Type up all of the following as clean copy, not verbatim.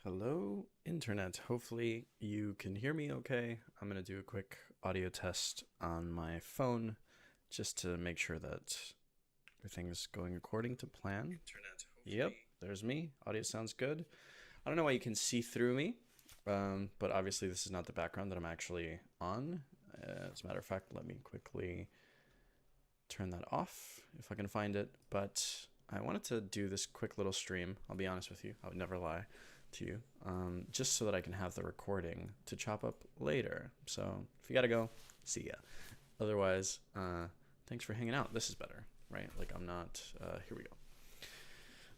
Hello, Internet. Hopefully you can hear me okay. I'm going to do a quick audio test on my phone just to make sure that everything's going according to plan. Yep, there's me. Audio sounds good. I don't know why you can see through me, but obviously this is not the background that I'm actually on. As a matter of fact, let me quickly turn that off if I can find it. But I wanted to do this quick little stream. I'll be honest with you, I would never lie to you, just so that I can have the recording to chop up later. So if you gotta go, see ya. Otherwise, thanks for hanging out. This is better, right? Like I'm not, here we go.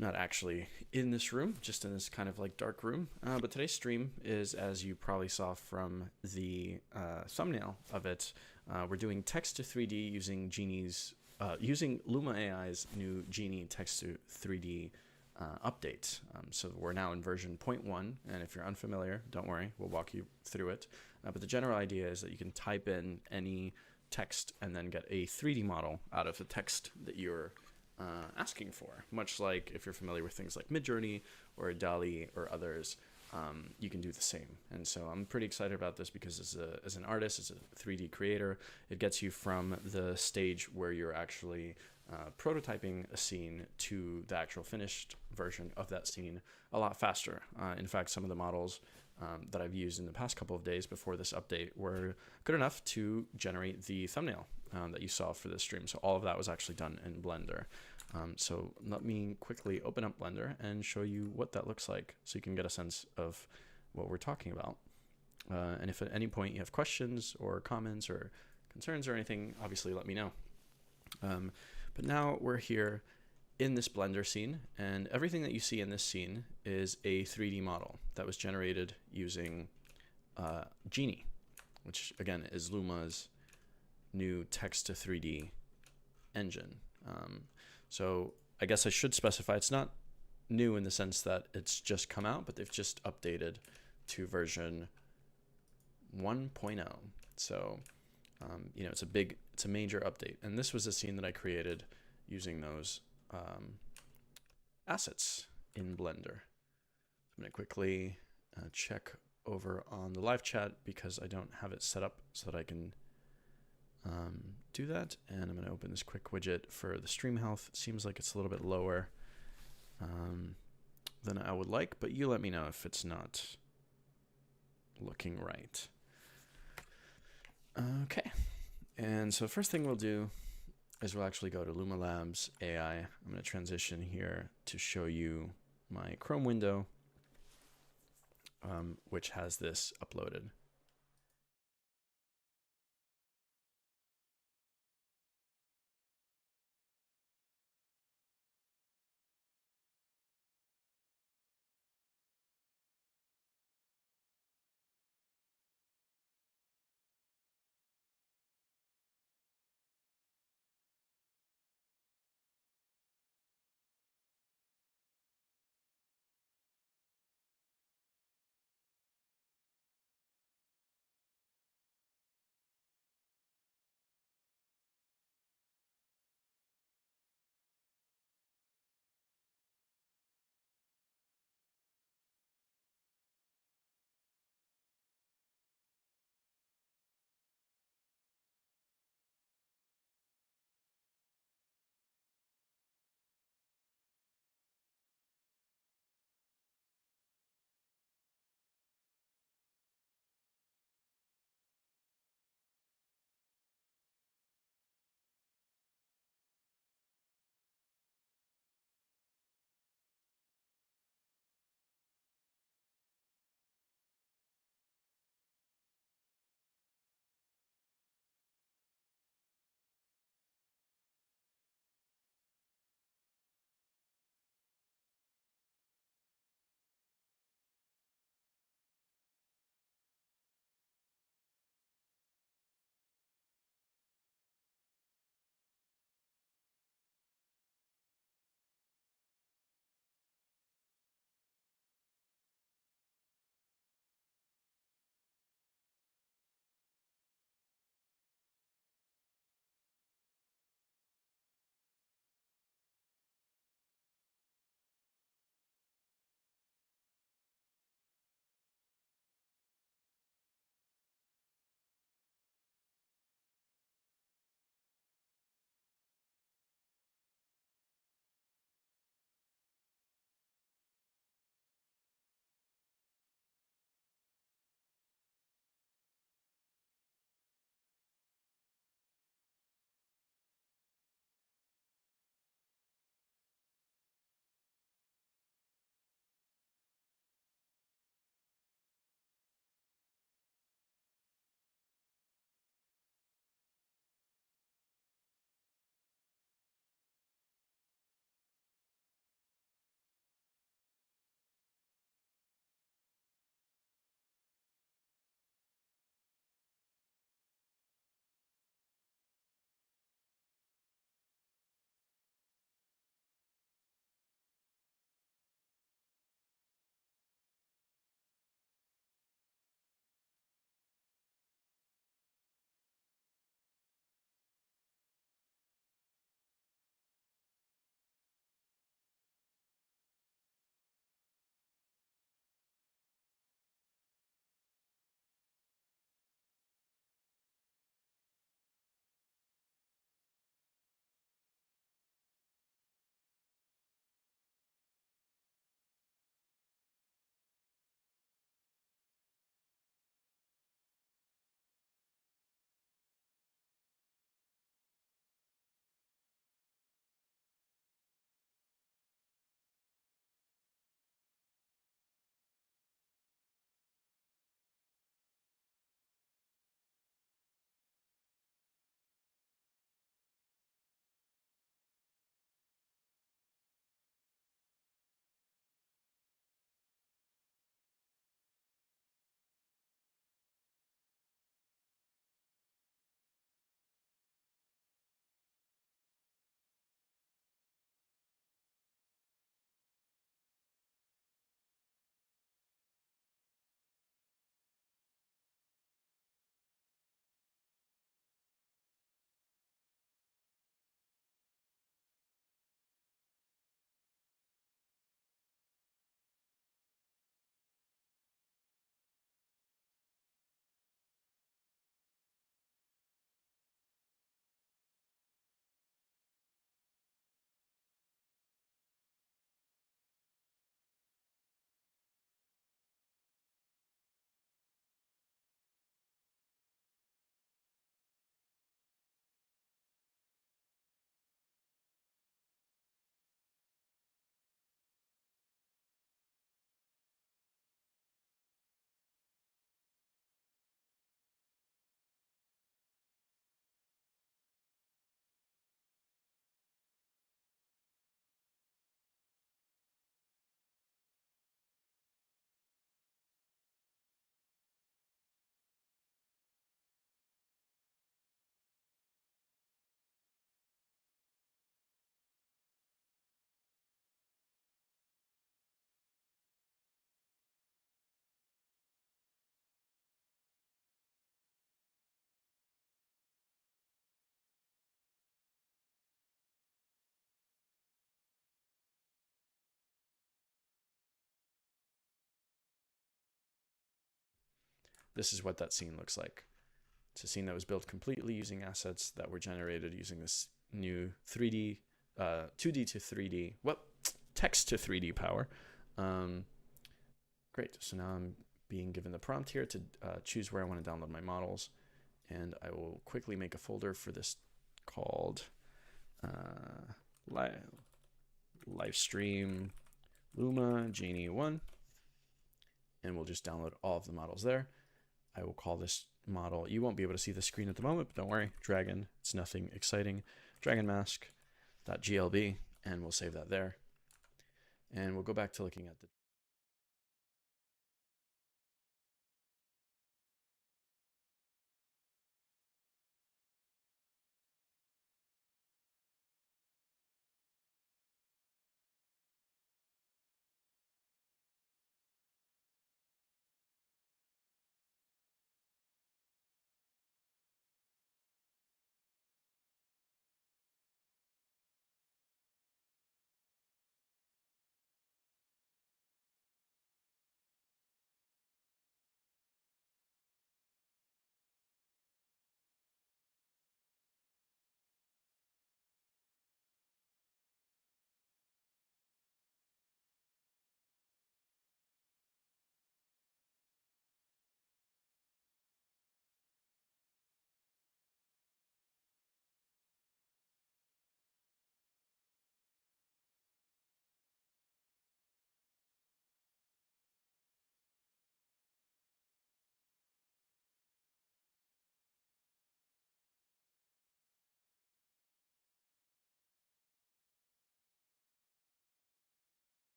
Not actually in this room, just in this kind of like dark room. But today's stream is, as you probably saw from the thumbnail of it, we're doing text to 3D using using Luma AI's new Genie text to 3D update. So we're now in version 0.1, and if you're unfamiliar, don't worry, we'll walk you through it. But the general idea is that you can type in any text and then get a 3D model out of the text that you're asking for, much like if you're familiar with things like Midjourney or DALL-E or others. You can do the same. And so I'm pretty excited about this because as an artist, as a 3D creator, it gets you from the stage where you're actually prototyping a scene to the actual finished version of that scene a lot faster. In fact, some of the models that I've used in the past couple of days before this update were good enough to generate the thumbnail that you saw for this stream. So all of that was actually done in Blender. So let me quickly open up Blender and show you what that looks like so you can get a sense of what we're talking about. And if at any point you have questions or comments or concerns or anything, obviously let me know. But now we're here in this Blender scene, and everything that you see in this scene is a 3D model that was generated using Genie, which again is Luma's new text to 3D engine. So I guess I should specify it's not new in the sense that it's just come out, but they've just updated to version 1.0. So you know, it's a major update. And this was a scene that I created using those assets in Blender. I'm gonna quickly check over on the live chat because I don't have it set up so that I can do that. And I'm gonna open this quick widget for the stream health. It seems like it's a little bit lower than I would like, but you let me know if it's not looking right. Okay, and so first thing we'll do is we'll actually go to Luma Labs AI. I'm going to transition here to show you my Chrome window, which has this uploaded. this is what that scene looks like. It's a scene that was built completely using assets that were generated using this new 2D to 3D, text to 3D power. Great, so now I'm being given the prompt here to choose where I want to download my models, and I will quickly make a folder for this called livestream Luma Genie 1, and we'll just download all of the models there. I will call this model, you won't be able to see the screen at the moment, but don't worry, Dragon, it's nothing exciting, Dragon mask.glb, and we'll save that there. And we'll go back to looking at the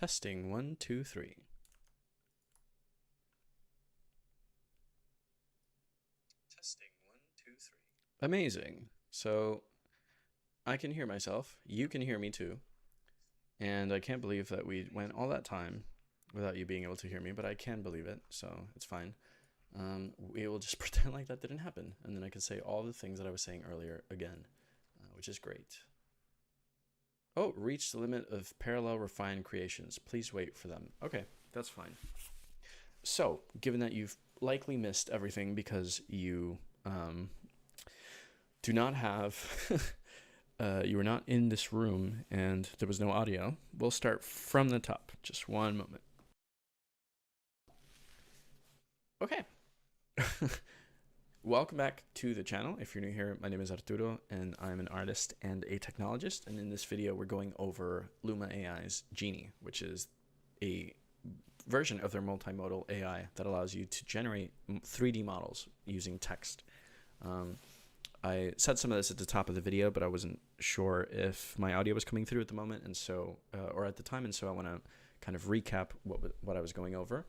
Testing 1, 2, 3. Testing 1, 2, 3. Amazing. So I can hear myself. You can hear me too. And I can't believe that we went all that time without you being able to hear me, but I can believe it, so it's fine. We will just pretend like that didn't happen, and then I can say all the things that I was saying earlier again, which is great. Oh, reach the limit of parallel refined creations. Please wait for them. Okay, that's fine. So, given that you've likely missed everything because you do not have, you were not in this room and there was no audio, we'll start from the top. Just one moment. Okay. Welcome back to the channel. If you're new here, my name is Arturo and I'm an artist and a technologist. And in this video, we're going over Luma AI's Genie, which is a version of their multimodal AI that allows you to generate 3D models using text. I said some of this at the top of the video, but I wasn't sure if my audio was coming through at the moment, and so, or at the time, and so I want to kind of recap what I was going over.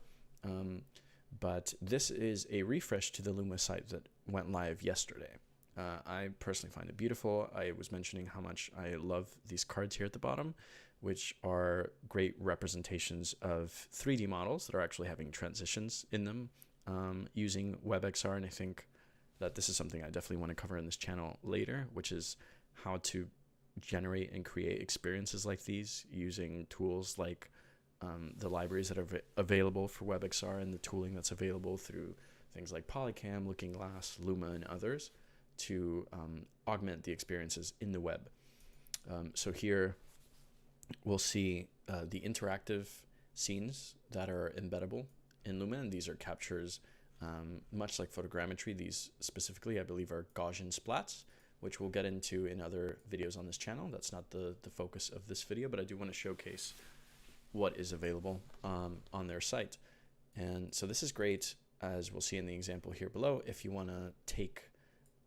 But this is a refresh to the Luma site that went live yesterday. I personally find it beautiful. I was mentioning how much I love these cards here at the bottom, which are great representations of 3D models that are actually having transitions in them using WebXR. And I think that this is something I definitely want to cover in this channel later, which is how to generate and create experiences like these using tools like the libraries that are available for WebXR and the tooling that's available through things like Polycam, Looking Glass, Luma, and others to augment the experiences in the web. So here we'll see the interactive scenes that are embeddable in Luma, and these are captures much like photogrammetry. These specifically, I believe, are Gaussian splats, which we'll get into in other videos on this channel. That's not the focus of this video, but I do want to showcase what is available on their site. And so this is great, as we'll see in the example here below, if you want to take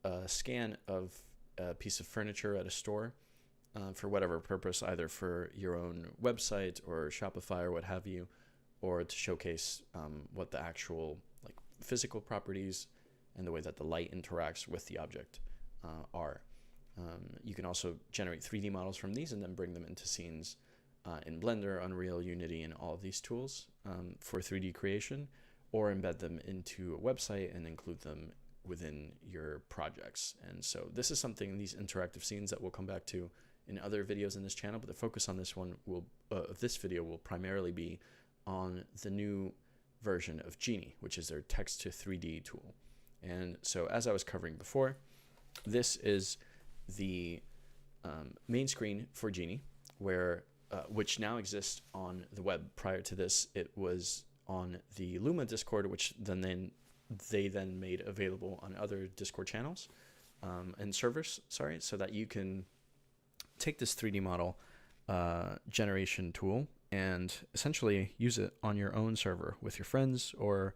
a scan of a piece of furniture at a store for whatever purpose, either for your own website or Shopify or what have you, or to showcase what the actual like physical properties and the way that the light interacts with the object are. You can also generate 3D models from these and then bring them into scenes in Blender, Unreal, Unity, and all of these tools for 3D creation, or embed them into a website and include them within your projects. And so this is something, these interactive scenes, that we'll come back to in other videos in this channel, but the focus on this one of this video will primarily be on the new version of Genie, which is their text to 3D tool. And so as I was covering before, this is the main screen for Genie, where which now exists on the web. Prior to this, it was on the Luma Discord, which they then made available on other Discord channels and servers, so that you can take this 3D model generation tool and essentially use it on your own server with your friends or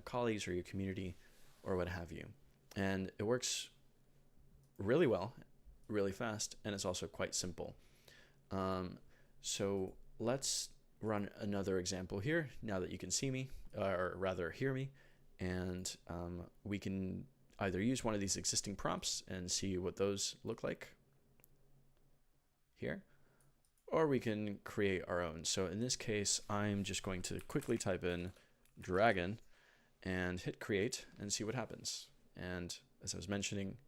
colleagues or your community or what have you. And it works really well, really fast, and it's also quite simple. So let's run another example here now that you can see me, or rather hear me, and we can either use one of these existing prompts and see what those look like here, or we can create our own. So in this case, I'm just going to quickly type in dragon and hit create and see what happens. And as I was mentioning,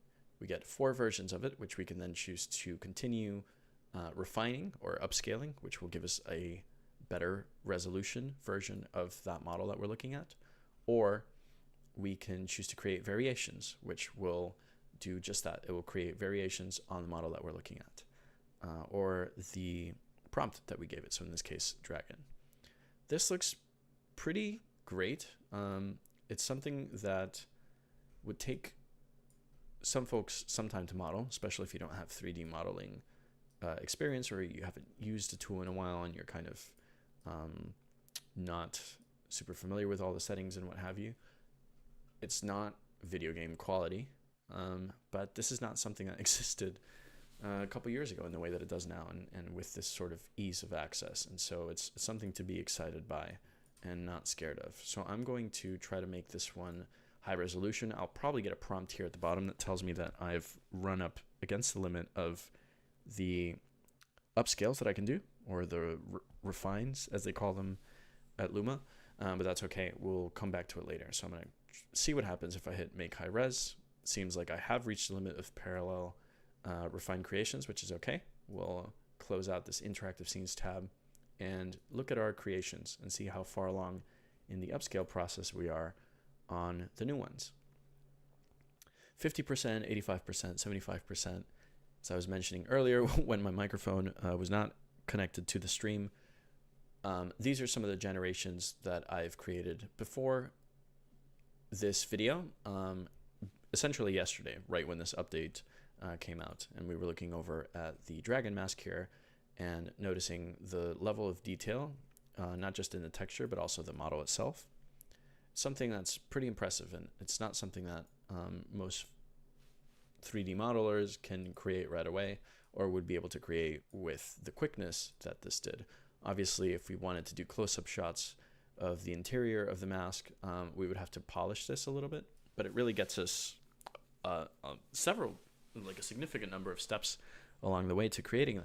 we get 4 versions of it, which we can then choose to continue refining or upscaling, which will give us a better resolution version of that model that we're looking at. Or we can choose to create variations, which will do just that. It will create variations on the model that we're looking at, or the prompt that we gave it. So in this case, dragon. This looks pretty great. It's something that would take some folks some time to model, especially if you don't have 3D modeling experience, or you haven't used a tool in a while and you're kind of not super familiar with all the settings and what have you. It's not video game quality, but this is not something that existed a couple years ago in the way that it does now, and with this sort of ease of access. And so it's something to be excited by and not scared of. So I'm going to try to make this one high resolution. I'll probably get a prompt here at the bottom that tells me that I've run up against the limit of the upscales that I can do, or the refines as they call them at Luma, but that's okay. We'll come back to it later. So I'm going to see what happens if I hit make high res. Seems like I have reached the limit of parallel refined creations, which is okay. We'll close out this interactive scenes tab and look at our creations and see how far along in the upscale process we are on the new ones. 50%, 85%, 75%. As I was mentioning earlier, when my microphone was not connected to the stream, these are some of the generations that I've created before this video, essentially yesterday, right when this update came out. And we were looking over at the dragon mask here and noticing the level of detail, not just in the texture, but also the model itself. Something that's pretty impressive, and it's not something that most 3D modelers can create right away or would be able to create with the quickness that this did. Obviously, if we wanted to do close-up shots of the interior of the mask, we would have to polish this a little bit, but it really gets us several, like a significant number of steps along the way to creating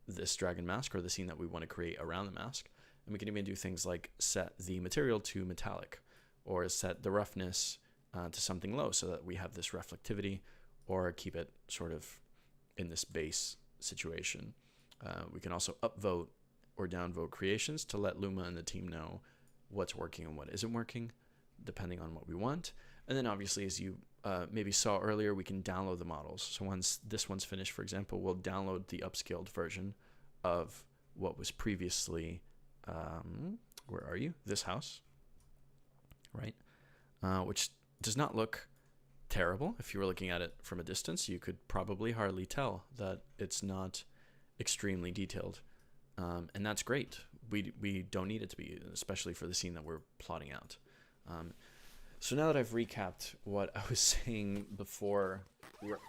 this dragon mask or the scene that we want to create around the mask. And we can even do things like set the material to metallic, or set the roughness to something low so that we have this reflectivity, or keep it sort of in this base situation. We can also upvote or downvote creations to let Luma and the team know what's working and what isn't working, depending on what we want. And then obviously, as you maybe saw earlier, we can download the models. So once this one's finished, for example, we'll download the upscaled version of what was previously, where are you? This house, right? Which does not look terrible. If you were looking at it from a distance, you could probably hardly tell that it's not extremely detailed. And that's great. We don't need it to be, especially for the scene that we're plotting out. So now that I've recapped what I was saying before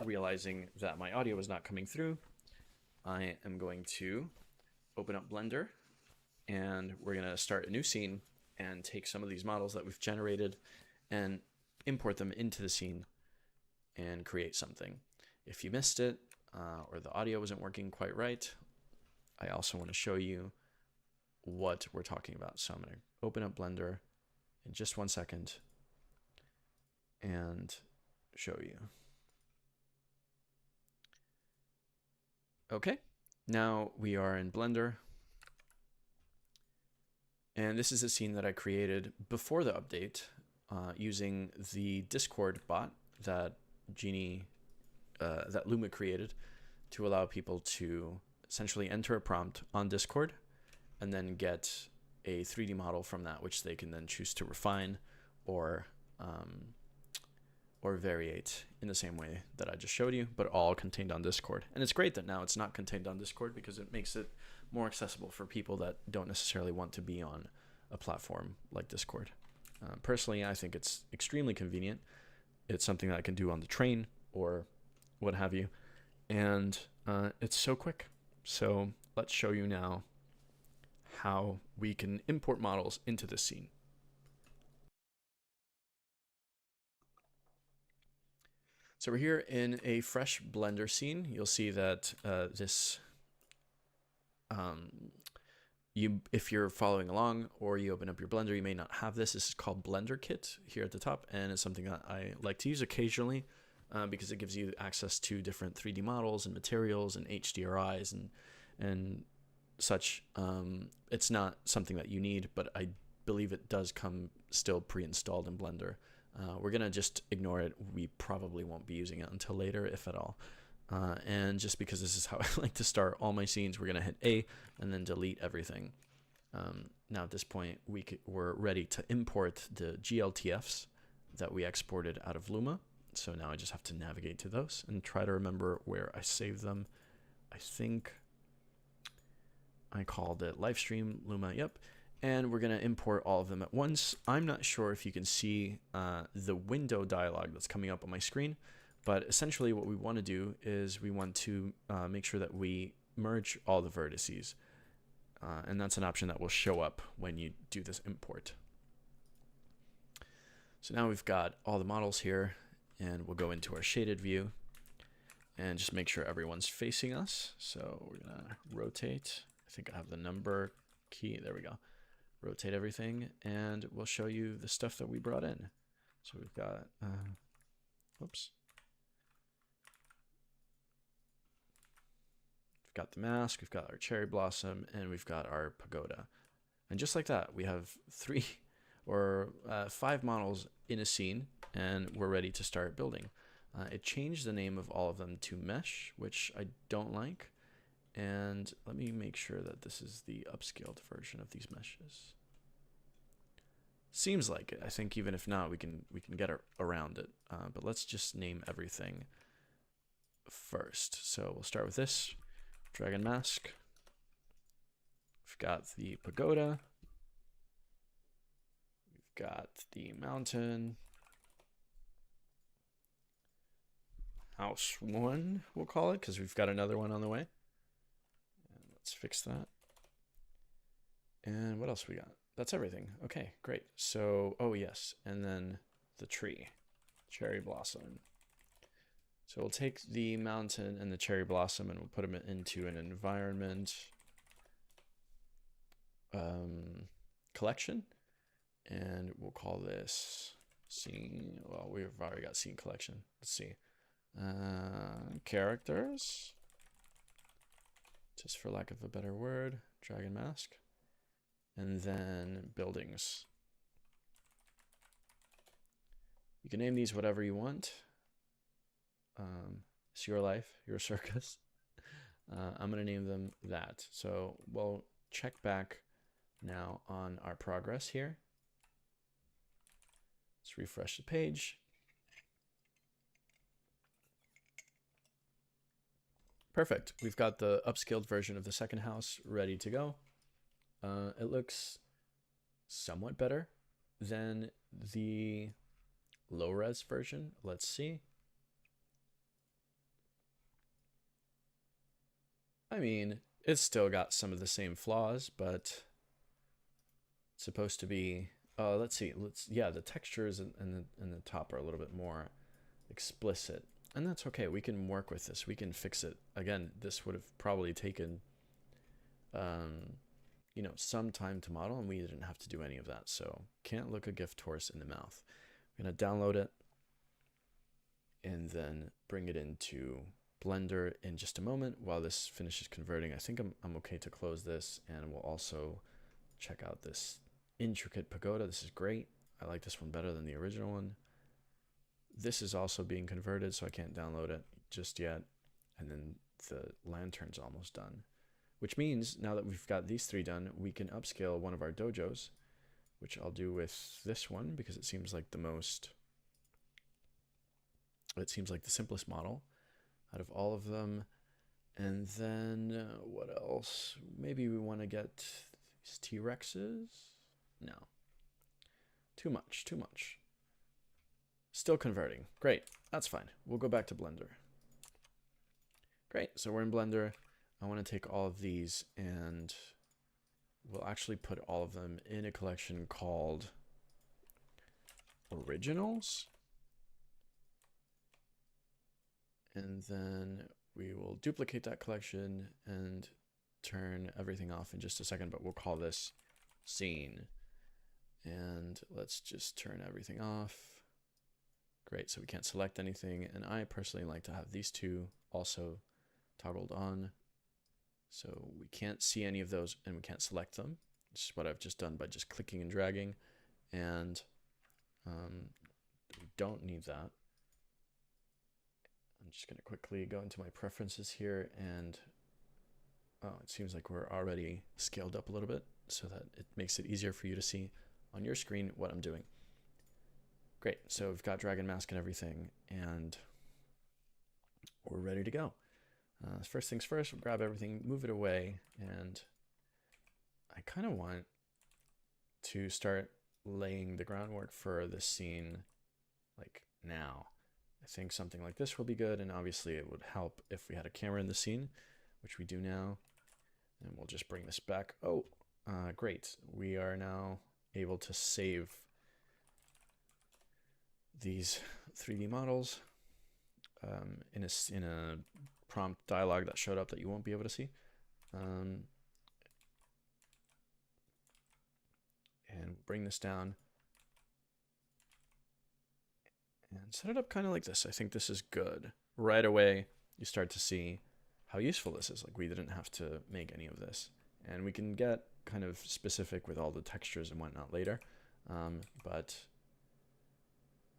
realizing that my audio was not coming through, I am going to open up Blender, and we're going to start a new scene and take some of these models that we've generated and import them into the scene and create something. If you missed it, or the audio wasn't working quite right, I also want to show you what we're talking about. So I'm going to open up Blender in just 1 second and show you. Okay, now we are in Blender. And this is a scene that I created before the update using the Discord bot that that Luma created to allow people to essentially enter a prompt on Discord and then get a 3D model from that, which they can then choose to refine or variate in the same way that I just showed you, but all contained on Discord. And it's great that now it's not contained on Discord, because it makes it more accessible for people that don't necessarily want to be on a platform like Discord. Personally, I think it's extremely convenient. It's something that I can do on the train or what have you. And it's so quick. So let's show you now how we can import models into this scene. So we're here in a fresh Blender scene. You'll see that if you're following along or you open up your Blender, you may not have this. This is called Blender Kit here at the top, and it's something that I like to use occasionally because it gives you access to different 3D models and materials and HDRIs and such. It's not something that you need, but I believe it does come still pre-installed in Blender. We're going to just ignore it. We probably won't be using it until later, if at all. And just because this is how I like to start all my scenes, we're going to hit A and then delete everything. Now at this point, we're ready to import the GLTFs that we exported out of Luma. So now I just have to navigate to those and try to remember where I saved them. I think I called it livestream Luma. Yep. And we're going to import all of them at once. I'm not sure if you can see the window dialog that's coming up on my screen, But essentially what we want to do is we want to make sure that we merge all the vertices. And that's an option that will show up when you do this import. So now we've got all the models here, and we'll go into our shaded view and just make sure everyone's facing us. So we're gonna rotate. I think I have the number key. There we go. Rotate everything, and we'll show you the stuff that we brought in. So we've got, oops. We've got the mask, we've got our cherry blossom, and we've got our pagoda. And just like that, we have 3 or 5 models in a scene, and we're ready to start building. It changed the name of all of them to mesh, which I don't like. And let me make sure that this is the upscaled version of these meshes. Seems like it. I think even if not, we can get around it. But let's just name everything first. So we'll start with this dragon mask. We've got the pagoda. We've got the mountain. House 1, we'll call it, because we've got another one on the way. And let's fix that. And what else we got? That's everything. Okay, great. So, oh yes, and then the tree, cherry blossom. So we'll take the mountain and the cherry blossom and we'll put them into an environment collection. And we'll call this scene. Well, we've already got scene collection. Let's see. Characters, just for lack of a better word, dragon mask, and then buildings. You can name these whatever you want. It's your life, your circus. I'm going to name them that. So we'll check back now on our progress here. Let's refresh the page. Perfect. We've got the upscaled version of the second house ready to go. It looks somewhat better than the low res version. Let's see. I mean, it's still got some of the same flaws, but it's supposed to be, let's see. Yeah, the textures and the top are a little bit more explicit. And that's okay. We can work with this. We can fix it. Again, this would have probably taken, you know, some time to model, and we didn't have to do any of that. So can't look a gift horse in the mouth. I'm going to download it and then bring it into Blender in just a moment while this finishes converting. I think I'm okay to close this, and we'll also check out this intricate pagoda. This is great. I like this one better than the original one. This is also being converted, so I can't download it just yet. And then the lantern's almost done, which means now that we've got these 3 done, we can upscale one of our dojos, which I'll do with this one because it seems like the simplest model out of all of them. And then what else? Maybe we want to get these T-Rexes. No, too much. Still converting. Great. That's fine. We'll go back to Blender. Great. So we're in Blender. I want to take all of these and we'll actually put all of them in a collection called Originals. And then we will duplicate that collection and turn everything off in just a second, but we'll call this Scene. And let's just turn everything off. Great, so we can't select anything, and I personally like to have these 2 also toggled on, so we can't see any of those and we can't select them. This is what I've just done by just clicking and dragging, and we don't need that. I'm just going to quickly go into my preferences here, and it seems like we're already scaled up a little bit so that it makes it easier for you to see on your screen what I'm doing. Great, so we've got dragon mask and everything, and we're ready to go. First things first, we'll grab everything, move it away, and I kind of want to start laying the groundwork for this scene like now. I think something like this will be good, and obviously it would help if we had a camera in the scene, which we do now. And we'll just bring this back. Oh, great. We are now able to save these 3D models in a prompt dialog that showed up that you won't be able to see. And bring this down and set it up kind of like this. I think this is good. Right away, you start to see how useful this is. Like, we didn't have to make any of this. And we can get kind of specific with all the textures and whatnot later. But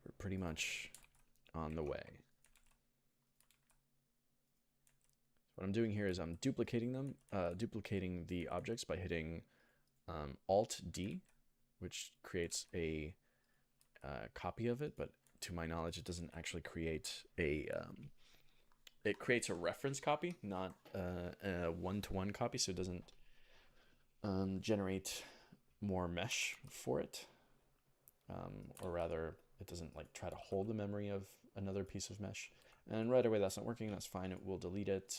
we're pretty much on the way. What I'm doing here is I'm duplicating them, duplicating the objects by hitting Alt-D, which creates a copy of it, but to my knowledge, it doesn't actually create a, it creates a reference copy, not a one-to-one copy, so it doesn't generate more mesh for it, or rather, it doesn't like try to hold the memory of another piece of mesh. And right away, that's not working. That's fine. We'll delete it,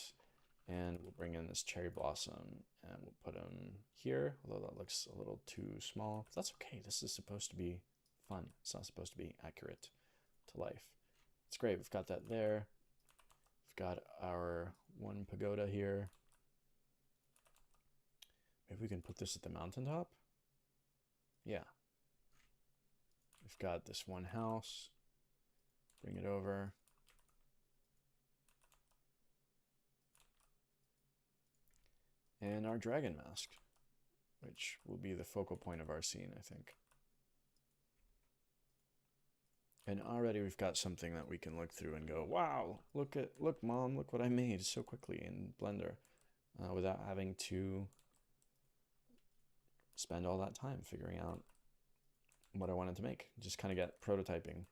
and we'll bring in this cherry blossom, and we'll put him here. Although that looks a little too small. That's okay. This is supposed to be fun. It's not supposed to be accurate to life. It's great. We've got that there. We've got our one pagoda here. Maybe we can put this at the mountaintop. Yeah. We've got this one house. Bring it over. And our dragon mask, which will be the focal point of our scene, I think. And already we've got something that we can look through and go, wow, look mom, look what I made so quickly in Blender, without having to spend all that time figuring out what I wanted to make. Just kind of get prototyping.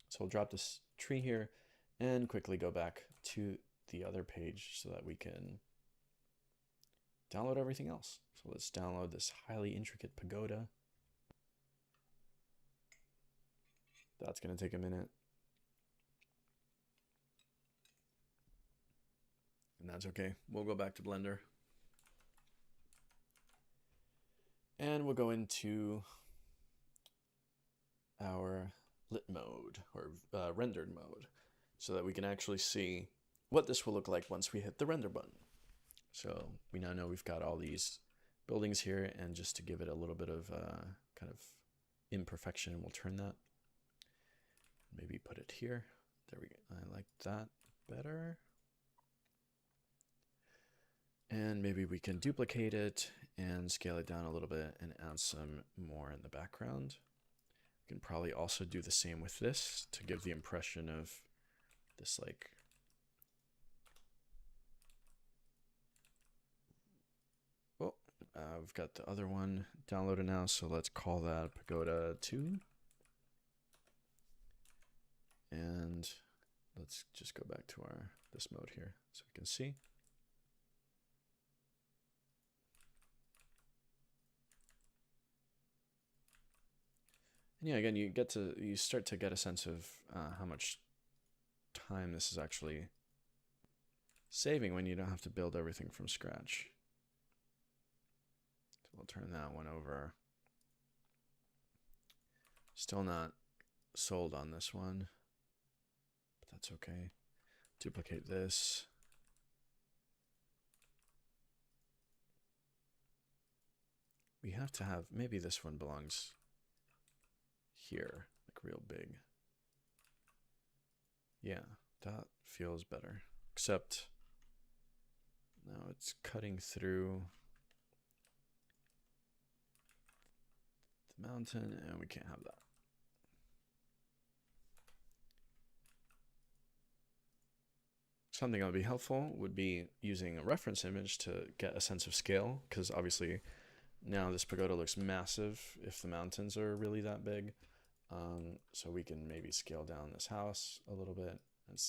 So we'll drop this tree here and quickly go back to the other page so that we can download everything else. So let's download this highly intricate pagoda. That's going to take a minute. And that's okay. We'll go back to Blender. And we'll go into our lit mode, or rendered mode, so that we can actually see what this will look like once we hit the render button. So we now know we've got all these buildings here, and just to give it a little bit of kind of imperfection, we'll turn that. Maybe put it here. There we go. I like that better. And maybe we can duplicate it and scale it down a little bit and add some more in the background. We can probably also do the same with this to give the impression of this, like, oh, we've got the other one downloaded now, so let's call that Pagoda 2. And let's just go back to this mode here so we can see. And yeah, again, you start to get a sense of how much time this is actually saving when you don't have to build everything from scratch. So we'll turn that one over. Still not sold on this one, but that's okay. Duplicate this. We have to have, maybe this one belongs here, like real big. Yeah, that feels better. Except now it's cutting through the mountain, and we can't have that. Something that would be helpful would be using a reference image to get a sense of scale, because obviously now this pagoda looks massive if the mountains are really that big. So we can maybe scale down this house a little bit, and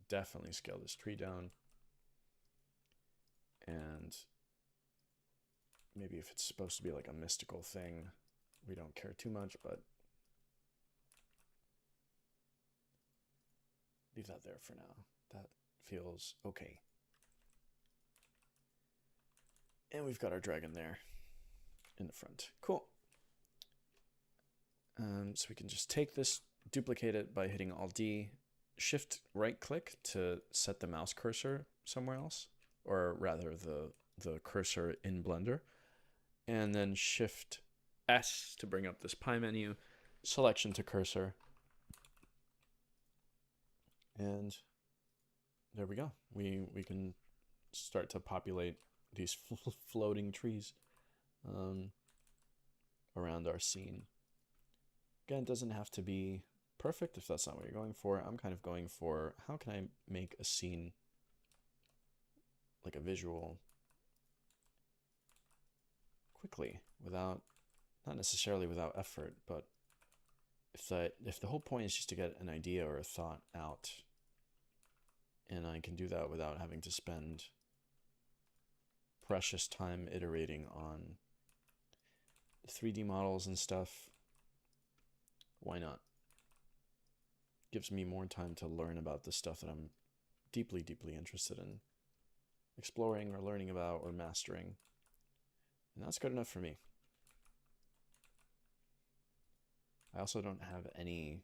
definitely scale this tree down. And maybe if it's supposed to be like a mystical thing, we don't care too much, but leave that there for now. That feels okay. And we've got our dragon there in the front. Cool. So we can just take this, duplicate it by hitting Alt-D, Shift right click to set the mouse cursor somewhere else, or rather the cursor in Blender, and then Shift S to bring up this pie menu, selection to cursor, and there we go. We can start to populate these floating trees around our scene. Again, it doesn't have to be perfect if that's not what you're going for. I'm kind of going for how can I make a scene like a visual quickly without, not necessarily without effort, but if the whole point is just to get an idea or a thought out, and I can do that without having to spend precious time iterating on 3D models and stuff, why not? Gives me more time to learn about the stuff that I'm deeply, deeply interested in exploring or learning about or mastering. And that's good enough for me. I also don't have any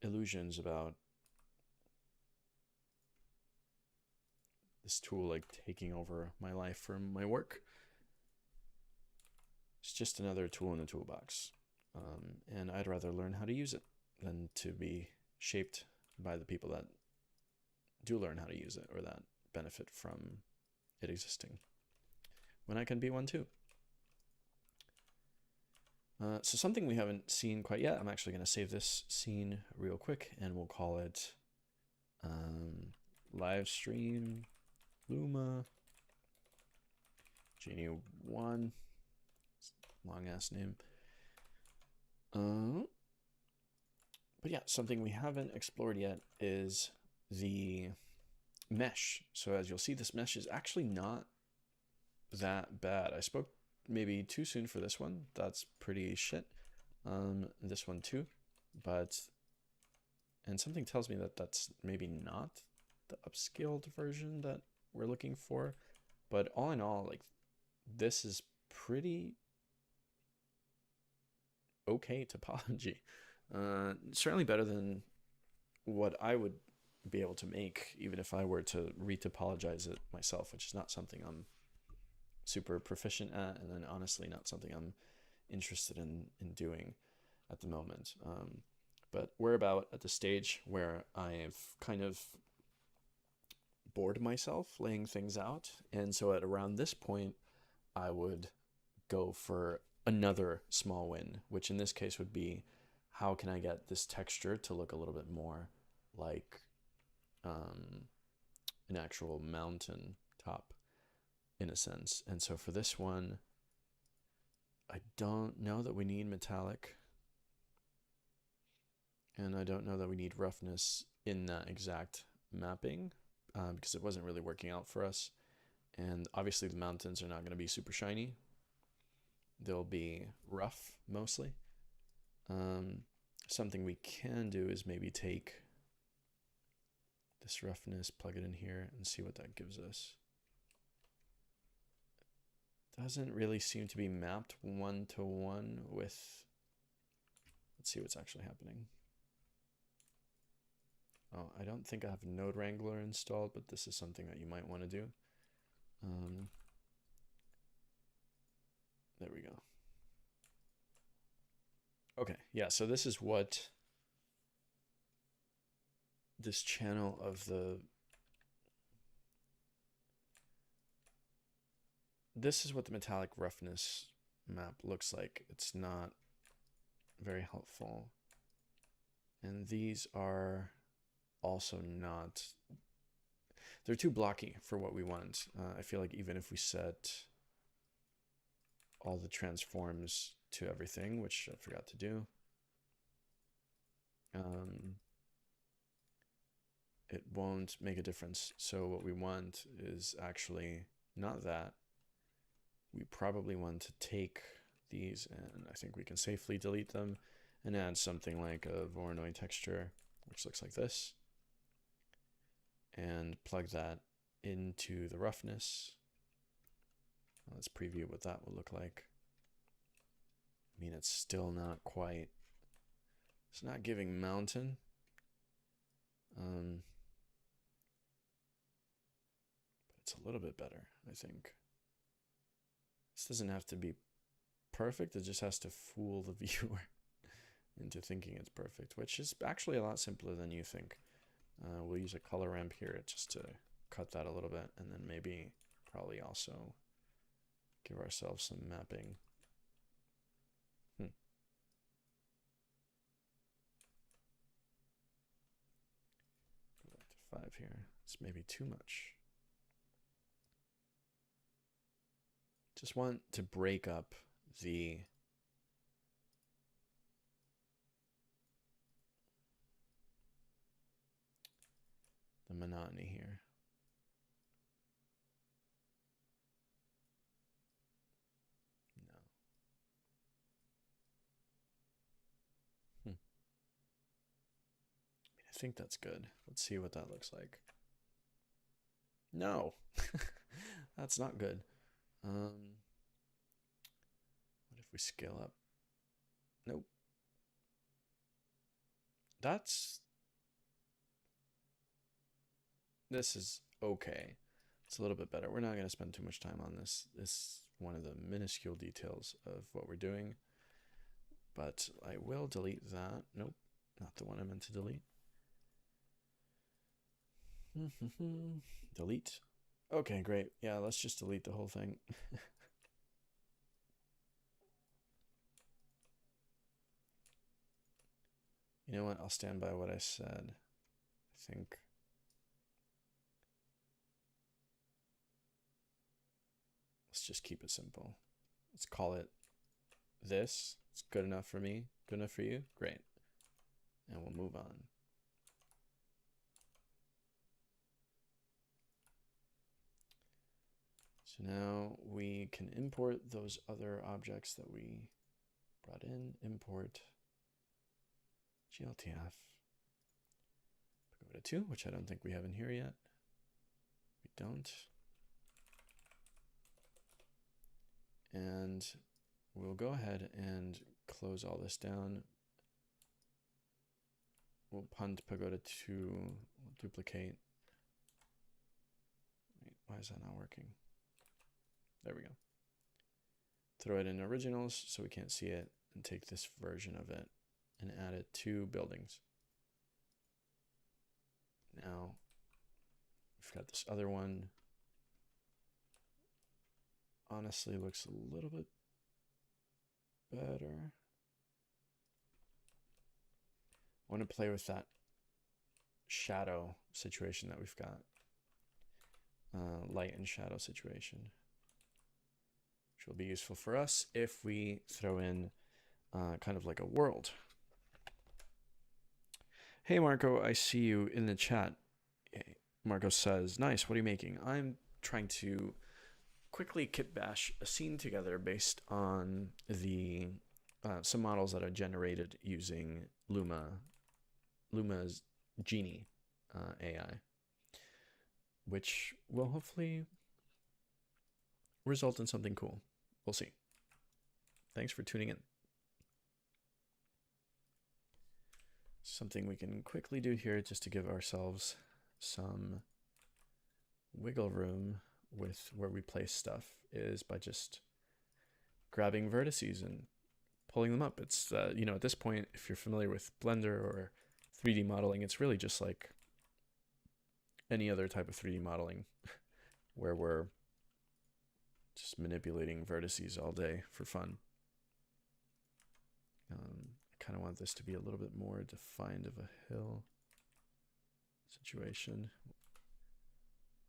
illusions about this tool like taking over my life from my work. It's just another tool in the toolbox. And I'd rather learn how to use it than to be shaped by the people that do learn how to use it or that benefit from it existing, when I can be one too. So something we haven't seen quite yet, I'm actually going to save this scene real quick and we'll call it livestream Luma Genie 1. Long ass name. But yeah, something we haven't explored yet is the mesh. So as you'll see, this mesh is actually not that bad. I spoke maybe too soon for this one. That's pretty shit. This one too, and something tells me that that's maybe not the upscaled version that we're looking for. But all in all, like, this is pretty okay topology. Certainly better than what I would be able to make even if I were to retopologize it myself, which is not something I'm super proficient at, and then honestly not something I'm interested in doing at the moment. But we're about at the stage where I've kind of bored myself laying things out, and so at around this point I would go for another small win, which in this case would be how can I get this texture to look a little bit more like an actual mountain top in a sense. And so for this one, I don't know that we need metallic, and I don't know that we need roughness in that exact mapping because it wasn't really working out for us. And obviously the mountains are not going to be super shiny. They'll be rough mostly. Something we can do is maybe take this roughness, plug it in here, and see what that gives us. Doesn't really seem to be mapped one-to-one with, let's see what's actually happening. Oh, I don't think I have Node Wrangler installed, but this is something that you might want to do. There we go. Okay, yeah, so this is what this channel of this is what the metallic roughness map looks like. It's not very helpful. And these are also not, they're too blocky for what we want. I feel like even if we set all the transforms to everything, which I forgot to do, it won't make a difference. So what we want is actually not that. We probably want to take these, and I think we can safely delete them, and add something like a Voronoi texture, which looks like this, and plug that into the roughness. Let's preview what that will look like. I mean, it's still not quite, it's not giving mountain. But it's a little bit better, I think. This doesn't have to be perfect, it just has to fool the viewer into thinking it's perfect, which is actually a lot simpler than you think. We'll use a color ramp here just to cut that a little bit, and then maybe probably also give ourselves some mapping. Go back to 5 here. It's maybe too much. Just want to break up the monotony here. No. I mean, I think that's good. Let's see what that looks like. No, that's not good. What if we scale up? Nope. This is okay. It's a little bit better. We're not going to spend too much time on this. This is one of the minuscule details of what we're doing. But I will delete that. Nope, not the one I meant to delete. Delete. Okay, great. Yeah, let's just delete the whole thing. You know what? I'll stand by what I said. I think. Let's just keep it simple. Let's call it this. It's good enough for me. Good enough for you? Great. And we'll move on. So now we can import those other objects that we brought in. Import GLTF. Go to 2, which I don't think we have in here yet. We don't. And we'll go ahead and close all this down. We'll punt pagoda 2, we'll duplicate. Wait, why is that not working? There we go. Throw it in originals so we can't see it, and take this version of it and add it to buildings. Now we've got this other one. Honestly, looks a little bit better. I want to play with that shadow situation that we've got. Light and shadow situation, which will be useful for us if we throw in kind of like a world. Hey, Marco, I see you in the chat. Marco says, nice, what are you making? I'm trying to quickly kit bash a scene together based on the some models that are generated using Luma's Genie AI, which will hopefully result in something cool. We'll see. Thanks for tuning in. Something we can quickly do here just to give ourselves some wiggle room with where we place stuff is by just grabbing vertices and pulling them up. It's, you know, at this point, if you're familiar with Blender or 3D modeling, it's really just like any other type of 3D modeling where we're just manipulating vertices all day for fun. I kind of want this to be a little bit more defined of a hill situation.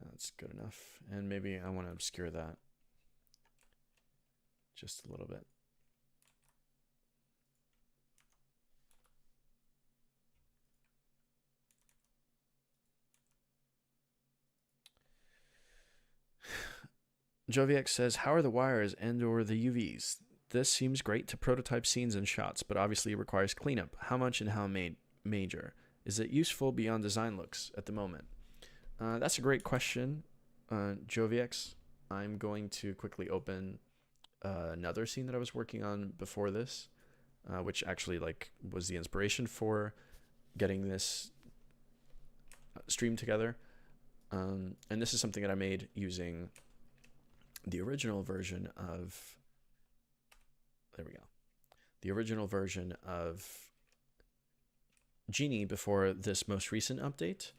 That's good enough. And maybe I want to obscure that just a little bit. Joviak says, how are the wires and or the UVs? this seems great to prototype scenes and shots, but obviously requires cleanup. How much and how major? Is it useful beyond design looks at the moment? That's a great question, Joviex. I'm going to quickly open another scene that I was working on before this, which actually like was the inspiration for getting this stream together. And this is something that I made using the original version of, there we go, the original version of Genie before this most recent update.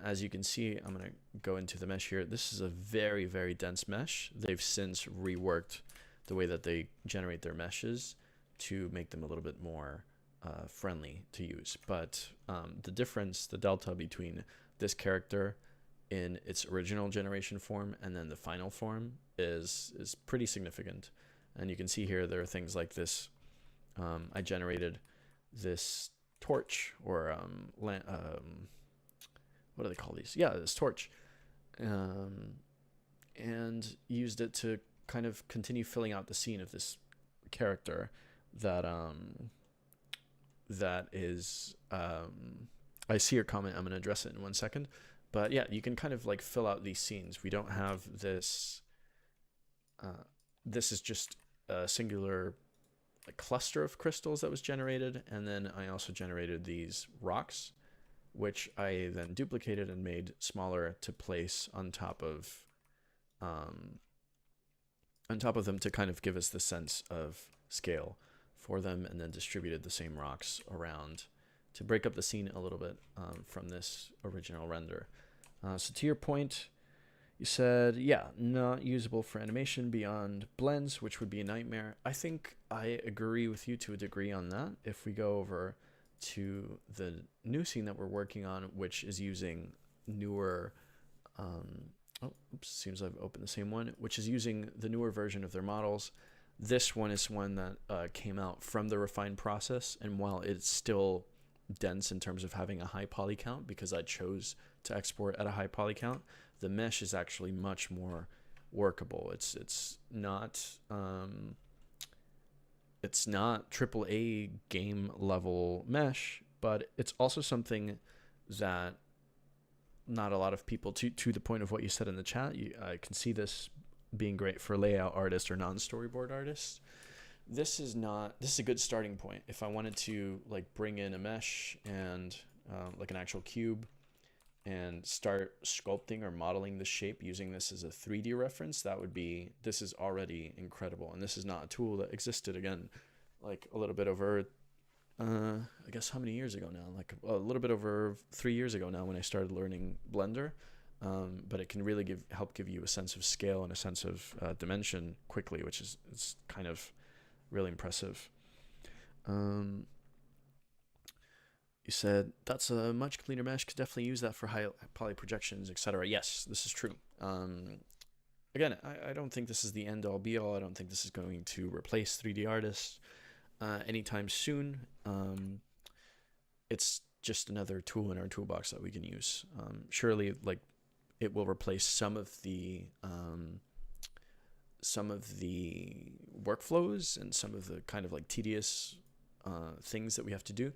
As you can see, I'm going to go into the mesh here. This is a very, very dense mesh. They've since reworked the way that they generate their meshes to make them a little bit more friendly to use. But the difference, the delta between this character in its original generation form and then the final form is pretty significant. And you can see here there are things like this. I generated this torch, or what do they call these? Yeah, this torch, and used it to kind of continue filling out the scene of this character that that is I see your comment. I'm going to address it in 1 second. But yeah, you can kind of like fill out these scenes. We don't have this. This is just a singular cluster of crystals that was generated. And then I also generated these rocks, which I then duplicated and made smaller to place on top of them to kind of give us the sense of scale for them, and then distributed the same rocks around to break up the scene a little bit from this original render. So to your point, you said, yeah, not usable for animation beyond blends, which would be a nightmare. I think I agree with you to a degree on that. If we go over to the new scene that we're working on, which is using newer, seems I've opened the same one, which is using the newer version of their models. This one is one that came out from the refined process, and while it's still dense in terms of having a high poly count, because I chose to export at a high poly count, the mesh is actually much more workable. It's not AAA game level mesh, but it's also something that not a lot of people, to the point of what you said in the chat, I can see this being great for layout artists or non-storyboard artists. This is a good starting point. If I wanted to like bring in a mesh and like an actual cube and start sculpting or modeling the shape using this as a 3D reference, this is already incredible. And this is not a tool that existed, again, like a little bit over, I guess how many years ago now? Like a little bit over 3 years ago now when I started learning Blender. But it can really help give you a sense of scale and a sense of dimension quickly, which is kind of really impressive. You said that's a much cleaner mesh. Could definitely use that for high poly projections, etc. Yes, this is true. Again, I don't think this is the end all be all. I don't think this is going to replace 3D artists anytime soon. It's just another tool in our toolbox that we can use. Surely, like, it will replace some of the workflows and some of the kind of like tedious things that we have to do,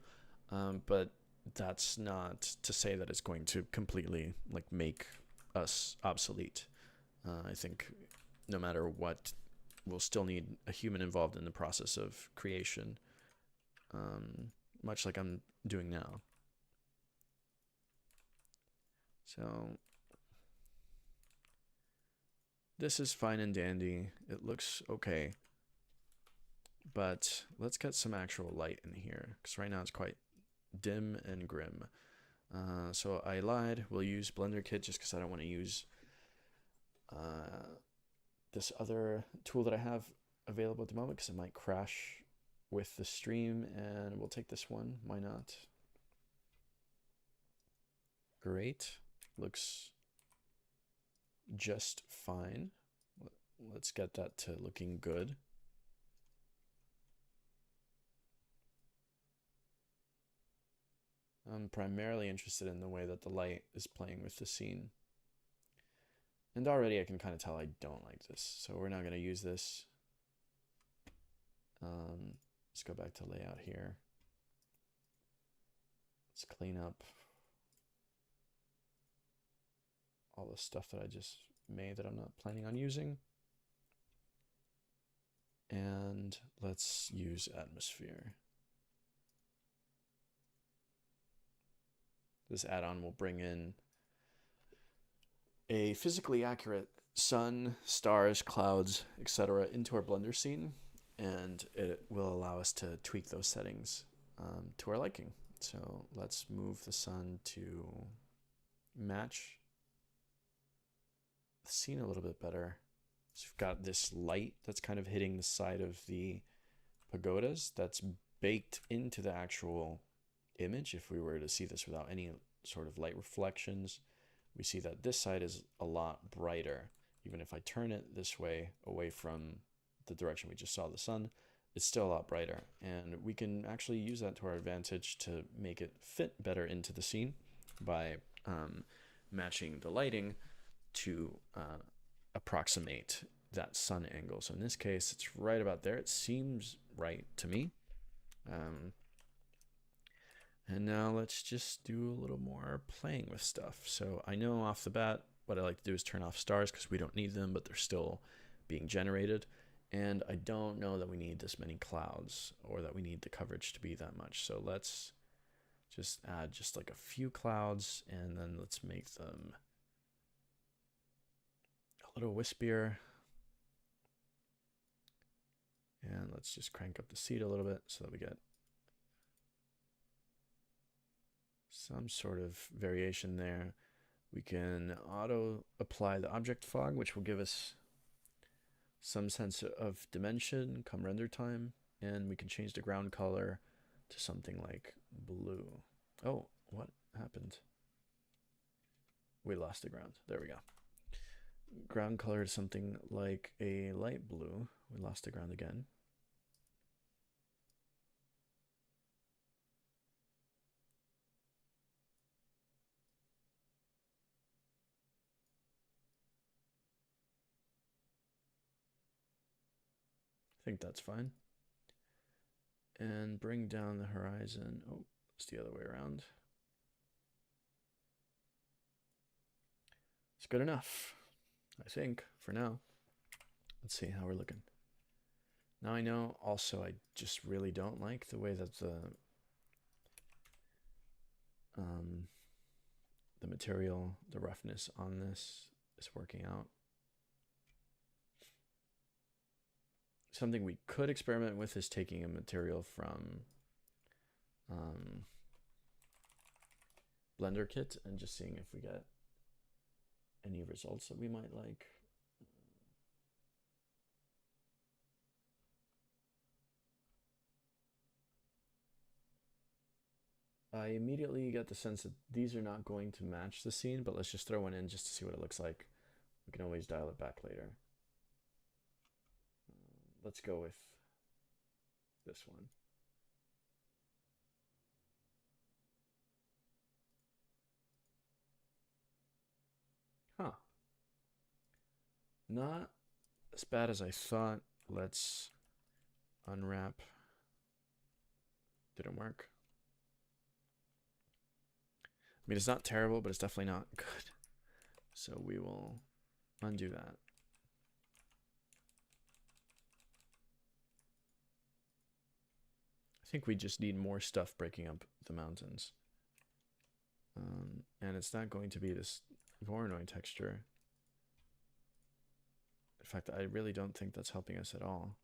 but that's not to say that it's going to completely like make us obsolete. I think no matter what, we'll still need a human involved in the process of creation, much like I'm doing now. So this is fine and dandy. It looks okay. But let's get some actual light in here, because right now it's quite dim and grim. So I lied. We'll use Blender Kit just because I don't want to use this other tool that I have available at the moment, because it might crash with the stream, and we'll take this one. Why not? Great. Looks just fine. Let's get that to looking good. I'm primarily interested in the way that the light is playing with the scene. And already I can kind of tell I don't like this. So we're not going to use this. Let's go back to layout here. Let's clean up all the stuff that I just made that I'm not planning on using. And let's use atmosphere. This add-on will bring in a physically accurate sun, stars, clouds, etc. into our Blender scene, and it will allow us to tweak those settings to our liking. So let's move the sun to match the scene a little bit better. So we've got this light that's kind of hitting the side of the pagodas that's baked into the actual image. If we were to see this without any sort of light reflections, we see that this side is a lot brighter. Even if I turn it this way, away from the direction we just saw the sun, it's still a lot brighter. And we can actually use that to our advantage to make it fit better into the scene by matching the lighting to approximate that sun angle. So in this case, it's right about there. It seems right to me. And now let's just do a little more playing with stuff. So I know off the bat, what I like to do is turn off stars because we don't need them, but they're still being generated. And I don't know that we need this many clouds or that we need the coverage to be that much. So let's just add just like a few clouds, and then let's make them a little wispier. And let's just crank up the seed a little bit so that we get some sort of variation there. We can auto apply the object fog, which will give us some sense of dimension come render time, and we can change the ground color to something like blue. Oh, what happened? We lost the ground. There we go. Ground color to something like a light blue. We lost the ground again. I think that's fine. And bring down the horizon. Oh, it's the other way around. It's good enough, I think, for now. Let's see how we're looking. Now I know also I just really don't like the way that the material, the roughness on this is working out. Something we could experiment with is taking a material from Blender Kit and just seeing if we get any results that we might like. I immediately get the sense that these are not going to match the scene, but let's just throw one in just to see what it looks like. We can always dial it back later. Let's go with this one. Huh. Not as bad as I thought. Let's unwrap. Didn't work. I mean, it's not terrible, but it's definitely not good. So we will undo that. I think we just need more stuff breaking up the mountains. And it's not going to be this Voronoi texture. In fact, I really don't think that's helping us at all.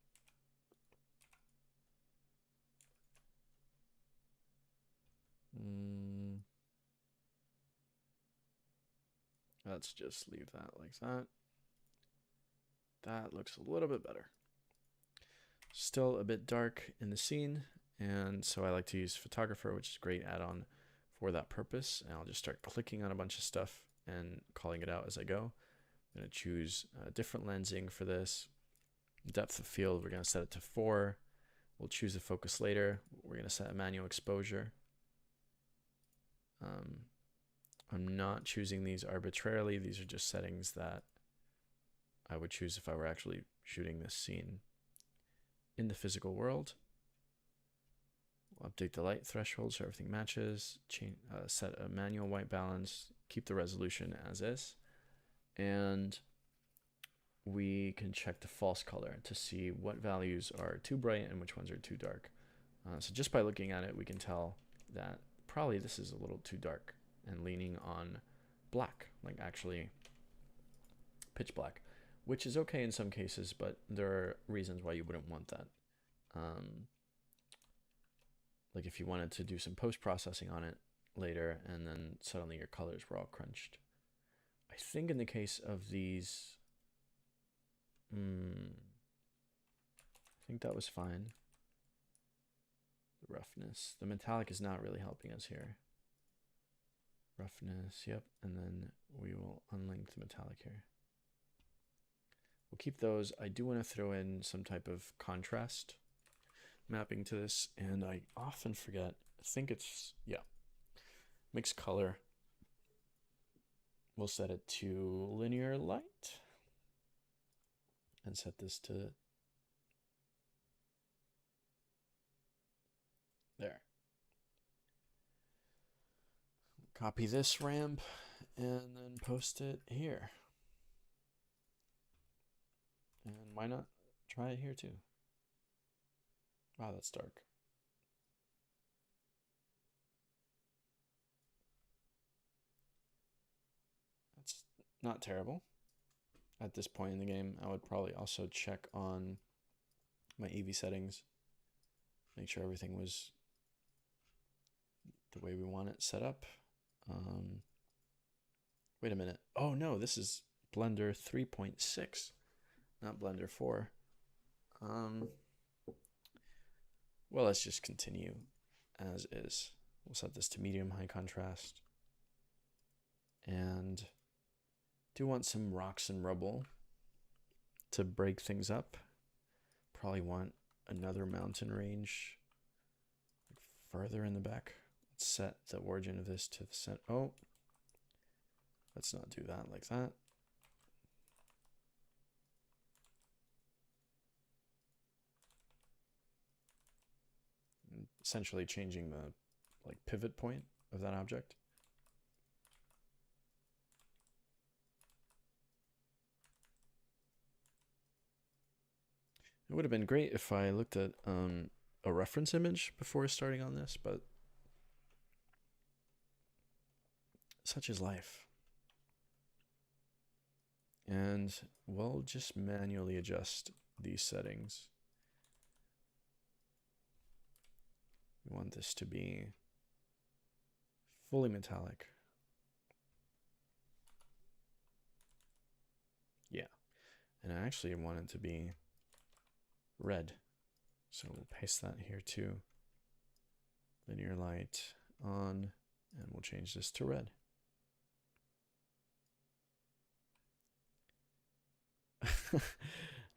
Let's just leave that like that. That looks a little bit better. Still a bit dark in the scene, and so I like to use Photographer, which is a great add-on for that purpose. And I'll just start clicking on a bunch of stuff and calling it out as I go. I'm going to choose a different lensing for this. Depth of field, we're going to set it to 4. We'll choose a focus later. We're going to set a manual exposure. I'm not choosing these arbitrarily. These are just settings that I would choose if I were actually shooting this scene. in the physical world. We'll update the light threshold so everything matches. Set a manual white balance. Keep the resolution as is. And we can check the false color to see what values are too bright and which ones are too dark. So just by looking at it, we can tell that probably this is a little too dark and leaning on black, like actually pitch black, which is okay in some cases, but there are reasons why you wouldn't want that. Like if you wanted to do some post-processing on it later and then suddenly your colors were all crunched. I think in the case of these, I think that was fine. The roughness. The metallic is not really helping us here. Roughness, yep. And then we will unlink the metallic here. We'll keep those. I do want to throw in some type of contrast mapping to this, and I often forget. I think it's, yeah, mixed color. We'll set it to linear light and set this to there. Copy this ramp and then post it here. And why not try it here too? Wow, that's dark. That's not terrible. At this point in the game, I would probably also check on my EV settings, make sure everything was the way we want it set up. Wait a minute. Oh no, this is Blender 3.6, not Blender 4. Well, let's just continue as is. We'll set this to medium high contrast. And do want some rocks and rubble to break things up. Probably want another mountain range further in the back. Let's set the origin of this to the center. Oh, let's not do that like that. And essentially changing the pivot point of that object. It would have been great if I looked at a reference image before starting on this, but such is life. And we'll just manually adjust these settings. We want this to be fully metallic. Yeah, and I actually want it to be red. So we'll paste that here too. Linear light on, and we'll change this to red.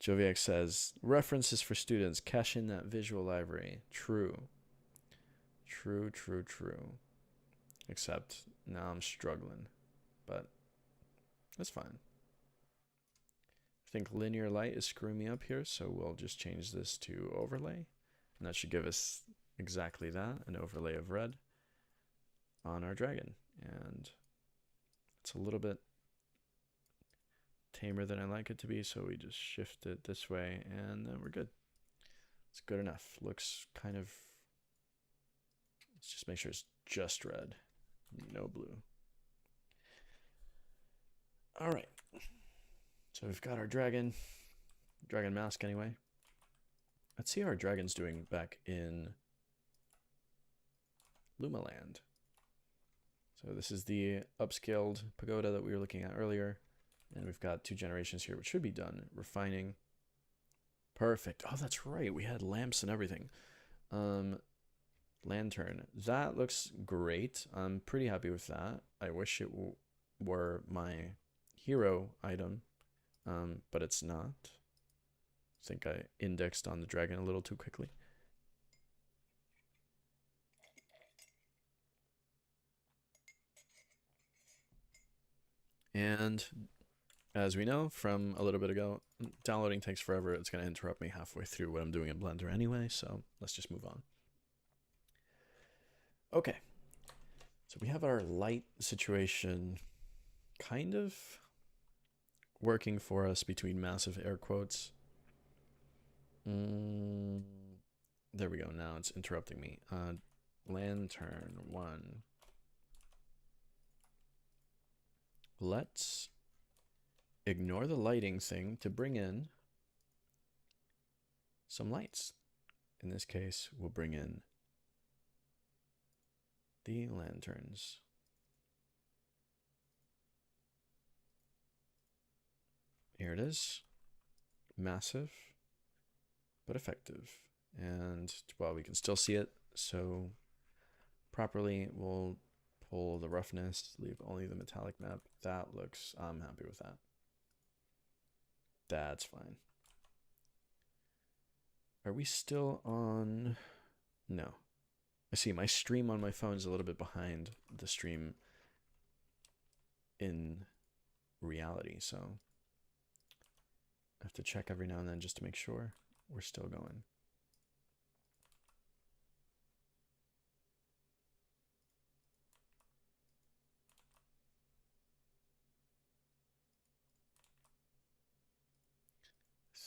Joviak says, references for students, cache in that visual library. True. True, true, true. Except now I'm struggling, but that's fine. I think linear light is screwing me up here, so we'll just change this to overlay. And that should give us exactly that, an overlay of red on our dragon. And it's a little bit tamer than I like it to be, so we just shift it this way, and then we're good. It's good enough. Looks kind of... Let's just make sure it's just red, no blue. All right. So we've got our dragon mask anyway. Let's see how our dragon's doing back in Luma Land. So this is the upscaled pagoda that we were looking at earlier. And we've got 2 generations here, which should be done. Refining. Perfect. Oh, that's right. We had lamps and everything. Lantern. That looks great. I'm pretty happy with that. I wish it were my hero item, but it's not. I think I indexed on the dragon a little too quickly. And as we know from a little bit ago, downloading takes forever. It's going to interrupt me halfway through what I'm doing in Blender anyway, so let's just move on. Okay, so we have our light situation kind of working for us between massive air quotes. There we go. Now it's interrupting me. Lantern 1. Let's ignore the lighting thing to bring in some lights. In this case, we'll bring in the lanterns. Here it is. Massive, but effective. And, well, we can still see it, so properly we'll pull the roughness, leave only the metallic map. That looks, I'm happy with that. That's fine. Are we still on? No. I see my stream on my phone is a little bit behind the stream in reality, so I have to check every now and then just to make sure we're still going.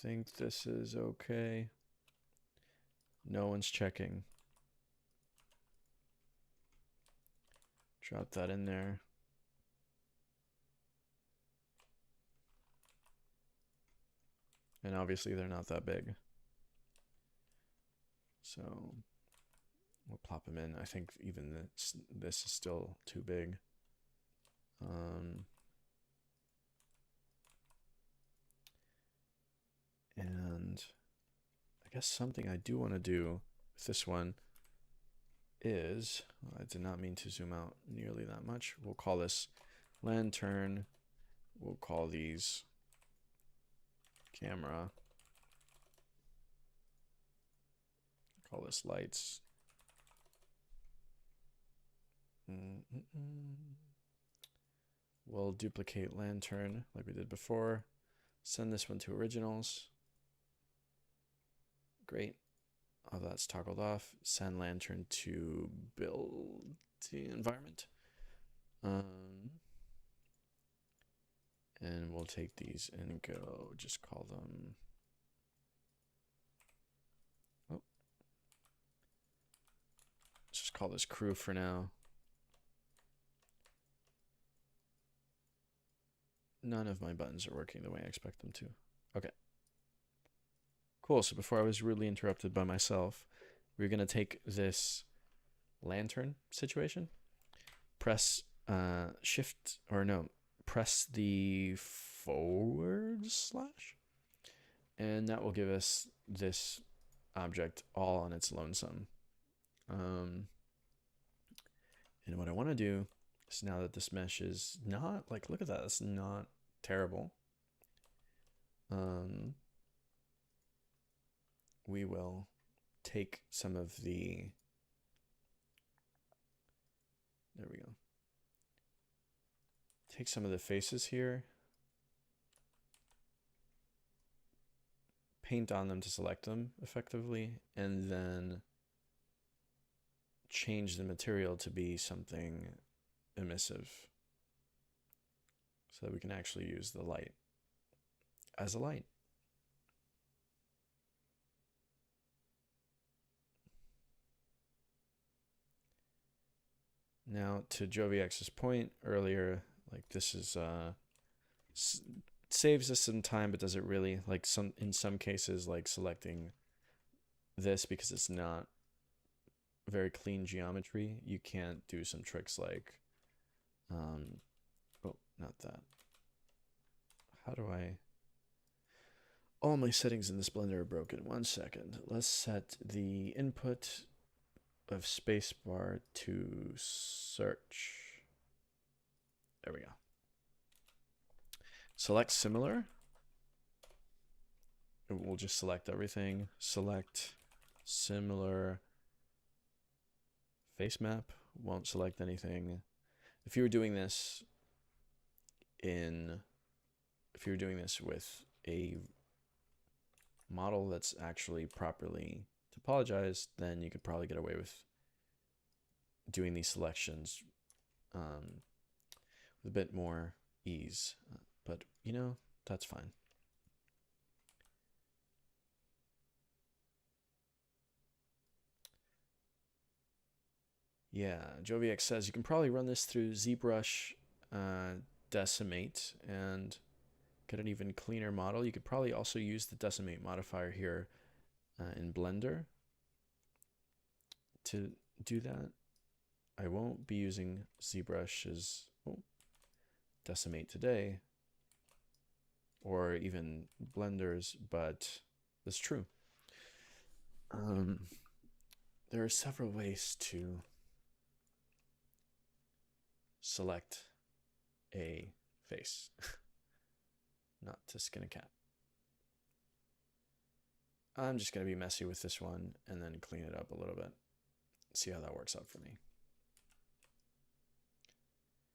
I think this is okay. No one's checking. Drop that in there. And obviously they're not that big. So we'll plop them in. I think even this is still too big. And I guess something I do want to do with this one is, I did not mean to zoom out nearly that much. We'll call this lantern. We'll call these camera. Call this lights. We'll duplicate lantern like we did before. Send this one to originals. Great. Oh, that's toggled off. Send lantern to build the environment. And we'll take these and go just call them. Oh. Let's just call this crew for now. None of my buttons are working the way I expect them to. Okay. Cool, so before I was rudely interrupted by myself, we're going to take this lantern situation, press shift, or no, press the forward slash, and that will give us this object all on its lonesome. And what I want to do is, now that this mesh is not, like, look at that, it's not terrible. We will take some of the, there we go. Take some of the faces here, paint on them to select them effectively, and then change the material to be something emissive so that we can actually use the light as a light. Now, to JoviX's point earlier, like, this is saves us some time, but does it really? Like, in some cases, like selecting this because it's not very clean geometry, you can't do some tricks like oh, not that. How do I? All my settings in this Blender are broken. 1 second. Let's set the input of spacebar to search. There we go. Select similar. We'll just select everything. Select similar face map. Won't select anything. If you were doing this in, if you're doing this with a model that's actually properly topologized, then you could probably get away with doing these selections with a bit more ease. But, you know, that's fine. Yeah, JoviX says you can probably run this through ZBrush Decimate and get an even cleaner model. You could probably also use the Decimate modifier here in Blender to do that. I won't be using ZBrush's Decimate today, or even Blender's, but that's true. There are several ways to select a face, not to skin a cat. I'm just going to be messy with this one and then clean it up a little bit. See how that works out for me.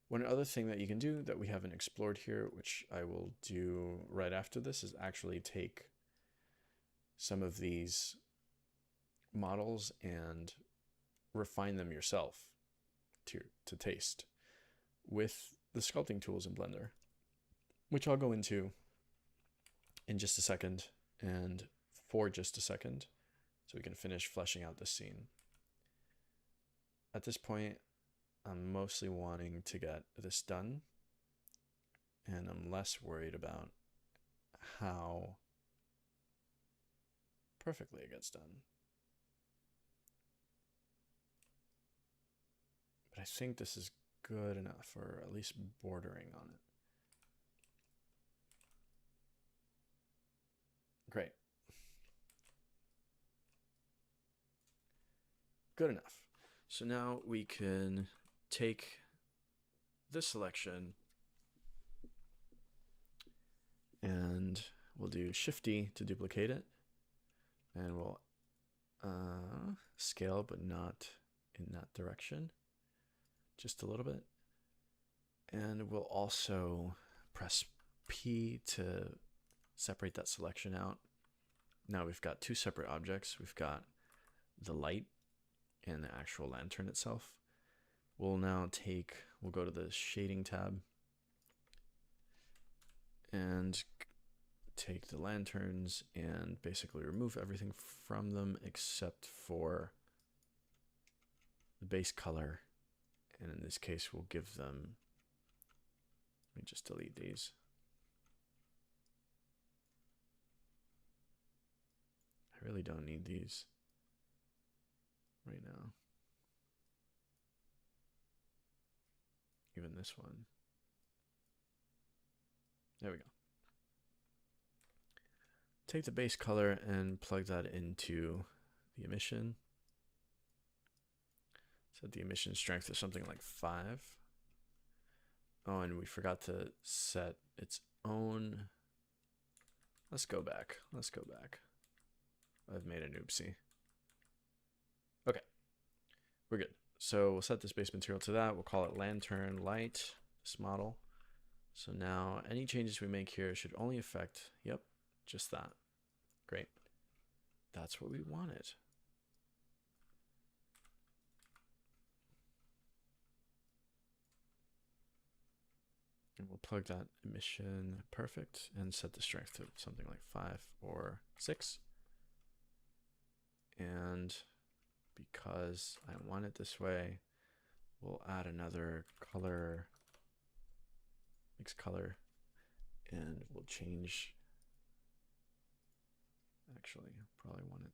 One other thing that you can do that we haven't explored here, which I will do right after this, is actually take some of these models and refine them yourself to taste with the sculpting tools in Blender, which I'll go into in just a second and for just a second, so we can finish fleshing out this scene. At this point, I'm mostly wanting to get this done, and I'm less worried about how perfectly it gets done. But I think this is good enough, or at least bordering on it. Great. Good enough. So now we can take this selection and we'll do Shift-D to duplicate it, and we'll scale, but not in that direction, just a little bit. And we'll also press P to separate that selection out. Now we've got two separate objects. We've got the light and the actual lantern itself. We'll go to the shading tab and take the lanterns and basically remove everything from them except for the base color. And in this case, we'll give them, let me just delete these. I really don't need these right now. Even this one. There we go. Take the base color and plug that into the emission. Set the emission strength to something like 5. Oh, and we forgot to set its own. Let's go back. I've made an oopsie. Okay, we're good. So we'll set this base material to that. We'll call it lantern light, this model. So now any changes we make here should only affect, yep, just that. Great. That's what we wanted. And we'll plug that emission perfect and set the strength to something like 5 or 6. And because I want it this way, we'll add another color, mix color, and we'll change. Actually, probably want it.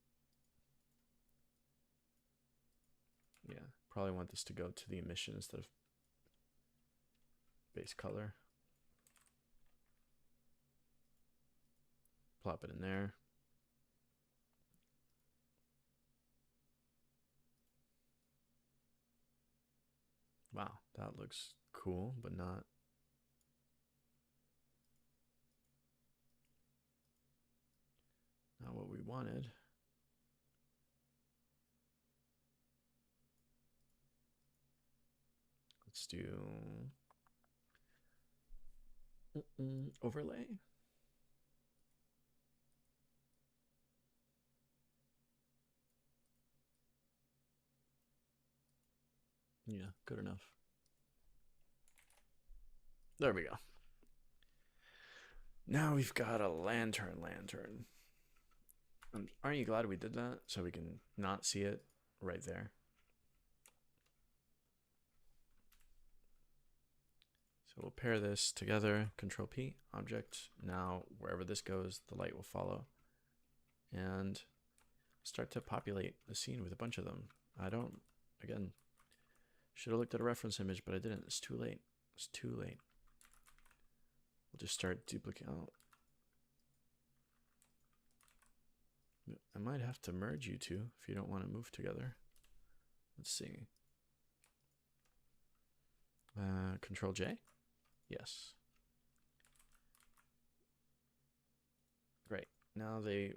Yeah, probably want this to go to the emission instead of base color. Plop it in there. Wow, that looks cool, but not what we wanted. Let's do Overlay. Yeah, good enough. There we go. Now we've got a lantern. Aren't you glad we did that? So we can not see it right there. So we'll pair this together, Control P, object. Now wherever this goes, the light will follow. And start to populate the scene with a bunch of them. Again, should have looked at a reference image, but I didn't. It's too late. It's too late. We'll just start duplicating. Oh. I might have to merge you two if you don't want to move together. Let's see. Control J? Yes. Great. Now they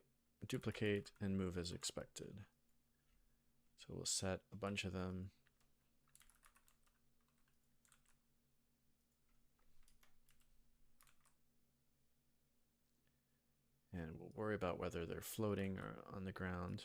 duplicate and move as expected. So we'll set a bunch of them. And we'll worry about whether they're floating or on the ground.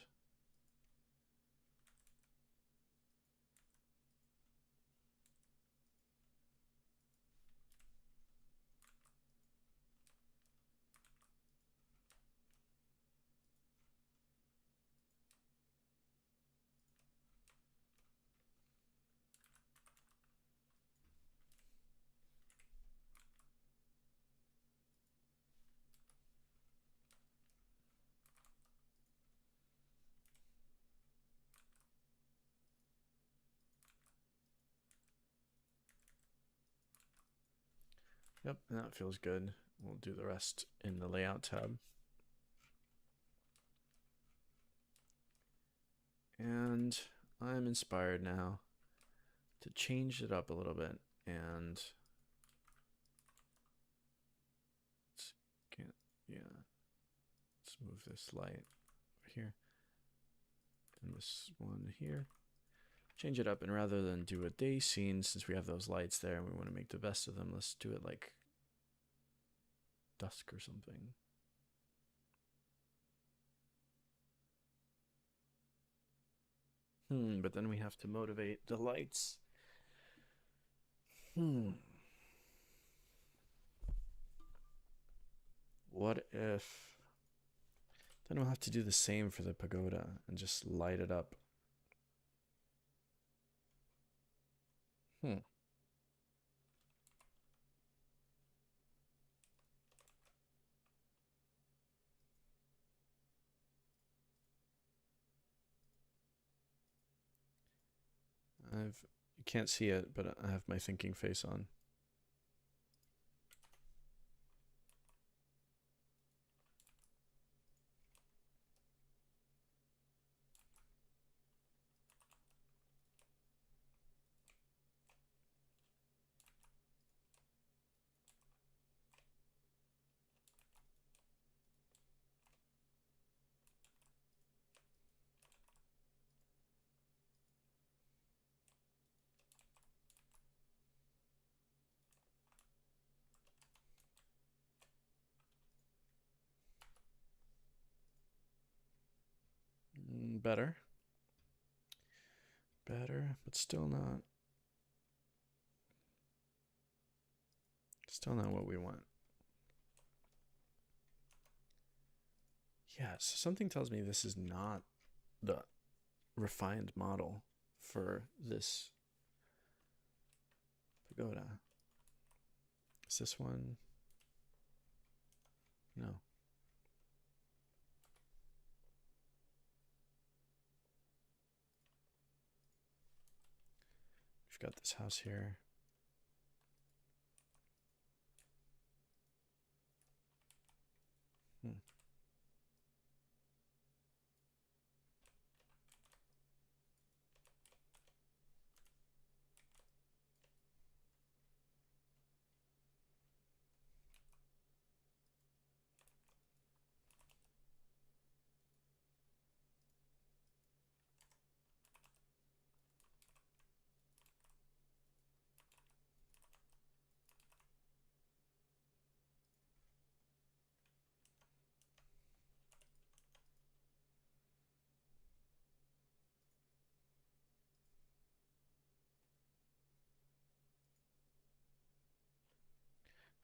Yep, and that feels good. We'll do the rest in the layout tab. And I'm inspired now to change it up a little bit and let's move this light over here and this one here. Change it up, and rather than do a day scene, since we have those lights there and we want to make the best of them, let's do it like dusk or something. But then we have to motivate the lights. What if then we'll have to do the same for the pagoda and just light it up? You can't see it, but I have my thinking face on. Better, but still not what we want. Yeah, so something tells me this is not the refined model for this pagoda. Is this one? No. We've got this house here.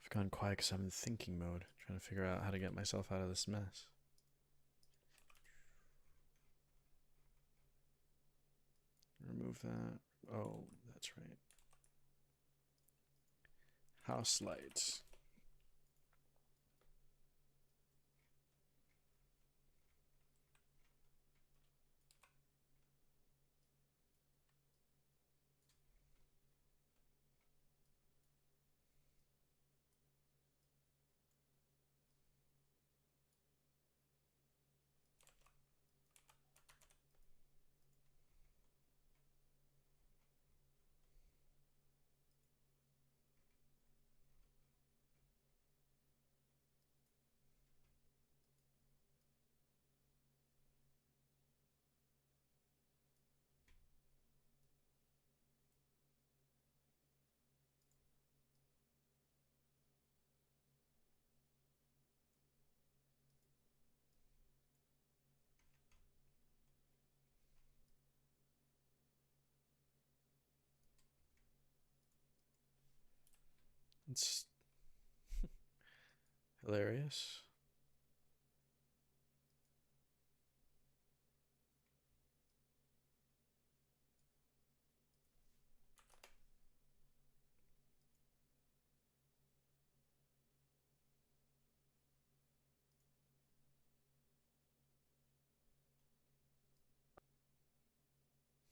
I've gone quiet because I'm in thinking mode, trying to figure out how to get myself out of this mess. Remove that. Oh, that's right. House lights. It's hilarious.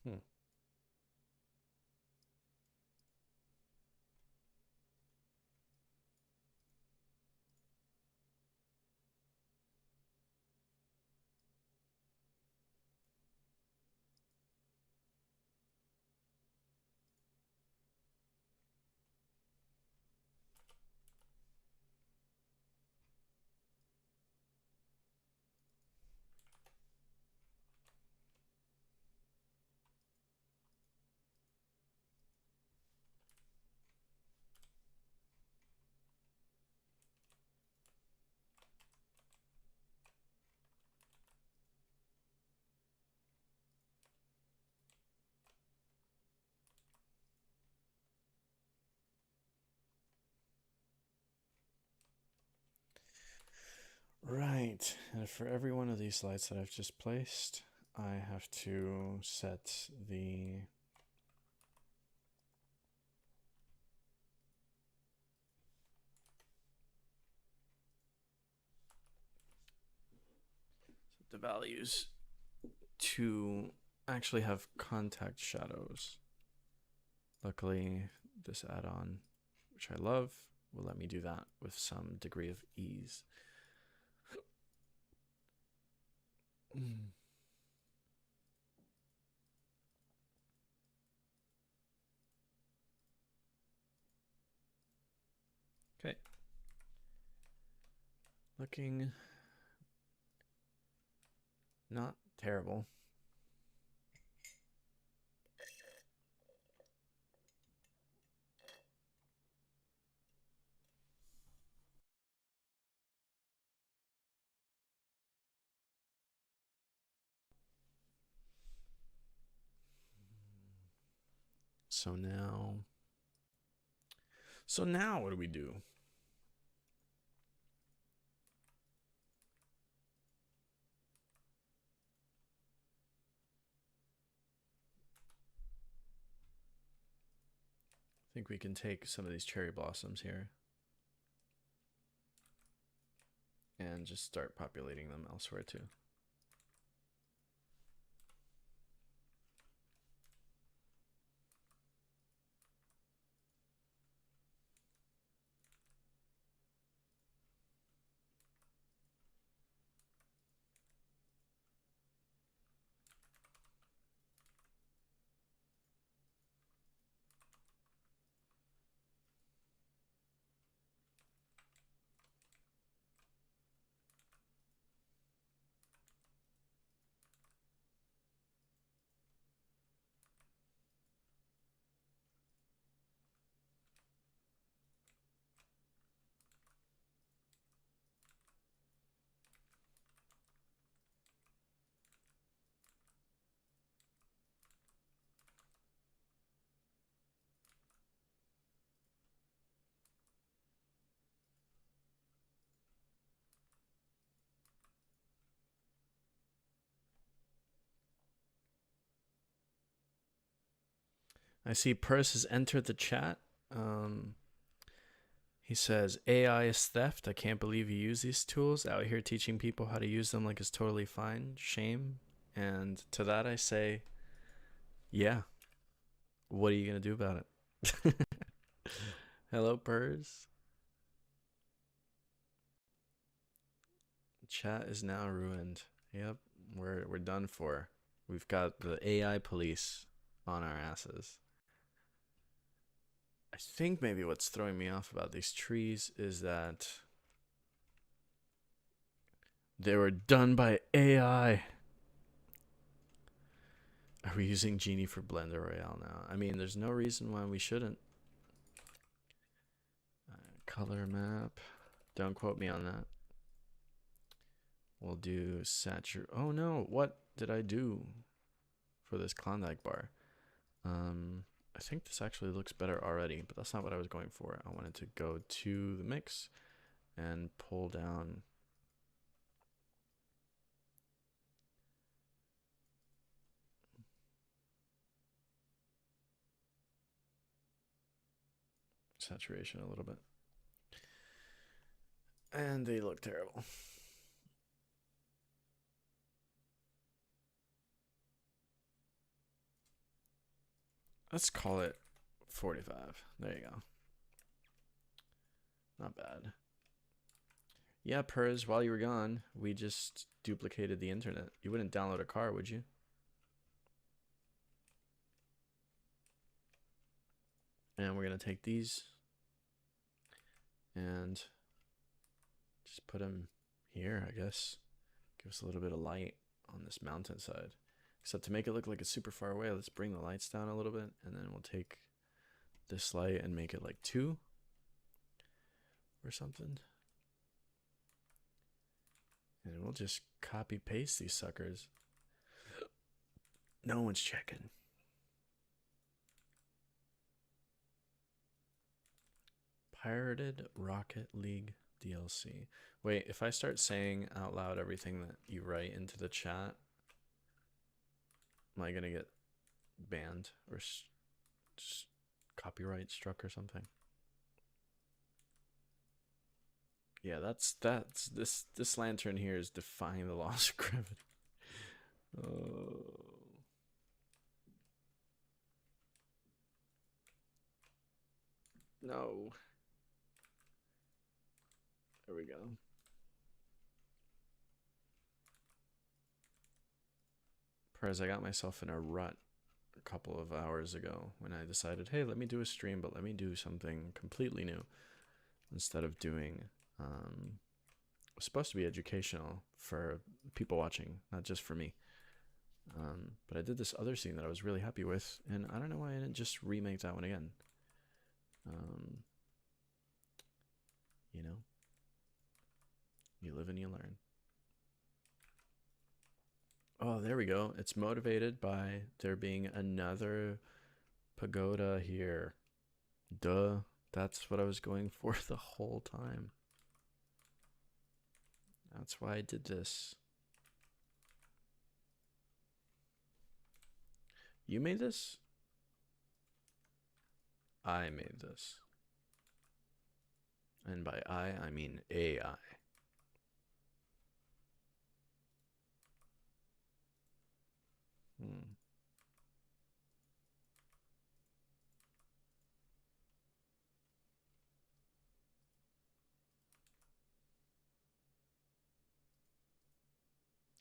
Hmm. Right, and for every one of these lights that I've just placed, I have to set the values to actually have contact shadows. Luckily, this add-on, which I love, will let me do that with some degree of ease. Okay. Looking not terrible. So now what do we do? I think we can take some of these cherry blossoms here and just start populating them elsewhere too. I see Purse has entered the chat. He says, AI is theft. I can't believe you use these tools. Out here teaching people how to use them like it's totally fine. Shame. And to that I say, yeah. What are you going to do about it? Hello, Purse. Chat is now ruined. Yep, we're done for. We've got the AI police on our asses. I think maybe what's throwing me off about these trees is that they were done by AI. Are we using Genie for Blender Royale now? I mean, there's no reason why we shouldn't. Color map. Don't quote me on that. We'll do saturate. Oh no, what did I do for this Klondike bar? I think this actually looks better already, but that's not what I was going for. I wanted to go to the mix and pull down saturation a little bit. And they look terrible. Let's call it 45. There you go. Not bad. Yeah, Purz, while you were gone, we just duplicated the internet. You wouldn't download a car, would you? And we're going to take these and just put them here, I guess. Give us a little bit of light on this mountainside. Except to make it look like it's super far away, let's bring the lights down a little bit, and then we'll take this light and make it like 2 or something. And we'll just copy paste these suckers. No one's checking. Pirated Rocket League DLC. Wait, if I start saying out loud everything that you write into the chat, am I gonna get banned or just copyright struck or something? Yeah, that's this lantern here is defying the laws of gravity. Oh. No. There we go. Perez, I got myself in a rut a couple of hours ago when I decided, hey, let me do a stream, but let me do something completely new instead of doing it was supposed to be educational for people watching, not just for me. But I did this other scene that I was really happy with, and I don't know why I didn't just remake that one again. You know, you live and you learn. Oh, there we go. It's motivated by there being another pagoda here. Duh. That's what I was going for the whole time. That's why I did this. You made this? I made this. And by I mean AI.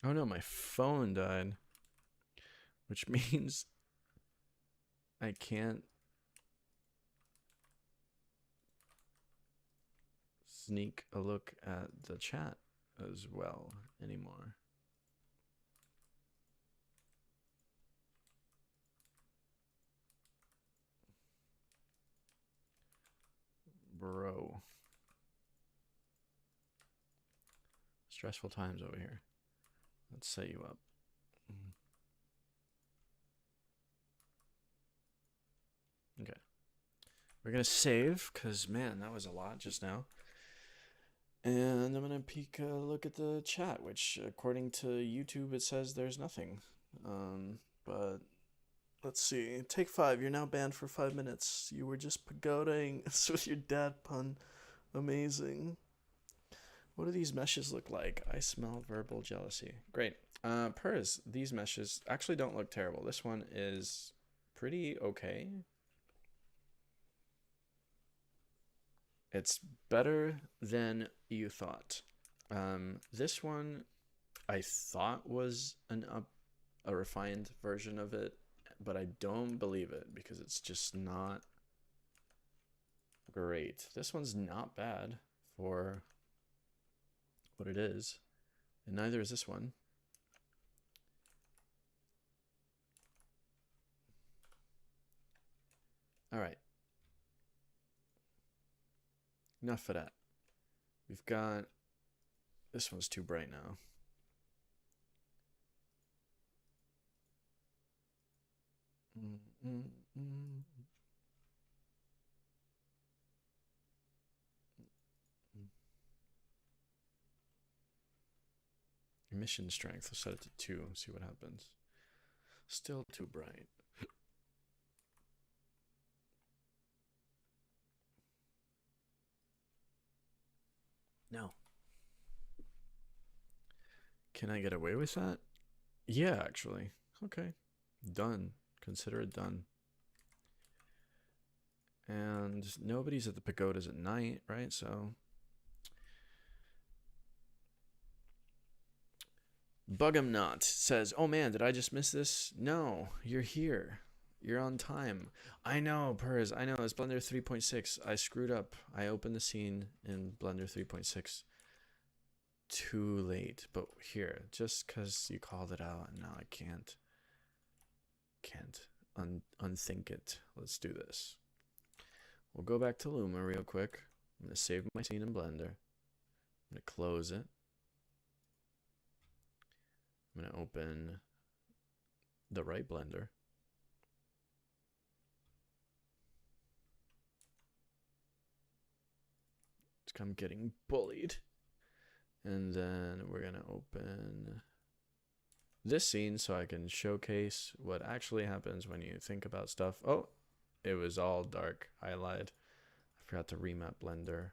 Oh no, my phone died. Which means I can't sneak a look at the chat as well anymore. Bro. Stressful times over here. Let's set you up. Okay. We're going to save because, man, that was a lot just now. And I'm going to peek a look at the chat, which according to YouTube, it says there's nothing. But Let's see. Take 5. You're now banned for 5 minutes. You were just pagodaing with your dad pun. Amazing. What do these meshes look like? I smell verbal jealousy. Great. Pers, these meshes actually don't look terrible. This one is pretty okay. It's better than you thought. This one I thought was a refined version of it, but I don't believe it because it's just not great. This one's not bad for what it is, and neither is this one. All right. Enough of that. We've got, this one's too bright now. Emission strength, let's set it to 2, see what happens. Still too bright. No. Can I get away with that? Yeah, actually. Okay. Done. Consider it done. And nobody's at the pagodas at night, right? So Bugamnot says, oh man, did I just miss this? No, you're here. You're on time. I know, Pers. I know. It's Blender 3.6. I screwed up. I opened the scene in Blender 3.6 too late. But here, just because you called it out, now I can't unthink it. Let's do this. We'll go back to Luma real quick. I'm going to save my scene in Blender. I'm going to close it. I'm going to open the right Blender. I'm getting bullied. And then we're going to open this scene so I can showcase what actually happens when you think about stuff. Oh, it was all dark. I lied. I forgot to remap Blender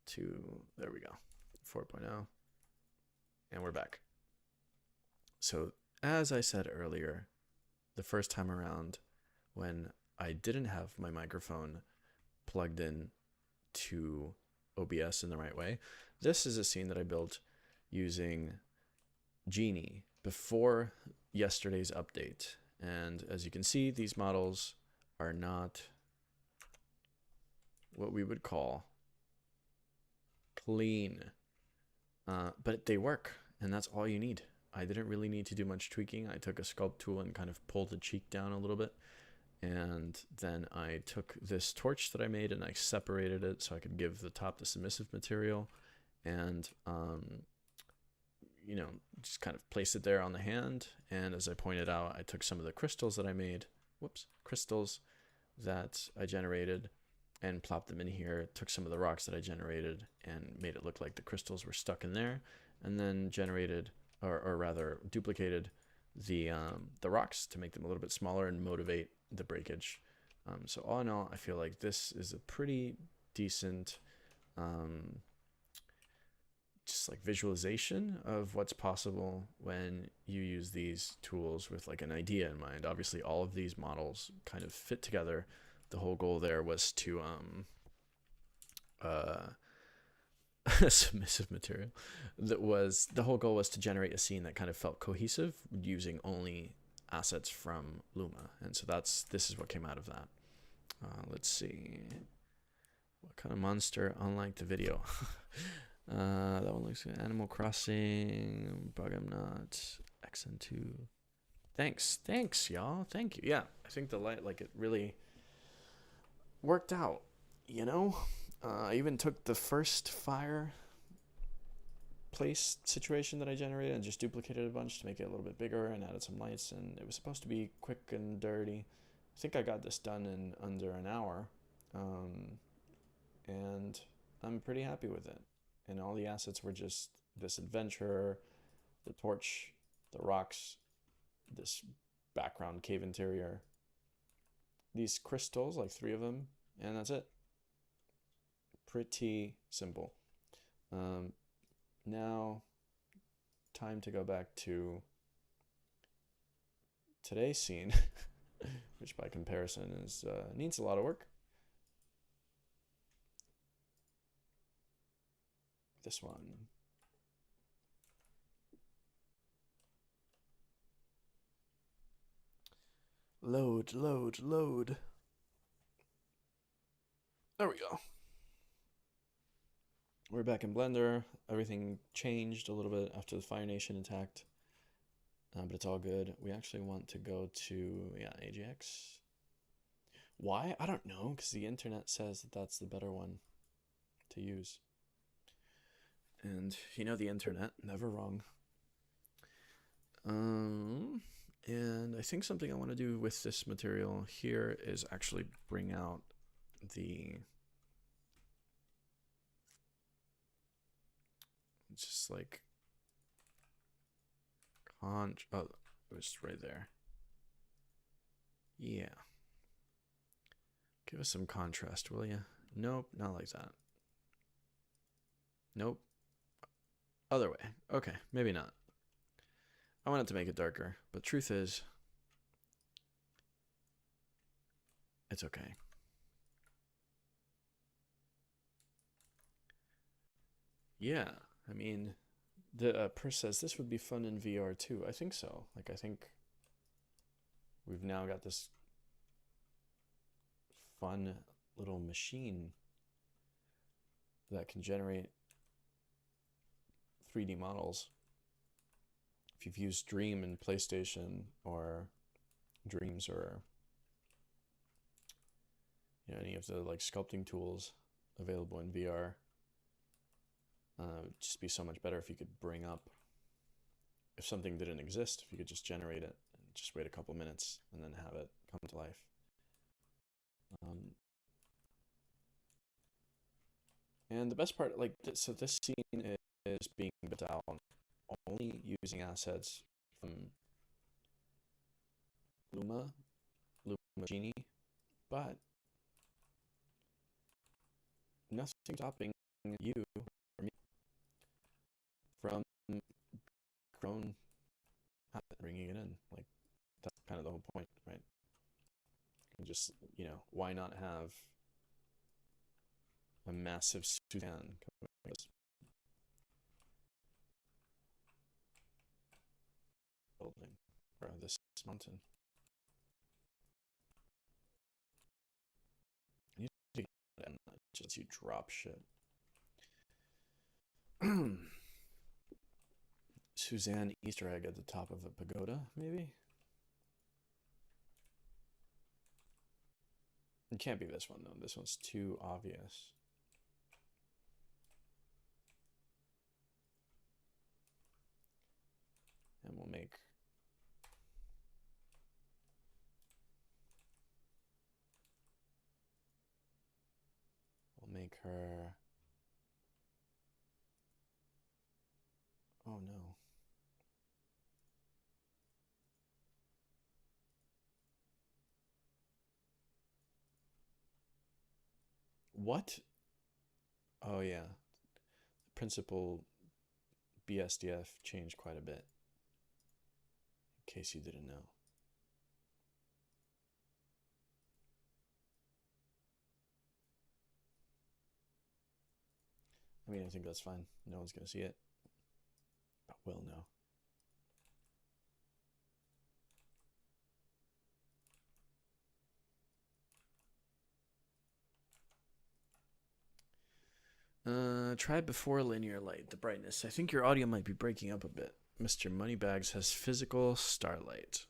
to, there we go, 4.0. And we're back. So as I said earlier, the first time around when I didn't have my microphone plugged in to OBS in the right way, this is a scene that I built using Genie before yesterday's update. And as you can see, these models are not what we would call clean, but they work, and that's all you need. I didn't really need to do much tweaking. I took a sculpt tool and kind of pulled the cheek down a little bit. And then I took this torch that I made and I separated it so I could give the top the submissive material, and you know, just kind of place it there on the hand. And as I pointed out, I took some of the crystals that I made, crystals that I generated, and plopped them in here, took some of the rocks that I generated and made it look like the crystals were stuck in there, and then generated, or rather duplicated the rocks to make them a little bit smaller and motivate the breakage. So all in all, I feel like this is a pretty decent just like visualization of what's possible when you use these tools with like an idea in mind. Obviously all of these models kind of fit together. The whole goal there was to submissive material, the whole goal was to generate a scene that kind of felt cohesive using only assets from Luma. And so this is what came out of that. Let's see, what kind of monster unlike the video. That one looks good. Animal Crossing, Bugamnot, XN2. Thanks y'all, thank you. Yeah, I think the light, like, it really worked out, you know. I even took the first fireplace situation that I generated and just duplicated a bunch to make it a little bit bigger and added some lights, and it was supposed to be quick and dirty. I think I got this done in under an hour, and I'm pretty happy with it. And all the assets were just this adventure, the torch, the rocks, this background cave interior. These crystals, like 3 of them, and that's it. Pretty simple. Now, time to go back to today's scene, which by comparison is needs a lot of work. This one. Load, load, load. There we go. We're back in Blender. Everything changed a little bit after the Fire Nation attacked, but it's all good. We actually want to go to, yeah, AGX. Why? I don't know, because the internet says that that's the better one to use. And you know the internet, never wrong. And I think something I want to do with this material here is actually bring out the just like oh, it was right there. Yeah. Give us some contrast, will you? Nope, not like that. Nope. Other way. Okay, maybe not. I wanted to make it darker, but truth is, it's okay. Yeah, I mean, the Purse says this would be fun in VR too. I think so. Like, I think we've now got this fun little machine that can generate 3D models. If you've used Dream in PlayStation or Dreams or any of the like sculpting tools available in VR, it'd just be so much better if you could bring up, if something didn't exist, if you could just generate it and just wait a couple minutes and then have it come to life. And the best part, like, so this scene is being built out only using assets from Luma Genie, but nothing stopping you or me from grown bringing it in. Like, that's kind of the whole point, right? And just, why not have a massive Suzanne this building or this mountain? You and just you drop shit. Suzanne Easter egg at the top of a pagoda, maybe? It can't be this one though. This one's too obvious. And we'll make her. Oh no. What? Oh yeah. The principal BSDF changed quite a bit. In case you didn't know. I mean, I think that's fine. No one's going to see it. But we'll know. Try before linear light, the brightness. I think your audio might be breaking up a bit. Mr. Moneybags has physical starlight.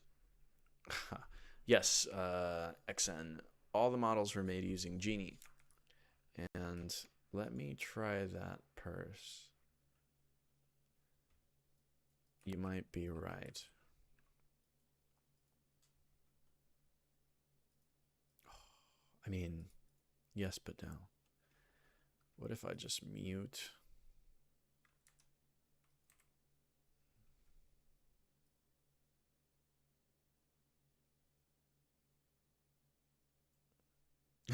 Yes, XN. All the models were made using Genie. And let me try that Purse. You might be right. I mean, yes, but no. What if I just mute?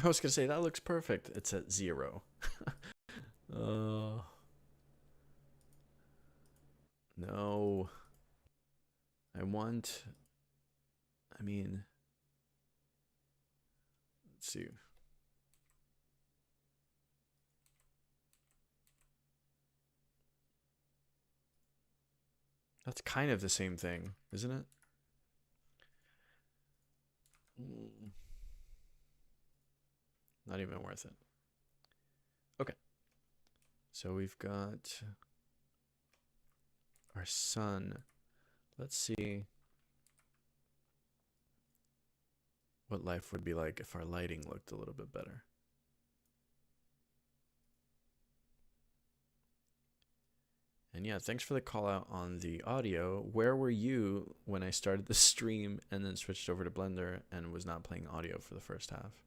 I was gonna say that looks perfect. It's at 0. uh, no. I mean, let's see. That's kind of the same thing, isn't it? Not even worth it. Okay. So we've got our sun. Let's see what life would be like if our lighting looked a little bit better. And yeah, thanks for the call out on the audio. Where were you when I started the stream and then switched over to Blender and was not playing audio for the first half?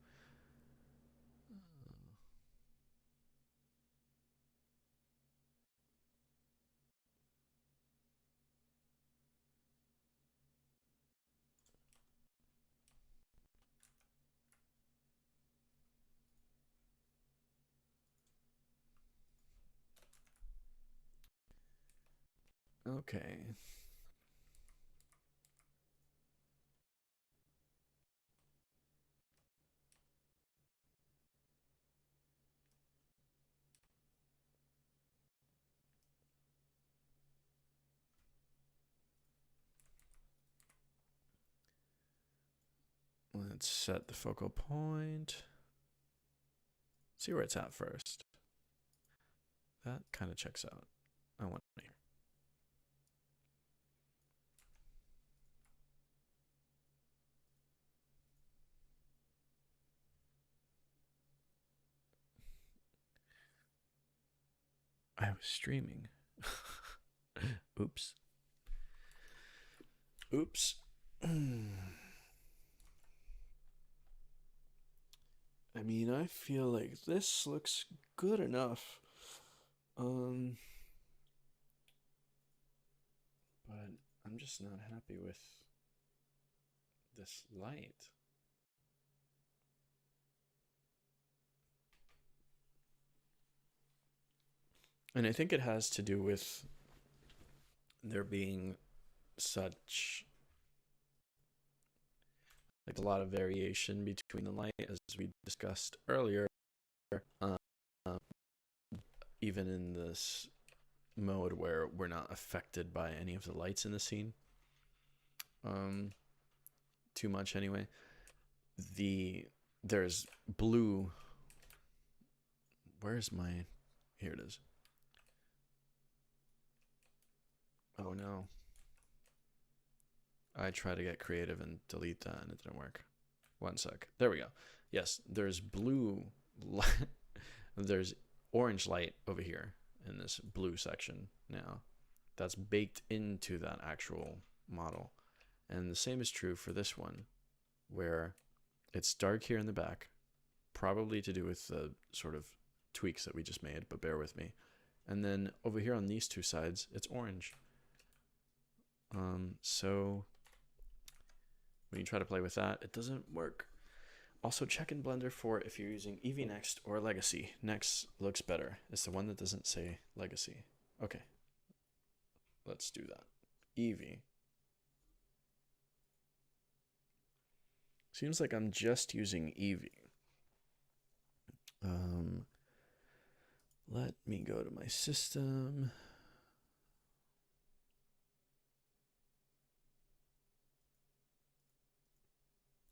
Okay. Let's set the focal point. See where it's at first. That kind of checks out. I want here. I was streaming. Oops. Oops. I mean, I feel like this looks good enough. But I'm just not happy with this light. And I think it has to do with there being such like a lot of variation between the light, as we discussed earlier. Um, even in this mode where we're not affected by any of the lights in the scene too much anyway. There's blue. Where's my, here it is. Oh no, I tried to get creative and delete that and it didn't work. One sec, there we go. Yes, there's blue light. There's orange light over here in this blue section now that's baked into that actual model. And the same is true for this one, where it's dark here in the back, probably to do with the sort of tweaks that we just made, but bear with me. And then over here on these two sides, it's orange. So when you try to play with that, it doesn't work. Also, check in Blender for if you're using Eevee Next or Legacy. Next looks better. It's the one that doesn't say Legacy. Okay, let's do that. Eevee. Seems like I'm just using Eevee. Let me go to my system.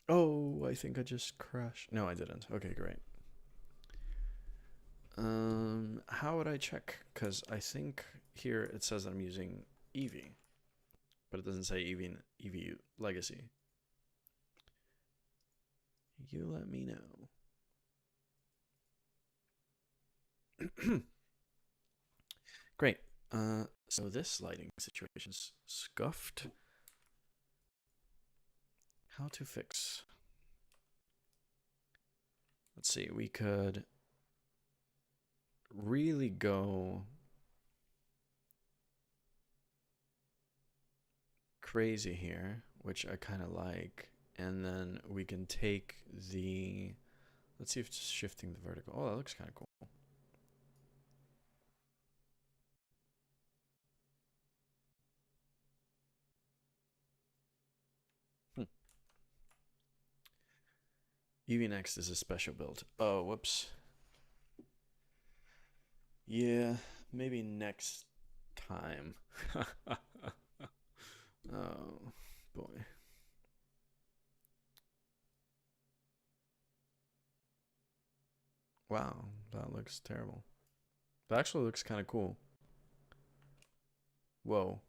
Oh, I think I just crashed. No, I didn't. Okay, great. How would I check? Because I think here it says I'm using Eevee, but it doesn't say Eevee Legacy. You let me know. Great. So this lighting situation is scuffed. How to fix? Let's see. We could really go crazy here, which I kind of like, and then we can take the Let's see if it's shifting the vertical. Oh, that looks kind of cool. UV-Next is a special build. Oh, whoops. Yeah, maybe next time. Oh, boy. Wow, that looks terrible. That actually looks kind of cool. Whoa.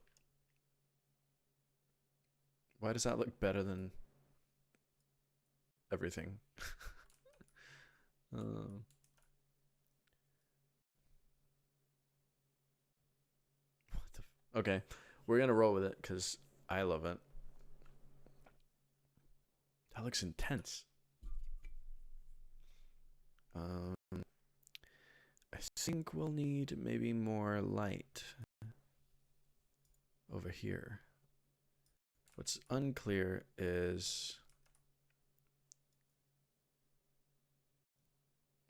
Why does that look better than everything? uh, okay, we're gonna roll with it because I love it. That looks intense. I think we'll need maybe more light over here. What's unclear is,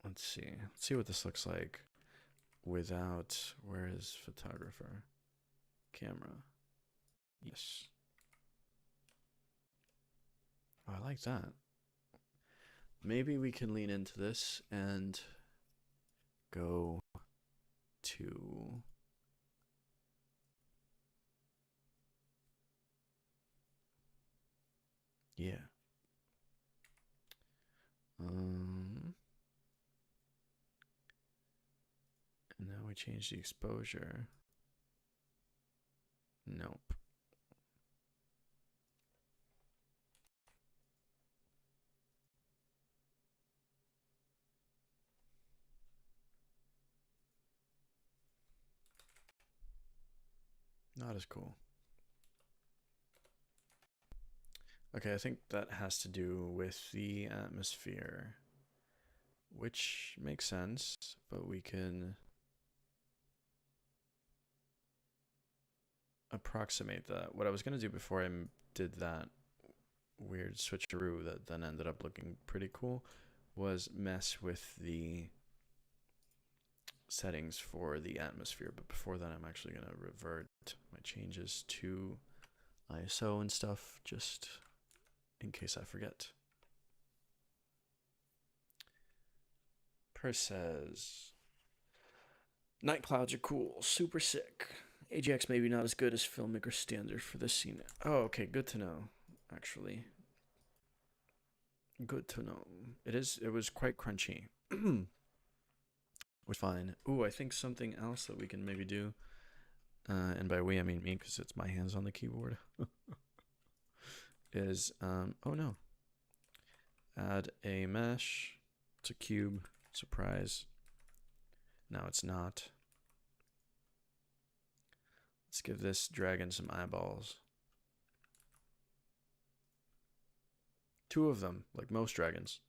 let's see what this looks like without, where is photographer? Camera. Yes. Oh, I like that. Maybe we can lean into this and go to, yeah. And now we change the exposure. Nope. Not as cool. Okay, I think that has to do with the atmosphere, which makes sense, but we can approximate that. What I was going to do before I did that weird switcheroo that then ended up looking pretty cool was mess with the settings for the atmosphere. But before that, I'm actually going to revert my changes to ISO and stuff just in case I forget. Per says, night clouds are cool, super sick. AGX maybe not as good as filmmaker standard for this scene. Oh, okay, good to know, actually. Good to know. It was quite crunchy. Was fine. Ooh, I think something else that we can maybe do, and by we I mean me because it's my hands on the keyboard, is, oh no. Add a mesh. It's a cube. Surprise. No, it's not. Let's give this dragon some eyeballs. 2 of them, like most dragons,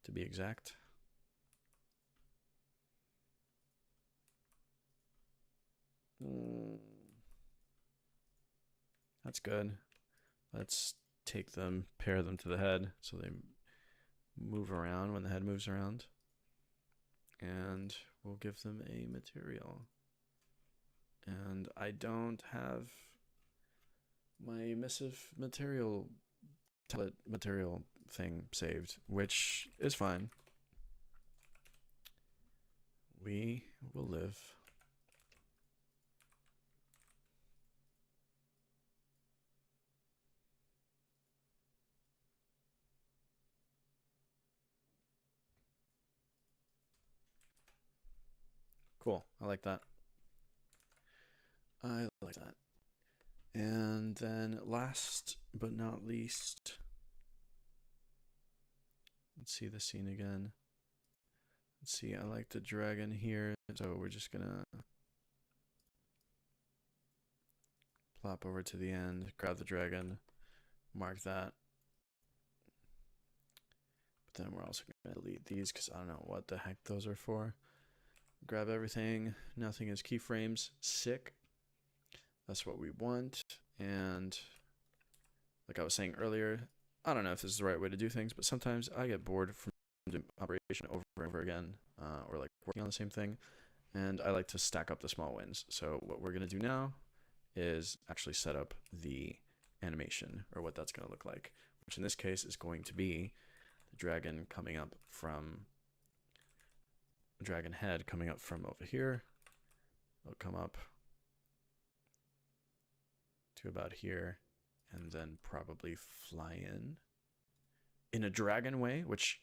to be exact. That's good. Let's take them, pair them to the head so they move around when the head moves around. And we'll give them a material. And I don't have my emissive material template material thing saved, which is fine. We will live. Cool. I like that. I like that. And then last but not least, let's see the scene again. Let's see, I like the dragon here, so we're just gonna plop over to the end, grab the dragon, mark that. But then we're also gonna delete these because I don't know what the heck those are for. Grab everything, nothing is keyframes, sick. That's what we want. And like I was saying earlier, I don't know if this is the right way to do things, but sometimes I get bored from doing operation over and over again, or like working on the same thing, and I like to stack up the small wins. So what we're gonna do now is actually set up the animation, or what that's gonna look like, which in this case is going to be the dragon coming up from dragon head coming up from over here. It'll come up to about here, and then probably fly in a dragon way, which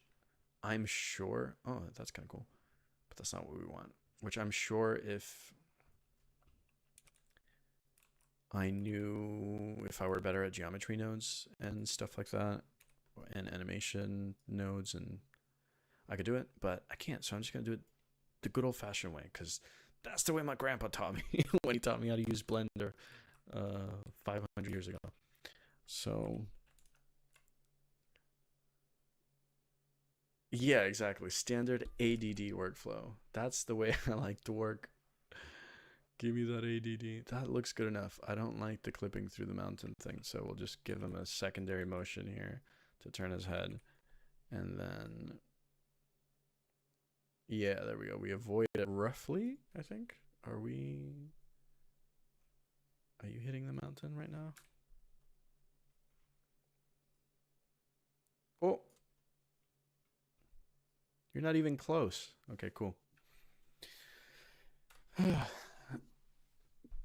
I'm sure, oh, that's kind of cool, but that's not what we want. Which I'm sure if I knew, if I were better at geometry nodes and stuff like that, and animation nodes, and I could do it, but I can't. So I'm just gonna do it the good old fashioned way, because that's the way my grandpa taught me when he taught me how to use Blender 500 years ago. So yeah, exactly. Standard ADD workflow. That's the way I like to work. Give me that ADD. That looks good enough. I don't like the clipping through the mountain thing, so we'll just give him a secondary motion here to turn his head. And then, yeah, there we go. We avoid it roughly, I think. Are you hitting the mountain right now? Oh, you're not even close. Okay, cool.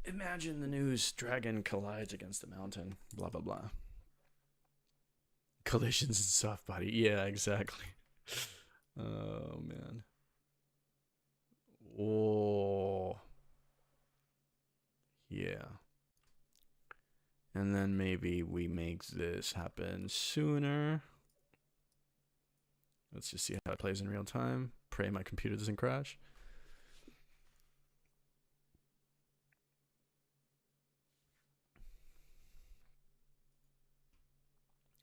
Imagine the news: dragon collides against the mountain. Blah blah blah. Collisions in soft body. Yeah, exactly. Oh man. Oh. Yeah. And then maybe we make this happen sooner. Let's just see how it plays in real time. Pray my computer doesn't crash.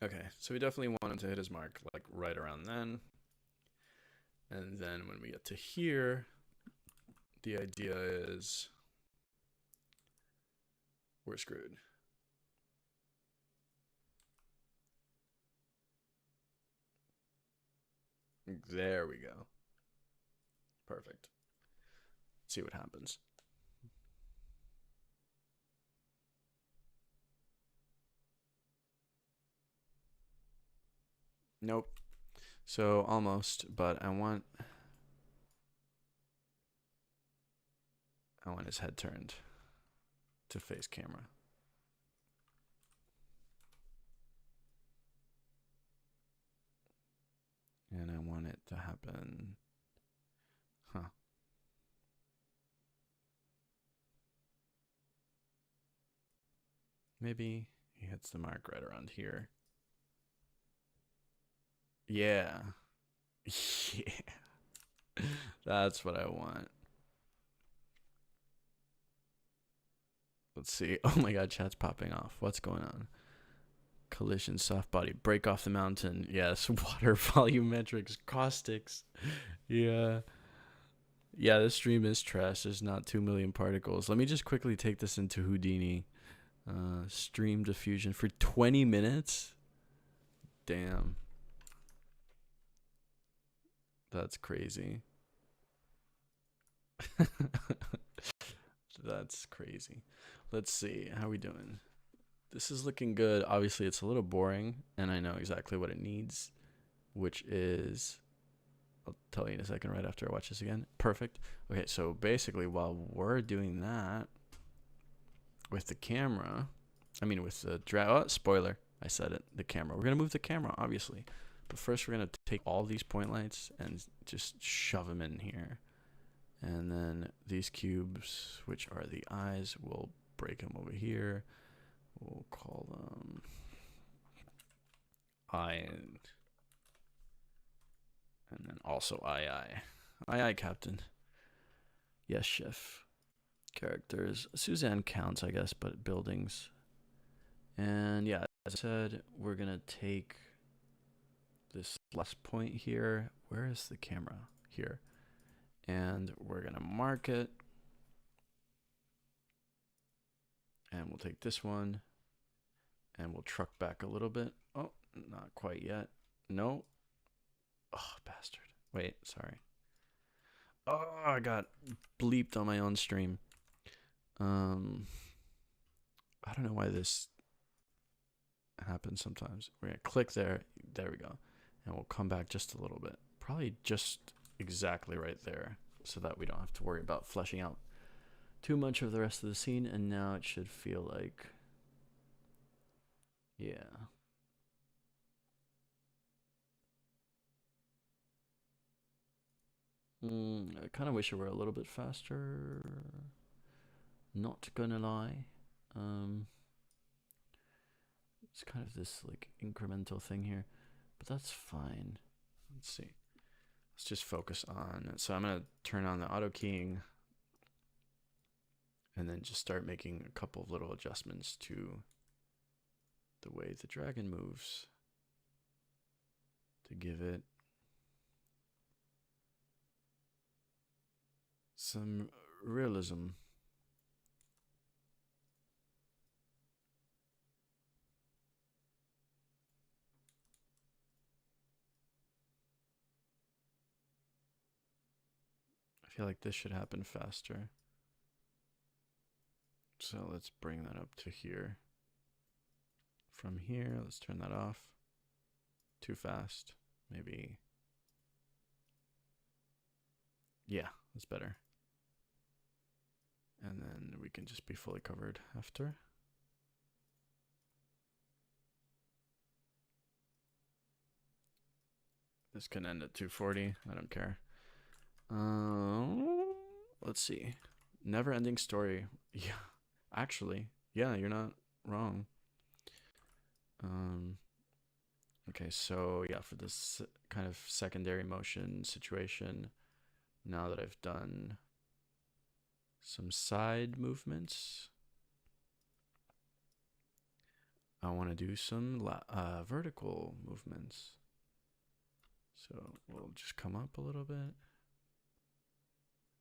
Okay, so we definitely want him to hit his mark like right around then. And then when we get to here, the idea is we're screwed. There we go. Perfect. Let's see what happens. Nope. So almost, but I want his head turned to face camera. And I want it to happen. Huh. Maybe he hits the mark right around here. Yeah. Yeah. That's what I want. Let's see. Oh my god, chat's popping off. What's going on? Collision, soft body, break off the mountain. Yes, water volumetrics, caustics. Yeah. Yeah, this stream is trash. There's not 2 million particles. Let me just quickly take this into Houdini. Stream diffusion for 20 minutes? Damn. That's crazy. That's crazy. Let's see. How are we doing? This is looking good. Obviously, it's a little boring, and I know exactly what it needs, which is, I'll tell you in a second right after I watch this again. Perfect. Okay, so basically, while we're doing that with the camera, I mean with the spoiler, I said it, the camera. We're going to move the camera, obviously. But first, we're going to take all these point lights and just shove them in here. And then these cubes, which are the eyes, we'll break them over here. We'll call them I, and then also I, Captain. Yes, chef. Characters. Suzanne counts, I guess, but buildings. And yeah, as I said, we're gonna take this last point here. Where is the camera? Here. And we're gonna mark it. And we'll take this one. And we'll truck back a little bit. Oh, Not quite yet. No. Oh, bastard. Wait, sorry. Oh, I got bleeped on my own stream. I don't know why this happens sometimes. We're gonna click there. There we go. And we'll come back just a little bit. Probably just exactly right there, so that we don't have to worry about fleshing out too much of the rest of the scene. And now it should feel like, yeah. I kind of wish it were a little bit faster. Not gonna lie. It's kind of this like incremental thing here, but that's fine. Let's see. Let's just focus on. So I'm gonna turn on the auto keying, and then just start making a couple of little adjustments to the way the dragon moves to give it some realism. I feel like this should happen faster. So let's bring that up to here. From here, let's turn that off. Too fast, maybe. Yeah, that's better. And then we can just be fully covered after. This can end at 240. I don't care. Let's see. Never ending story. Yeah, actually, yeah, you're not wrong. Okay, so yeah, for this kind of secondary motion situation, now that I've done some side movements, I want to do some vertical movements. So we'll just come up a little bit,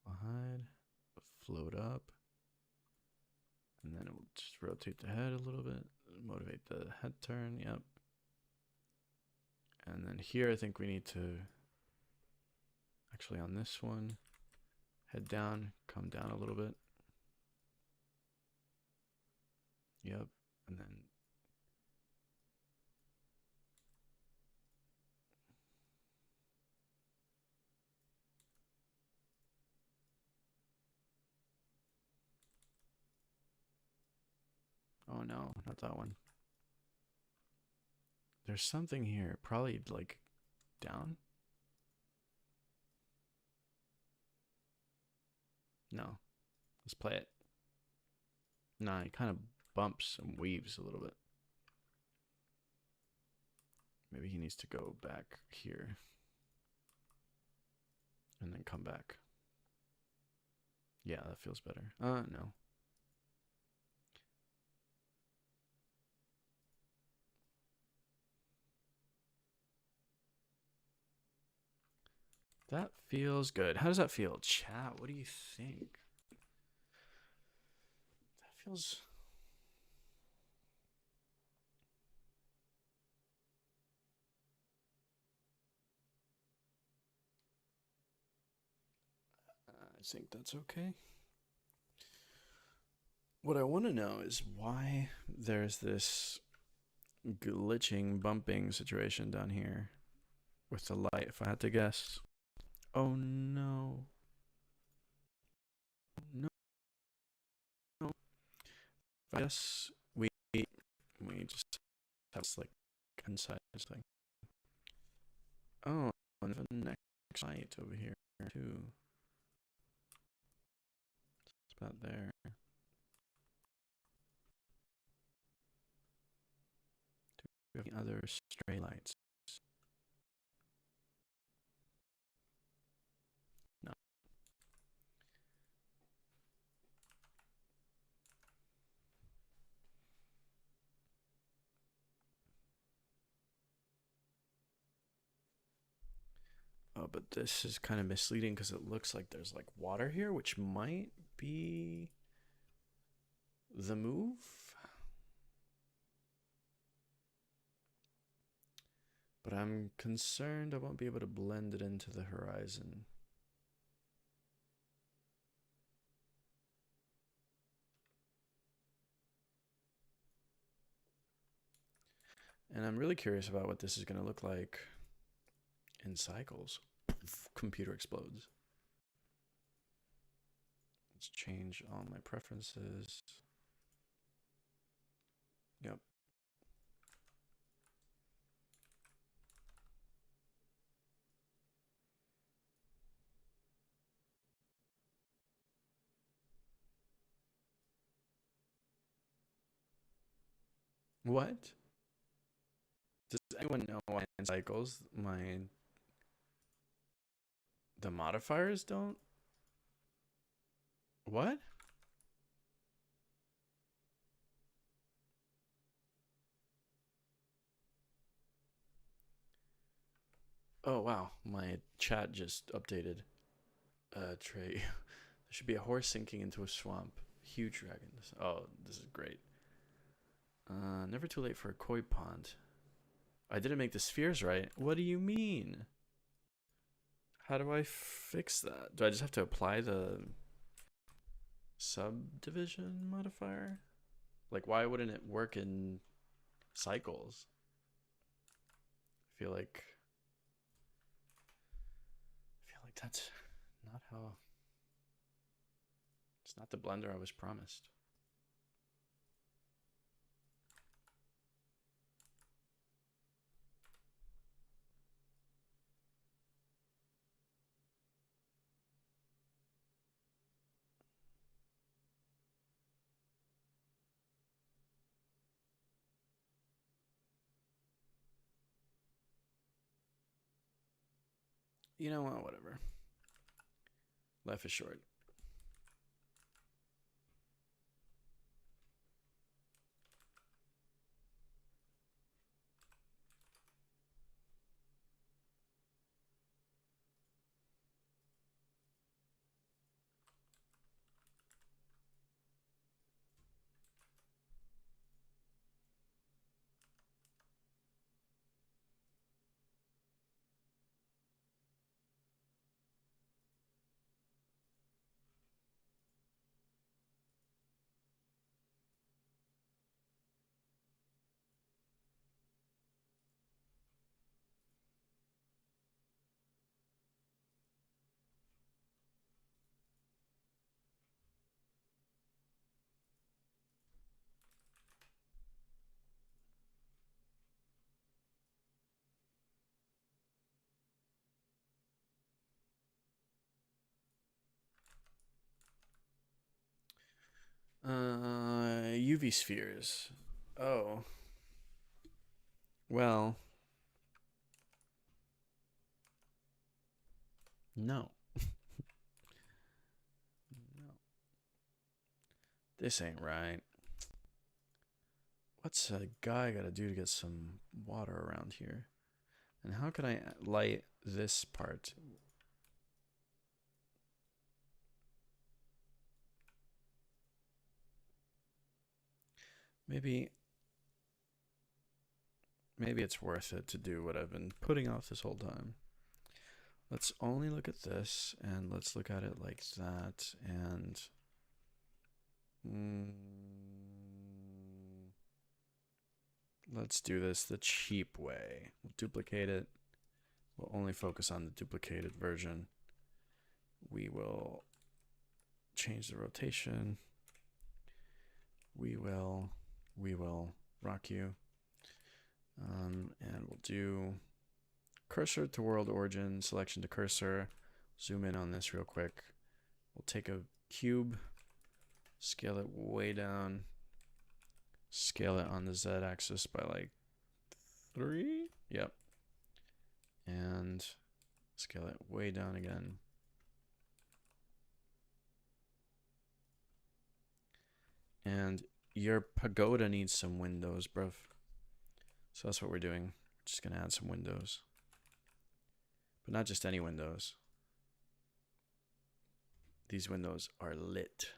hide, float up, and then we'll just rotate the head a little bit, motivate the head turn, yep. And then here I think we need to, actually on this one, head down, come down a little bit. Yep, and then oh no, not that one. There's something here, probably like down. No, let's play it. Nah, he kind of bumps and weaves a little bit. Maybe he needs to go back here and then come back. Yeah, that feels better. No. That feels good. How does that feel? Chat, what do you think? That feels... I think that's okay. What I want to know is why there's this glitching, bumping situation down here with the light, if I had to guess. Oh no. No. I guess we just have this like inside this thing. Oh, and the next light over here too. It's about there. Do we have any other stray lights? No. Oh, but this is kind of misleading because it looks like there's like water here, which might be the move. But I'm concerned I won't be able to blend it into the horizon. And I'm really curious about what this is going to look like in cycles. Computer explodes. Let's change all my preferences. Yep. What? Does anyone know why in cycles the modifiers don't? What? Oh wow, my chat just updated. Trey, there should be a horse sinking into a swamp. Huge dragons. Oh, this is great. Never too late for a koi pond. I didn't make the spheres right. What do you mean? How do I fix that? Do I just have to apply the subdivision modifier? Like, why wouldn't it work in cycles? I feel like that's not how. It's not the blender I was promised. You know what? Whatever. Life is short. UV spheres. Oh. Well. No. No. This ain't right. What's a guy gotta do to get some water around here? And how can I light this part? Maybe it's worth it to do what I've been putting off this whole time. Let's only look at this, and let's look at it like that, and let's do this the cheap way. We'll duplicate it. We'll only focus on the duplicated version. We will change the rotation. We will rock you. And we'll do cursor to world origin, selection to cursor. Zoom in on this real quick. We'll take a cube, scale it way down, scale it on the Z axis by like 3. Yep. And scale it way down again. And your pagoda needs some windows, bruv. So that's what we're doing. Just gonna add some windows. But not just any windows. These windows are lit.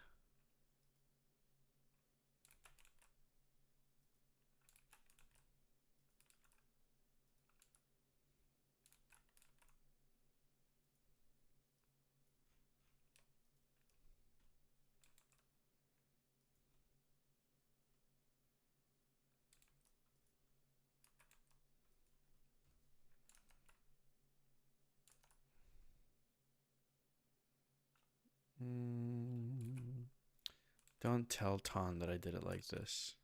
Don't tell Ton that I did it like this.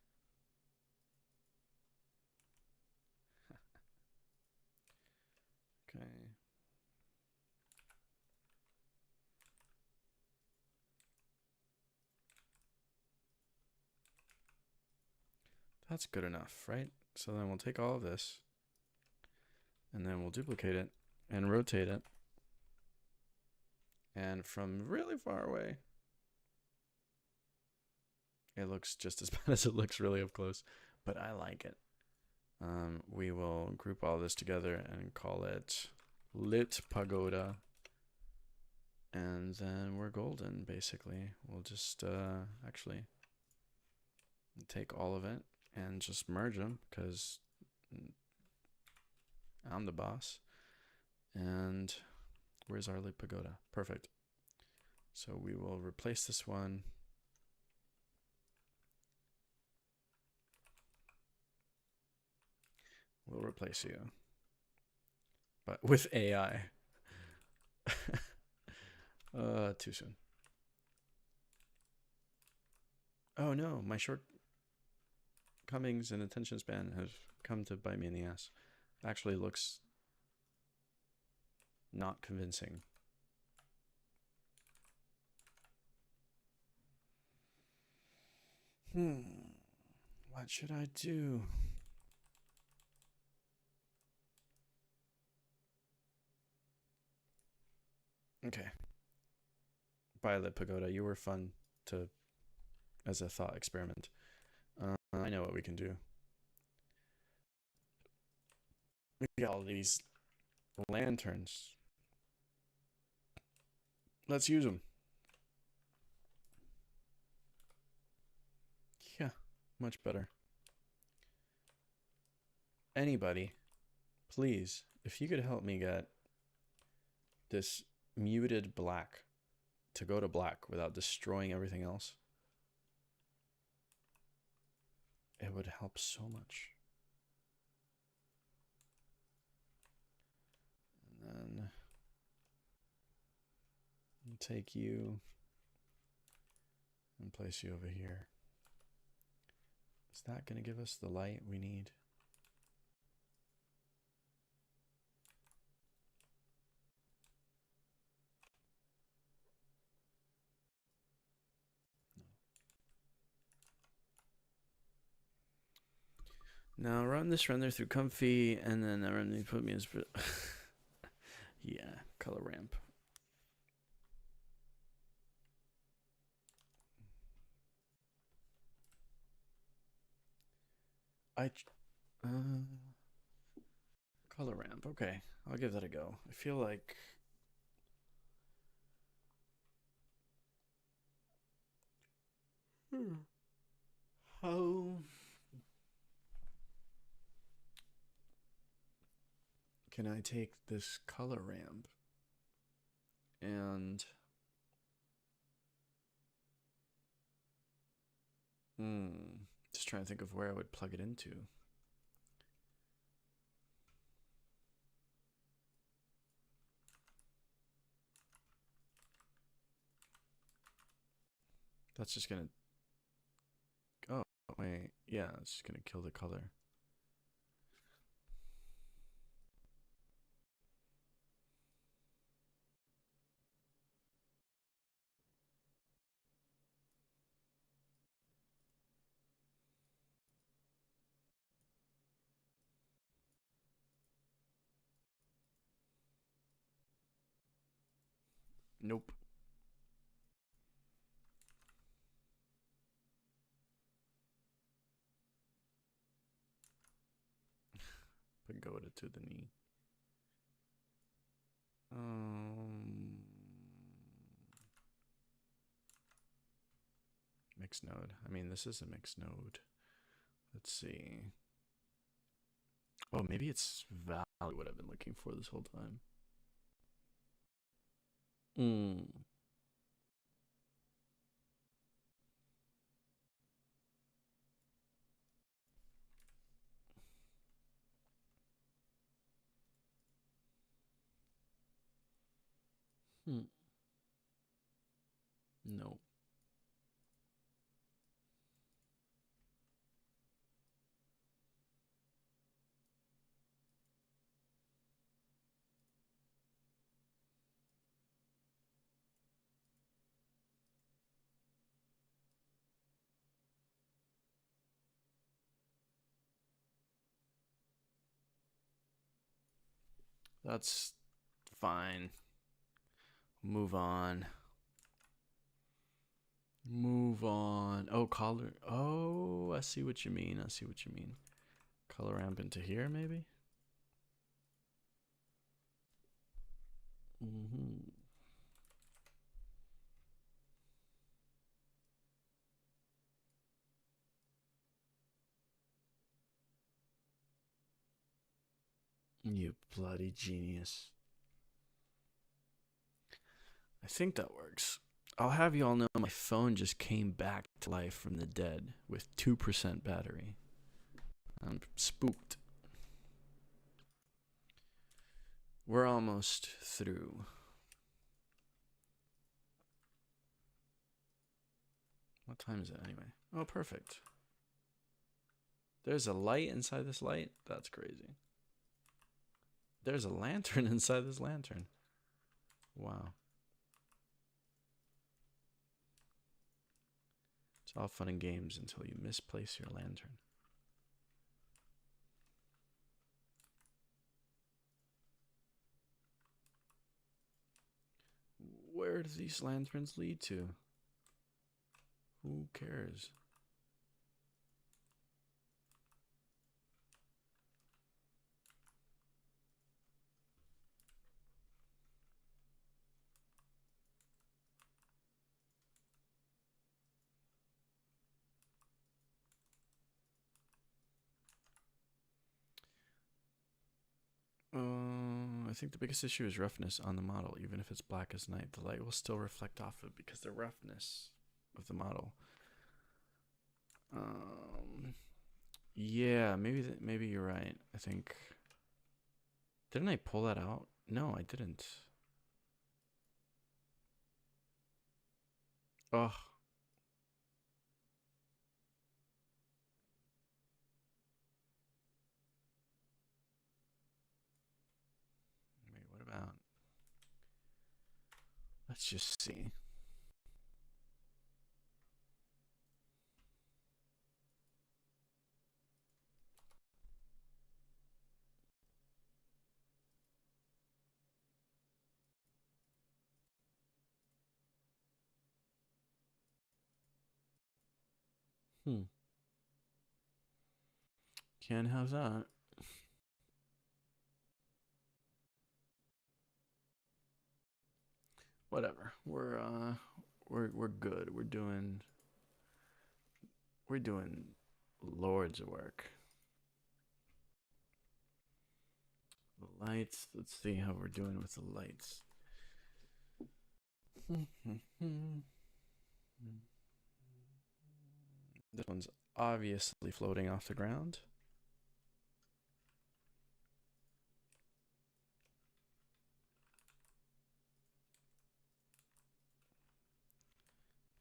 Okay. That's good enough, right? So then we'll take all of this and then we'll duplicate it and rotate it. And from really far away, it looks just as bad as it looks really up close, but I like it. We will group all this together and call it Lit Pagoda. And then we're golden, basically. We'll just actually take all of it and just merge them because I'm the boss. And where's our Lit Pagoda? Perfect. So we will replace this one. We'll replace you. But with AI. Too soon. Oh no, my shortcomings and attention span have come to bite me in the ass. Actually looks not convincing. What should I do? Okay. Violet Pagoda, you were fun as a thought experiment. I know what we can do. We got all these lanterns. Let's use them. Yeah, much better. Anybody, please, if you could help me get this muted black to go to black without destroying everything else, it would help so much. And then take you and place you over here. Is that going to give us the light we need? No. Now run this render through Comfy, and then run the put me in. Yeah, color ramp. Color ramp. Okay, I'll give that a go. I feel like how can I take this color ramp and just trying to think of where I would plug it into. That's just gonna. Oh wait, yeah, it's just gonna kill the color. Nope. Pagoda to the knee. Mixed node. I mean, this is a mixed node. Let's see. Oh, maybe it's value what I've been looking for this whole time. Nope. That's fine. Move on. Move on. Oh, color. Oh, I see what you mean. I see what you mean. Color ramp into here, maybe? Mm-hmm. You bloody genius. I think that works. I'll have you all know my phone just came back to life from the dead with 2% battery. I'm spooked. We're almost through. What time is it anyway? Oh, perfect. There's a light inside this light? That's crazy. There's a lantern inside this lantern. Wow. It's all fun and games until you misplace your lantern. Where do these lanterns lead to? Who cares? I think the biggest issue is roughness on the model. Even if it's black as night, the light will still reflect off it because the roughness of the model. Yeah, maybe you're right. I think. Didn't I pull that out? No, I didn't. Oh. Wait, what about? Let's just see. Can't have that. Whatever. We're good. We're doing lords of work. The lights. Let's see how we're doing with the lights. This one's obviously floating off the ground.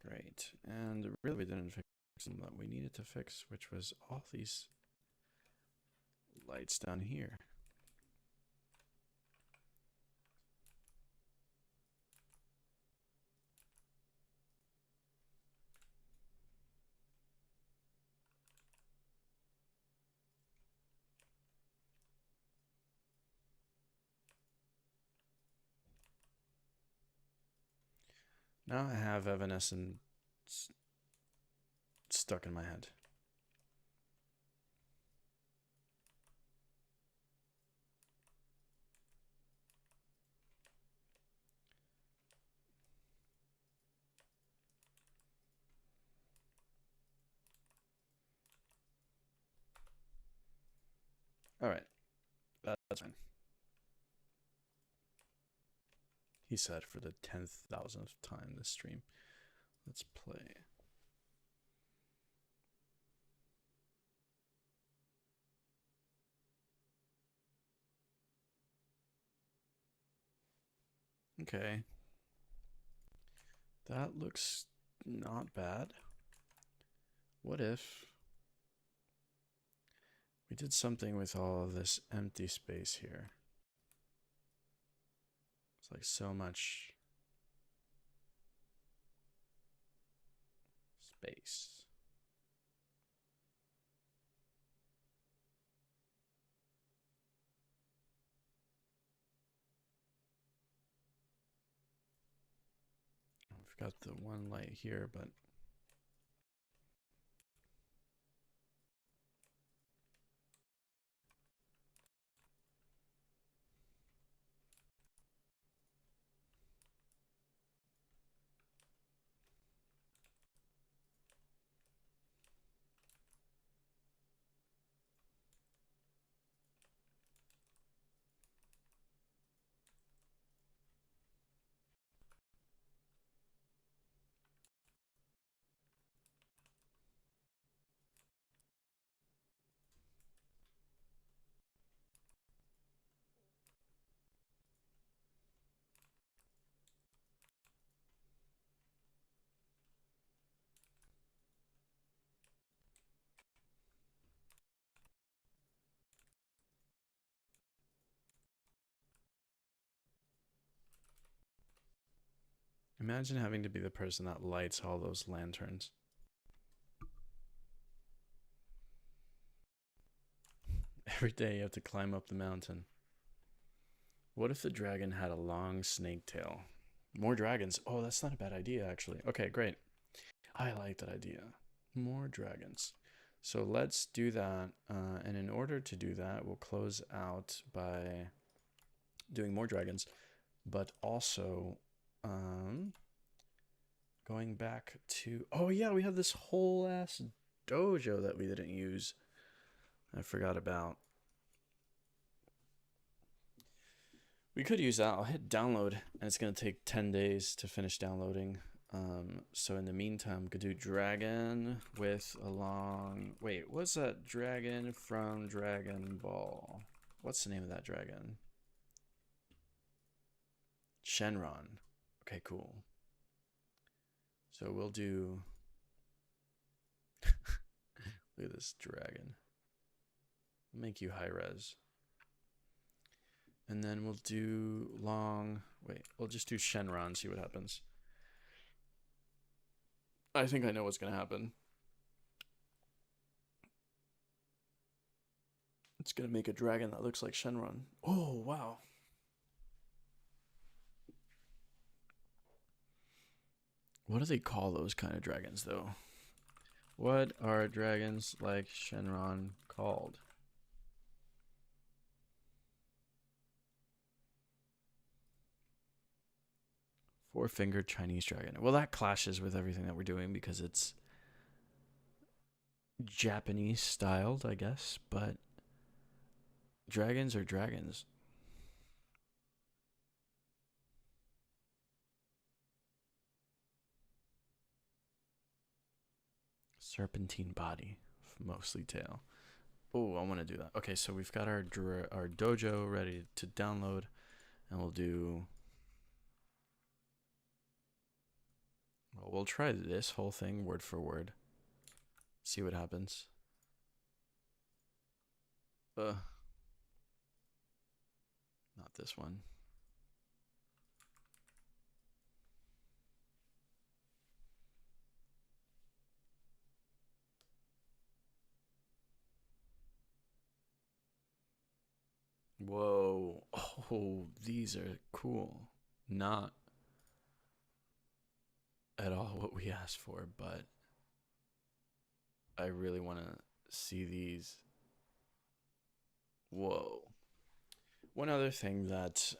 Great. And really, we didn't fix something that we needed to fix, which was all these lights down here. Now I have Evanescence stuck in my head. All right, that's fine. He said for the 10,000th time this stream. Let's play. Okay. That looks not bad. What if we did something with all of this empty space here? It's like so much space. I've got the one light here, but imagine having to be the person that lights all those lanterns. Every day you have to climb up the mountain. What if the dragon had a long snake tail? More dragons. Oh, that's not a bad idea, actually. Okay, great. I like that idea. More dragons. So let's do that. And in order to do that, we'll close out by doing more dragons, but also going back to, oh yeah, we have this whole ass dojo that we didn't use. I forgot about. We could use that. I'll hit download, and it's going to take 10 days to finish downloading. So in the meantime, we could do dragon with a long... Wait, what's that dragon from Dragon Ball? What's the name of that dragon? Shenron. Okay, cool. So we'll do... Look at this dragon. I'll make you high res. And then we'll do long... Wait, we'll just do Shenron, see what happens. I think I know what's going to happen. It's going to make a dragon that looks like Shenron. Oh, wow. What do they call those kind of dragons, though? What are dragons like Shenron called? Four-fingered Chinese dragon. Well, that clashes with everything that we're doing because it's Japanese styled, I guess, but dragons are dragons. Serpentine body, mostly tail. Oh, I want to do that. Okay, so we've got our dojo ready to download, and we'll do... Well, we'll try this whole thing word for word. See what happens. Not this one. Whoa. Oh, these are cool. Not at all what we asked for, but I really want to see these. Whoa. One other thing that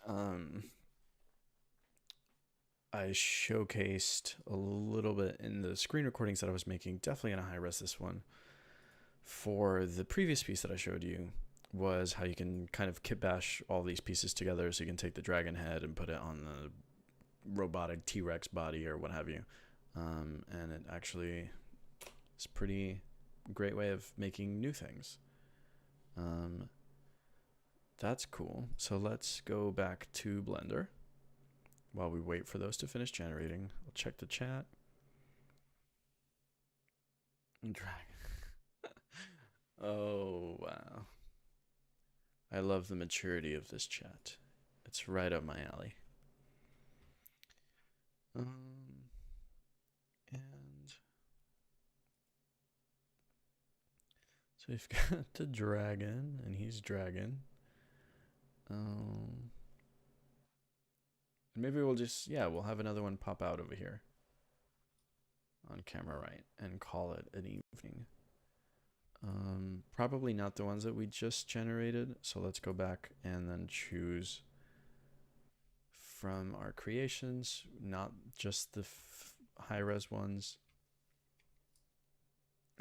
I showcased a little bit in the screen recordings that I was making, definitely going to high res this one, for the previous piece that I showed you, was how you can kind of kit bash all these pieces together. So you can take the dragon head and put it on the robotic T-Rex body or what have you. And it actually is a pretty great way of making new things. That's cool. So let's go back to Blender. while we wait for those to finish generating, I'll check the chat. Drag. Oh, wow. I love the maturity of this chat. It's right up my alley. And so we've got the dragon, and he's dragon. Maybe we'll just, yeah, we'll have another one pop out over here on camera right and call it an evening. Probably not the ones that we just generated. So let's go back and then choose from our creations, not just the high-res ones.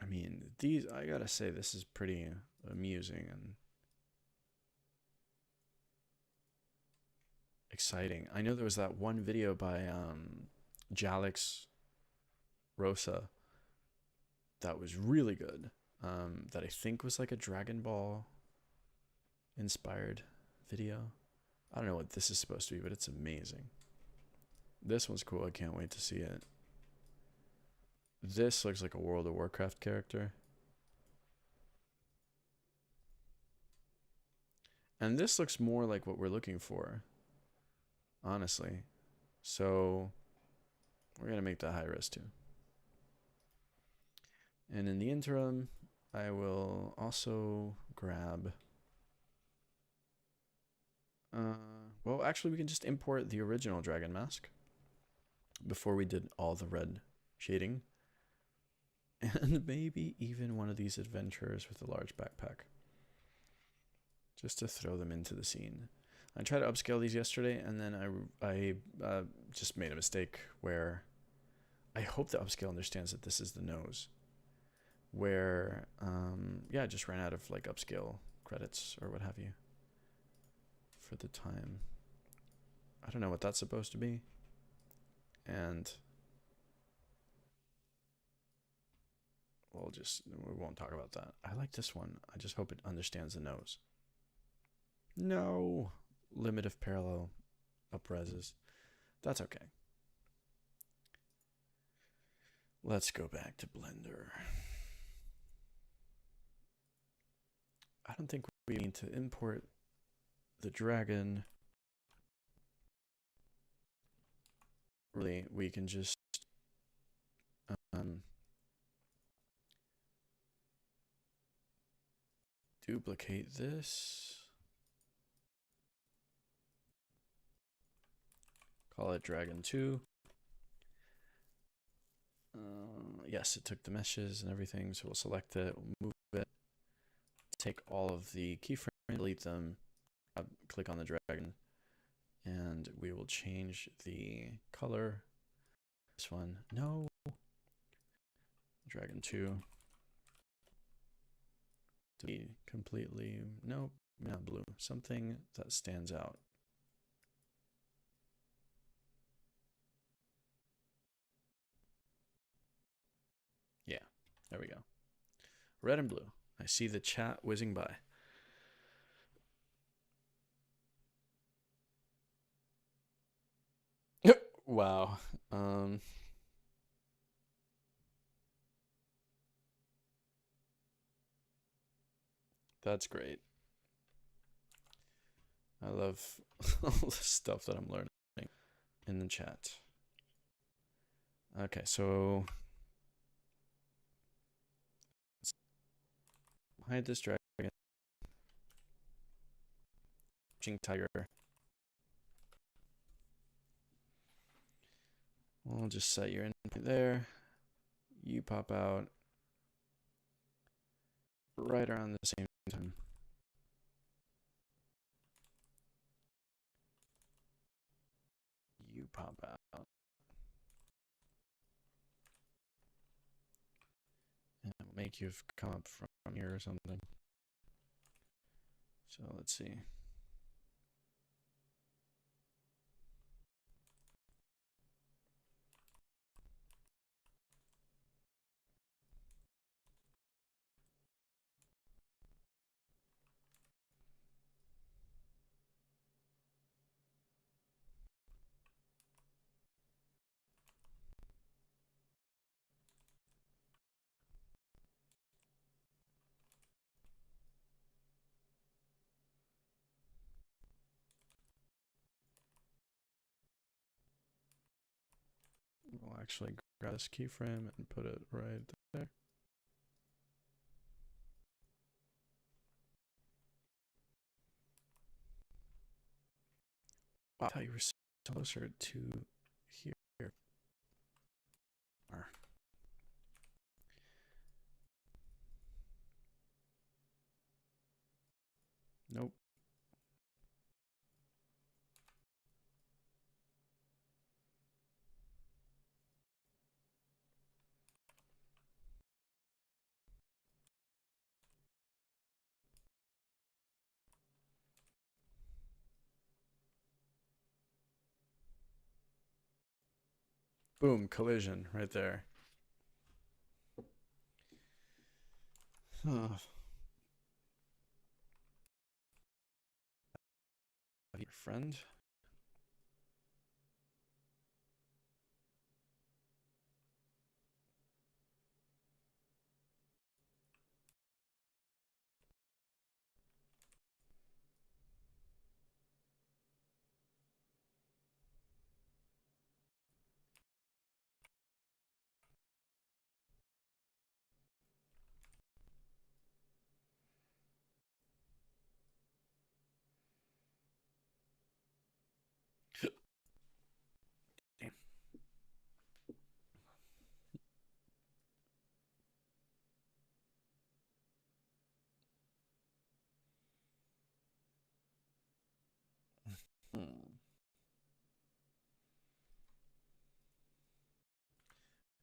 I mean, these, I gotta say, this is pretty amusing and exciting. I know there was that one video by Jalix Rosa that was really good, that I think was like a Dragon Ball inspired video. I don't know what this is supposed to be, but it's amazing. This one's cool. I can't wait to see it. This looks like a World of Warcraft character. And this looks more like what we're looking for, honestly. So we're going to make that high res too. And in the interim, I will also grab... well, actually, we can just import the original dragon mask before we did all the red shading. And maybe even one of these adventurers with a large backpack, just to throw them into the scene. I tried to upscale these yesterday, and then I just made a mistake where I hope the upscale understands that this is the nose. Where, yeah, I just ran out of like upscale credits or what have you for the time. I don't know what that's supposed to be. And we won't talk about that. I like this one. I just hope it understands the nose. No. Limit of parallel upreses. That's okay. Let's go back to Blender. I don't think we need to import the dragon. Really, we can just duplicate this. Call it Dragon 2. Yes, it took the meshes and everything, so we'll select it, we'll move it, take all of the keyframes, delete them, click on the dragon, and we will change the color. This one, no. Dragon 2 to be completely, nope, not blue. Something that stands out. Yeah, there we go. Red and blue. I see the chat whizzing by. Wow. That's great. I love all the stuff that I'm learning in the chat. Okay, so let's hide this dragon. Tiger. We'll just set your endpoint there. You pop out right around the same time. You pop out. And it'll make you come up from here or something. So let's see. actually grab this keyframe and put it right there. Wow, I thought you were closer to here. Nope. Boom, collision right there. Oh. Your friend.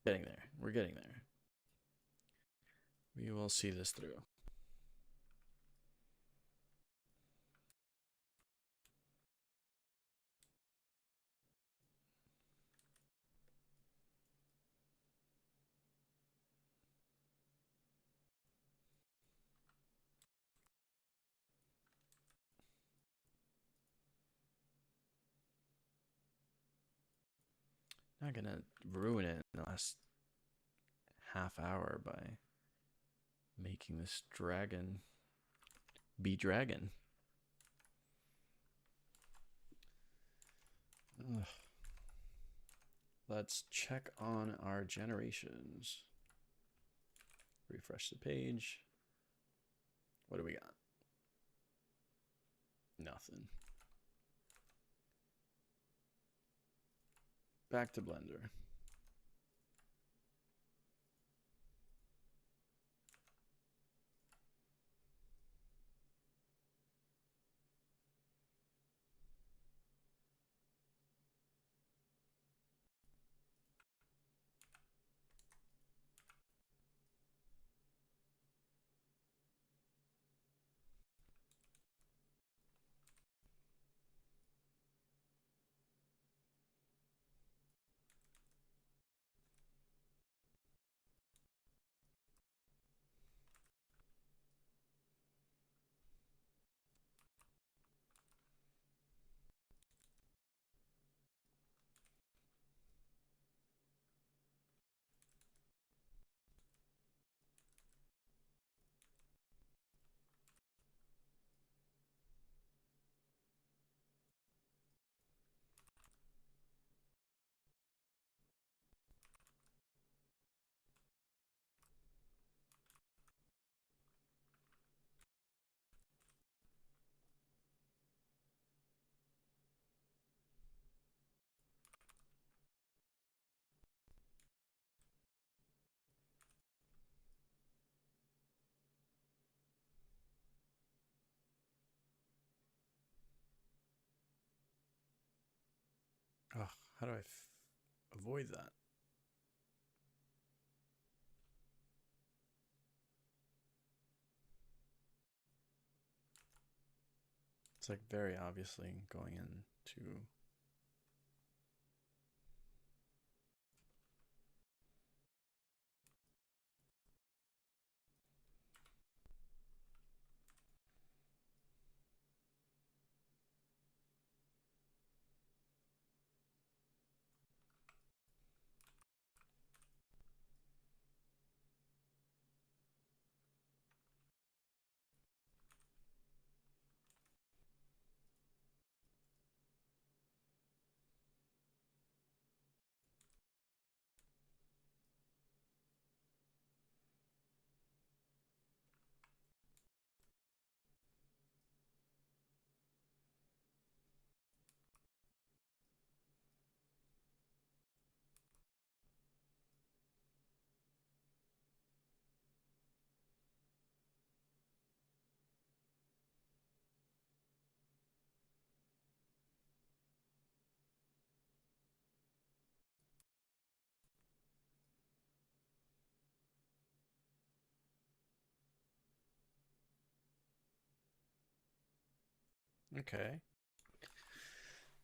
Getting there. We're getting there. We will see this through. Not gonna ruin it in the last half hour by making this dragon be dragon. Ugh. Let's check on our generations. Refresh the page. What do we got? Nothing. Back to Blender. Oh, how do I avoid that? It's like very obviously going into Okay.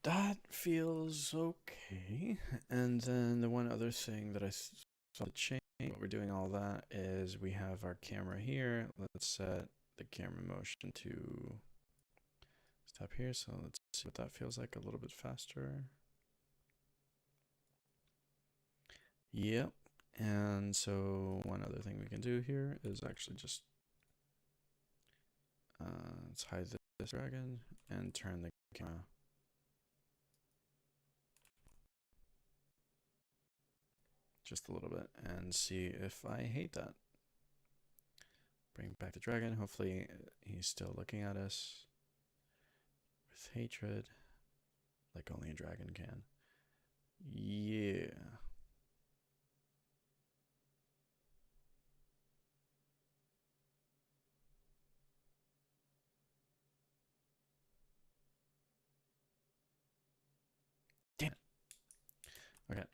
That feels okay. And then the one other thing that I saw to change what we're doing all that is we have our camera here. Let's set the camera motion to stop here. So let's see what that feels like a little bit faster. Yep. And so one other thing we can do here is actually just let's hide this dragon and turn the camera just a little bit and see if I hate that. Bring back the dragon. Hopefully he's still looking at us with hatred, like only a dragon can. Yeah. Damn it. Okay.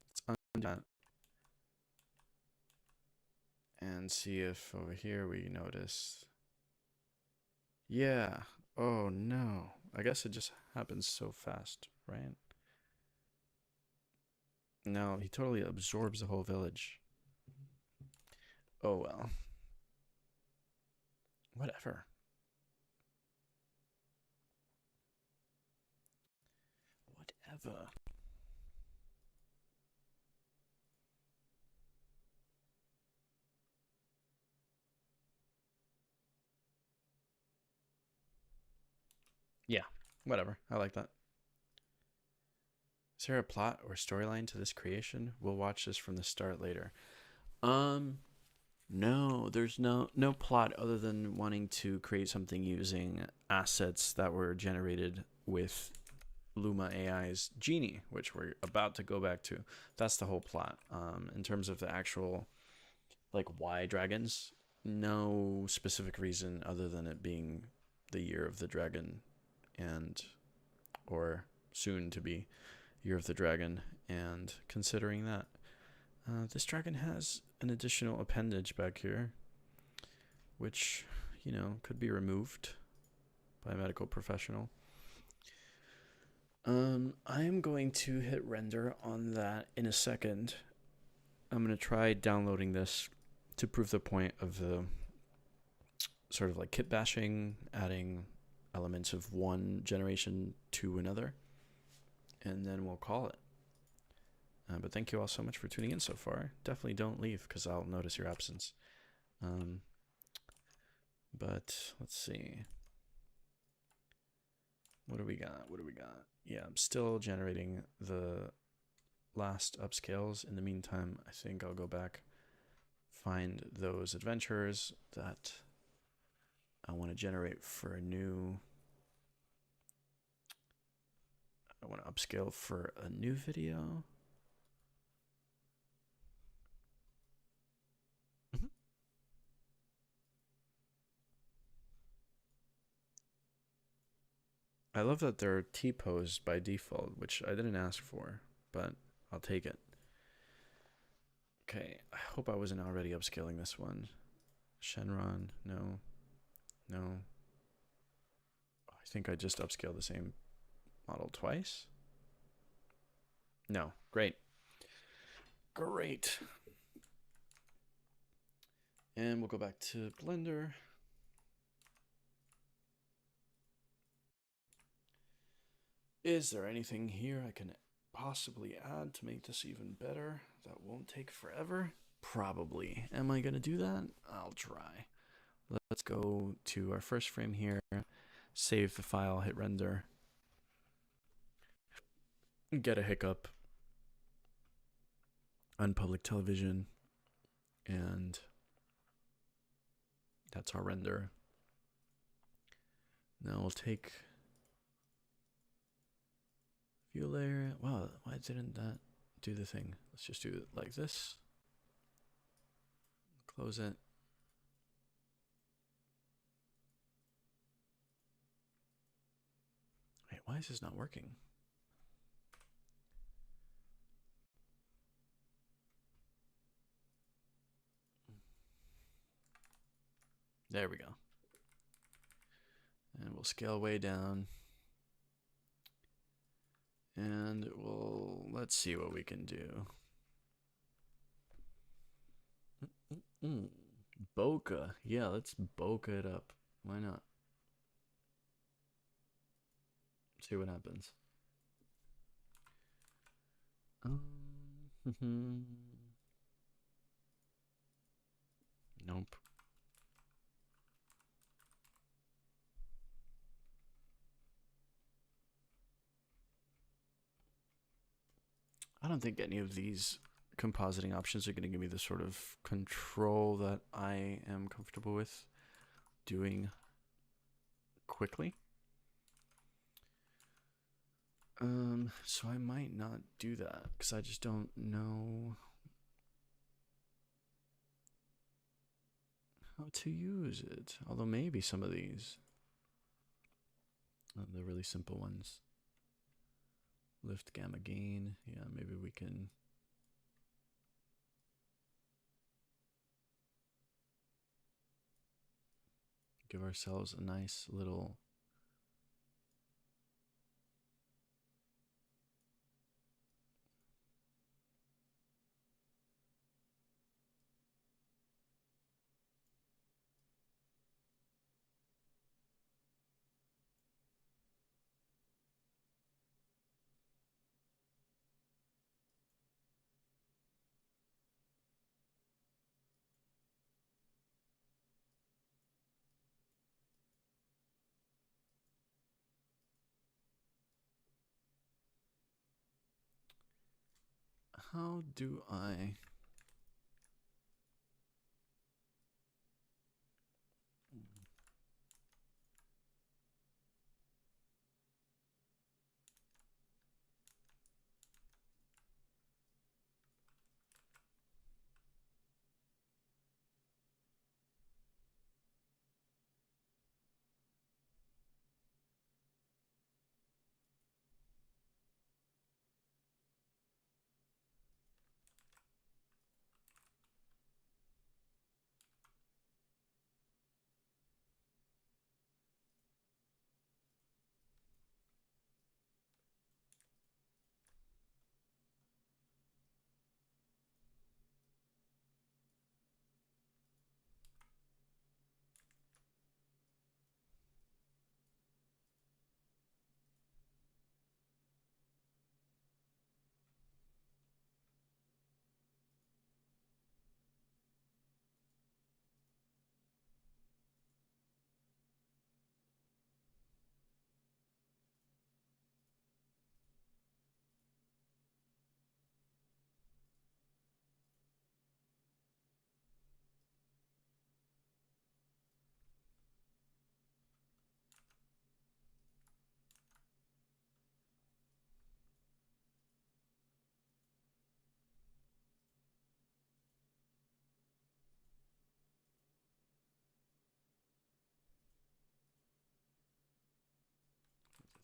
Let's undo that and see if over here we notice. Yeah. Oh no. I guess it just happens so fast, right? No, he totally absorbs the whole village. Oh well. Whatever. Whatever. Yeah. Whatever. I like that. Is there a plot or storyline to this creation? We'll watch this from the start later. No, there's no plot other than wanting to create something using assets that were generated with Luma AI's Genie, which we're about to go back to. That's the whole plot. In terms of the actual, like, why dragons, no specific reason other than it being the year of the dragon, and or soon to be year of the dragon, and considering that this dragon has an additional appendage back here, which, you know, could be removed by a medical professional. I am going to hit render on that in a second. I'm going to try downloading this to prove the point of the sort of like kit bashing, adding elements of one generation to another, and then we'll call it. But thank you all so much for tuning in so far. Definitely don't leave because I'll notice your absence. But let's see. What do we got? What do we got? Yeah, I'm still generating the last upscales. In the meantime, I think I'll go back, find those adventures that I want to generate for a new. I want to upscale for a new video. I love that they're T-posed by default, which I didn't ask for, but I'll take it. Okay, I hope I wasn't already upscaling this one. Shenron, no. No. I think I just upscaled the same model twice. No, great. Great. And we'll go back to Blender. Is there anything here I can possibly add to make this even better that won't take forever? Probably. Am I going to do that? I'll try. Let's go to our first frame here, save the file, hit render, get a hiccup on public television, and that's our render. Now we'll take view layer. Wow, why didn't that do the thing? Let's just do it like this. Close it. Wait, why is this not working? There we go. And we'll scale way down. And let's see what we can do. Bokeh. Yeah, let's bokeh it up. Why not? See what happens. Nope. I don't think any of these compositing options are going to give me the sort of control that I am comfortable with doing quickly. So I might not do that because I just don't know how to use it. Although maybe some of these, the really simple ones, lift gamma gain. Yeah, maybe we can. Give ourselves a nice little how do I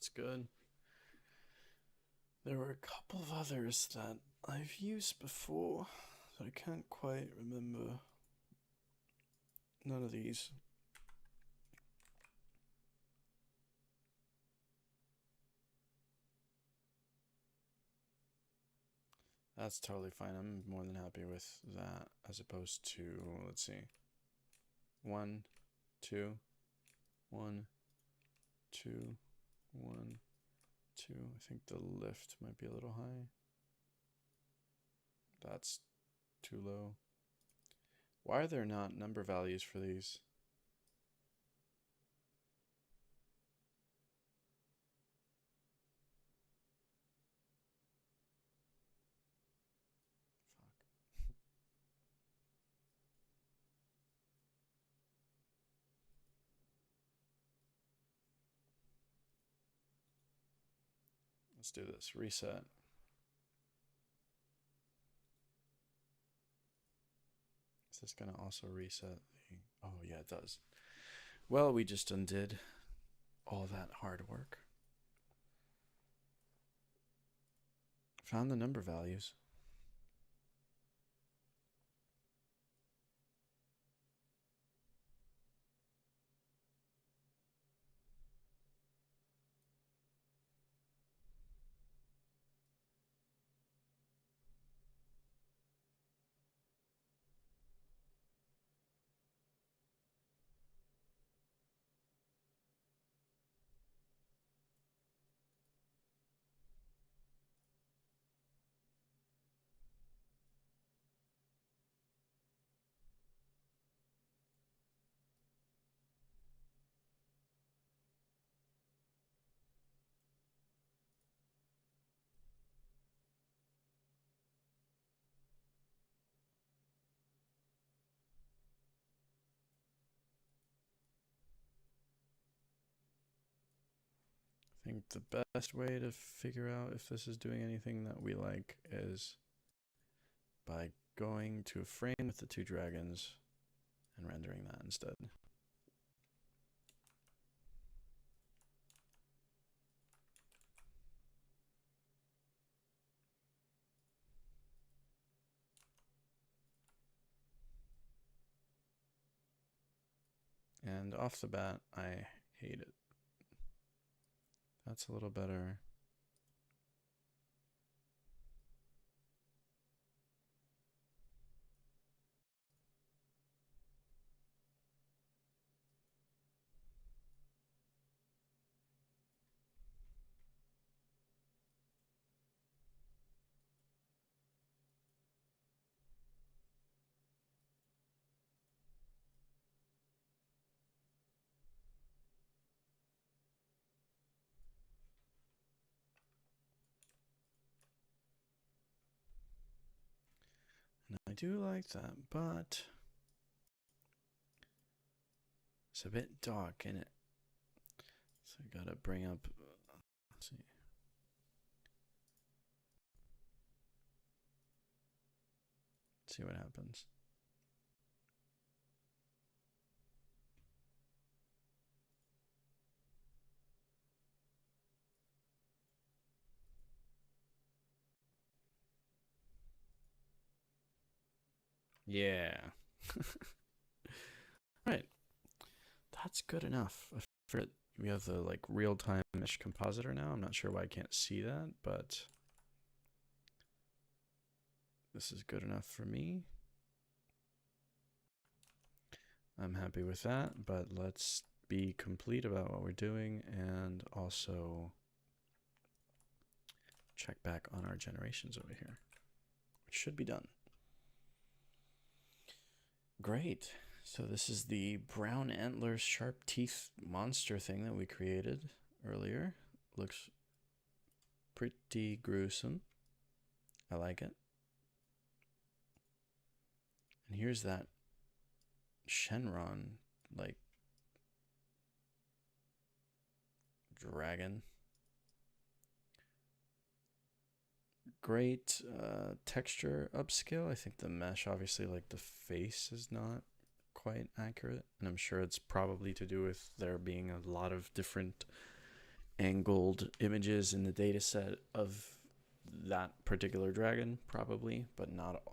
That's good. There were a couple of others that I've used before that I can't quite remember. None of these. That's totally fine. I'm more than happy with that as opposed to, let's see, 1, 2, 1, 2, 1, 2. I think the lift might be a little high. That's too low. Why are there not number values for these? Fuck. Let's do this. Reset. Is this going to also reset the... Oh, yeah, it does. Well, we just undid all that hard work. Found the number values. I think the best way to figure out if this is doing anything that we like is by going to a frame with the two dragons and rendering that instead. And off the bat, I hate it. That's a little better. And I do like that, but it's a bit dark in it. So I gotta bring up, let's see. See what happens. Yeah. Right. That's good enough. I forget we have the like real-time mesh compositor now. I'm not sure why I can't see that, but this is good enough for me. I'm happy with that, but let's be complete about what we're doing and also check back on our generations over here, which should be done. Great. So this is the brown antlers, sharp teeth monster thing that we created earlier. Looks pretty gruesome. I like it. And here's that Shenron, like, dragon. Great texture upscale. I think the mesh, obviously, like the face is not quite accurate. And I'm sure it's probably to do with there being a lot of different angled images in the data set of that particular dragon, probably, but not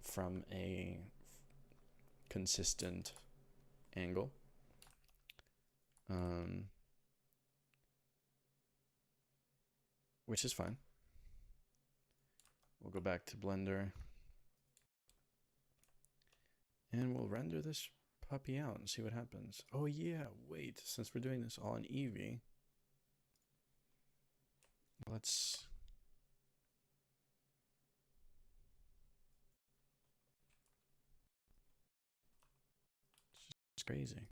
from a consistent angle. Which is fine. We'll go back to Blender and we'll render this puppy out and see what happens. Oh yeah, wait, since we're doing this all in Eevee, let's it's crazy.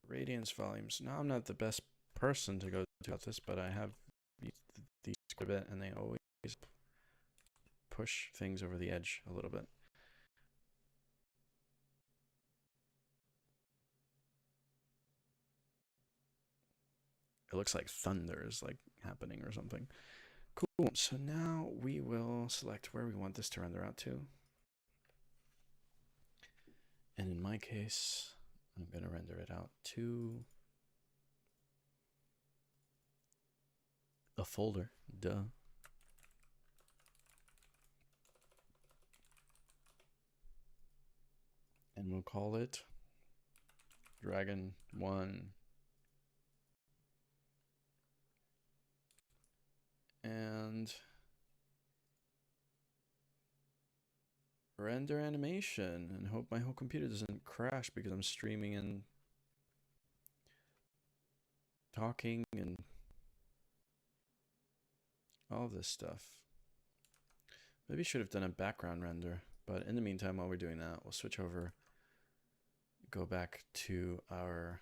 Radiance volumes. Now I'm not the best person to go about this, but I have these quite a bit and they always push things over the edge a little bit. It looks like thunder is like happening or something. Cool. So now we will select where we want this to render out to. And in my case, I'm going to render it out to a folder. Duh. And we'll call it Dragon 1. And render animation and hope my whole computer doesn't crash because I'm streaming and talking and all this stuff. Maybe I should have done a background render, but in the meantime, while we're doing that, we'll switch over, go back to our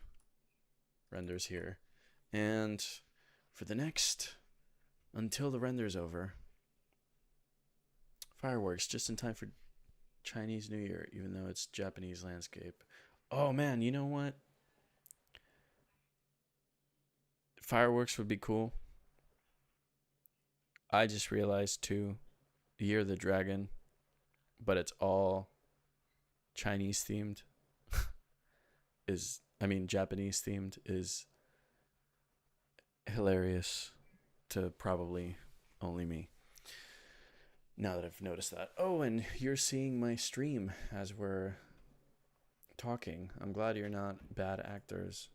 renders here. And for the next, until the render's over, fireworks just in time for Chinese New Year, even though it's Japanese landscape. Oh man, you know what? Fireworks would be cool. I just realized too, Year of the Dragon, but it's all Chinese themed is I mean Japanese themed is hilarious to probably only me. Now that I've noticed that. Oh, and you're seeing my stream as we're talking. I'm glad you're not bad actors.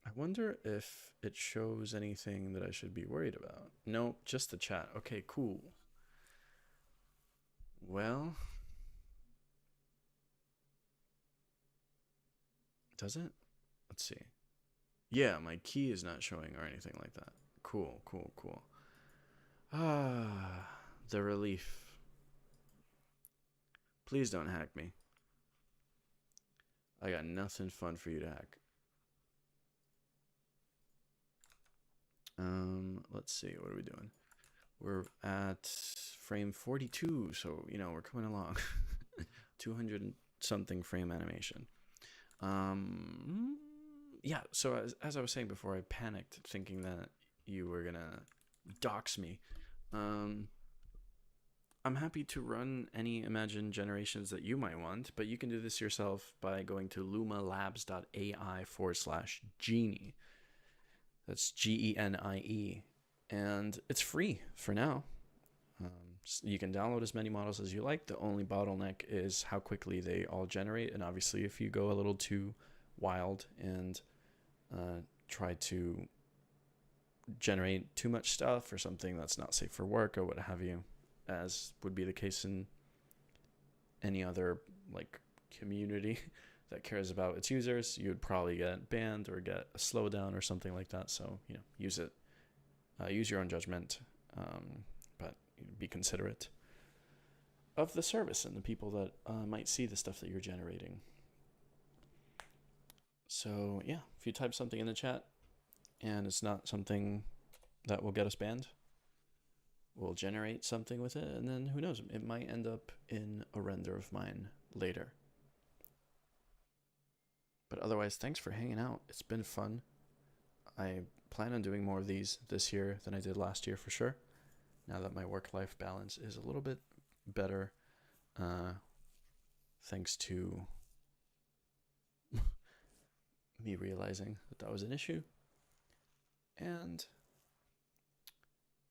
I wonder if it shows anything that I should be worried about. No, just the chat. Okay, cool. Well, does it? Let's see. Yeah, my key is not showing or anything like that. Cool, cool, cool. Ah, the relief. Please don't hack me. I got nothing fun for you to hack. Let's see. What are we doing? We're at frame 42, so we're coming along. 200 something frame animation. Yeah. So as I was saying before, I panicked thinking that you were gonna dox me. Um, I'm happy to run any Imagine generations that you might want, but you can do this yourself by going to lumalabs.ai/genie. That's GENIE. And it's free for now. You can download as many models as you like. The only bottleneck is how quickly they all generate. And obviously, if you go a little too wild and try to generate too much stuff or something that's not safe for work or what have you, as would be the case in any other like community that cares about its users, you would probably get banned or get a slowdown or something like that. So use it, use your own judgment, but be considerate of the service and the people that might see the stuff that you're generating. So yeah, if you type something in the chat and it's not something that will get us banned, we'll generate something with it, and then who knows, it might end up in a render of mine later. But otherwise, thanks for hanging out. It's been fun. I plan on doing more of these this year than I did last year for sure. Now that my work-life balance is a little bit better, thanks to me realizing that was an issue. And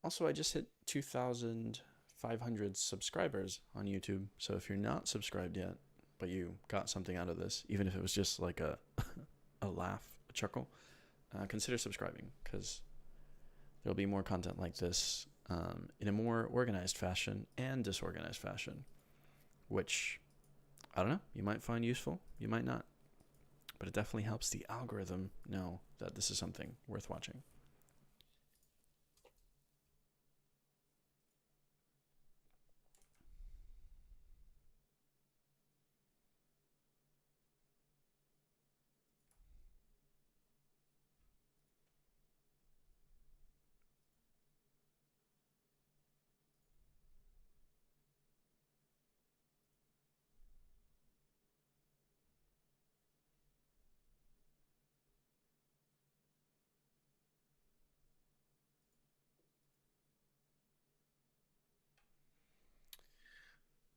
also, I just hit 2,500 subscribers on YouTube. So if you're not subscribed yet, but you got something out of this, even if it was just like a laugh, a chuckle, consider subscribing, because there'll be more content like this in a more organized fashion and disorganized fashion, which, I don't know, you might find useful, you might not, but it definitely helps the algorithm know that this is something worth watching.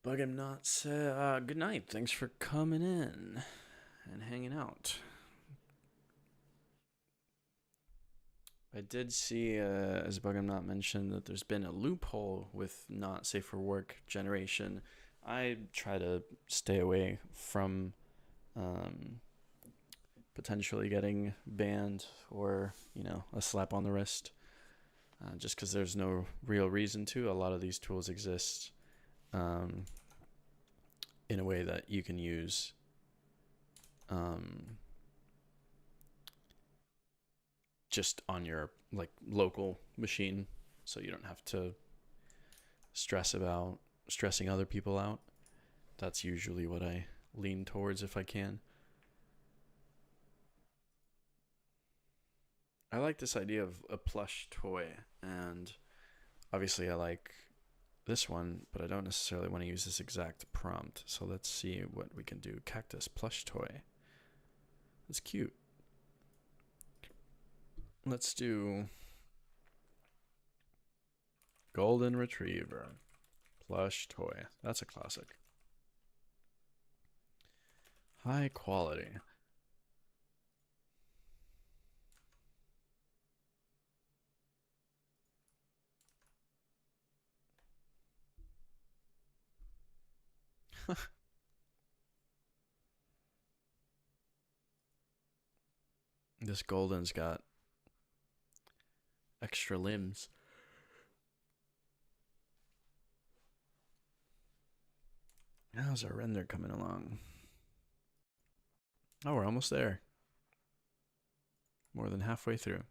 Bug him not say good night. Thanks for coming in and hanging out. I did see, as Bug him not mentioned, that there's been a loophole with not safe for work generation. I try to stay away from potentially getting banned or a slap on the wrist, just because there's no real reason to. A lot of these tools exist in a way that you can use just on your local machine, so you don't have to stress about stressing other people out. That's usually what I lean towards if I can. I like this idea of a plush toy, and obviously I like this one, but I don't necessarily want to use this exact prompt. So let's see what we can do. Cactus plush toy. That's cute. Let's do golden retriever plush toy. That's a classic. High quality. This golden's got extra limbs. How's our render coming along? Oh, we're almost there. More than halfway through.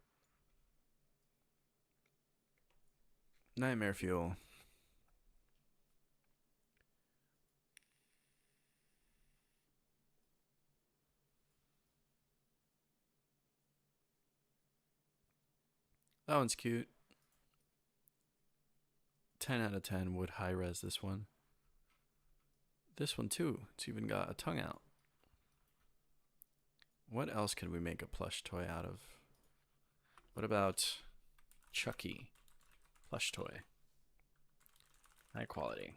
Nightmare fuel. That one's cute. 10 out of 10 would high res this one. This one too. It's even got a tongue out. What else could we make a plush toy out of? What about Chucky plush toy? High quality.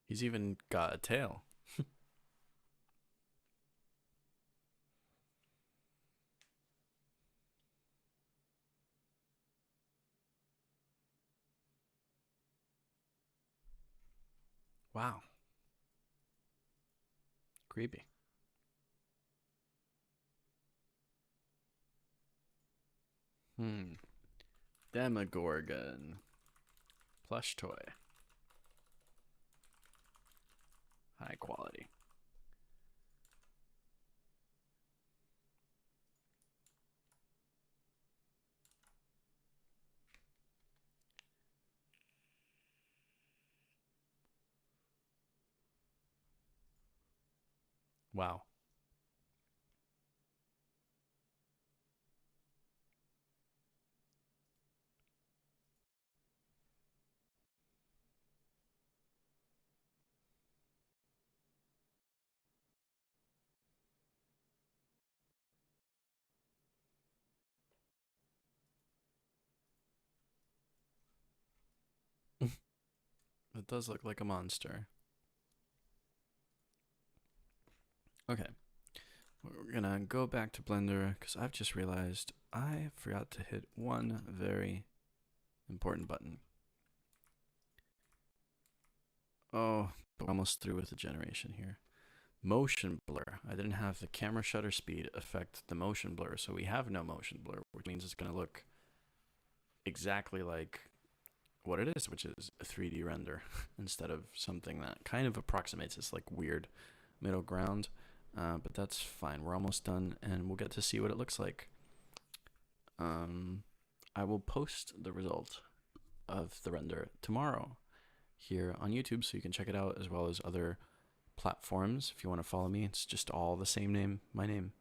He's even got a tail. Wow. Creepy. Demogorgon plush toy. High quality. Wow. It does look like a monster. Okay. We're gonna go back to Blender because I've just realized I forgot to hit one very important button. Oh, we're almost through with the generation here. Motion blur. I didn't have the camera shutter speed affect the motion blur, so we have no motion blur, which means it's gonna look exactly like what it is, which is a 3D render instead of something that kind of approximates this like weird middle ground. But that's fine. We're almost done, and we'll get to see what it looks like. I will post the result of the render tomorrow here on YouTube, so you can check it out, as well as other platforms. If you want to follow me, it's just all the same name, my name,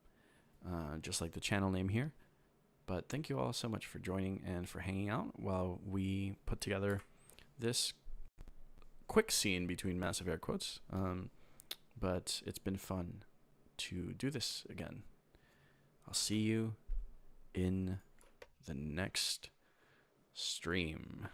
just like the channel name here. But thank you all so much for joining and for hanging out while we put together this quick scene between massive air quotes. But it's been fun to do this again. I'll see you in the next stream.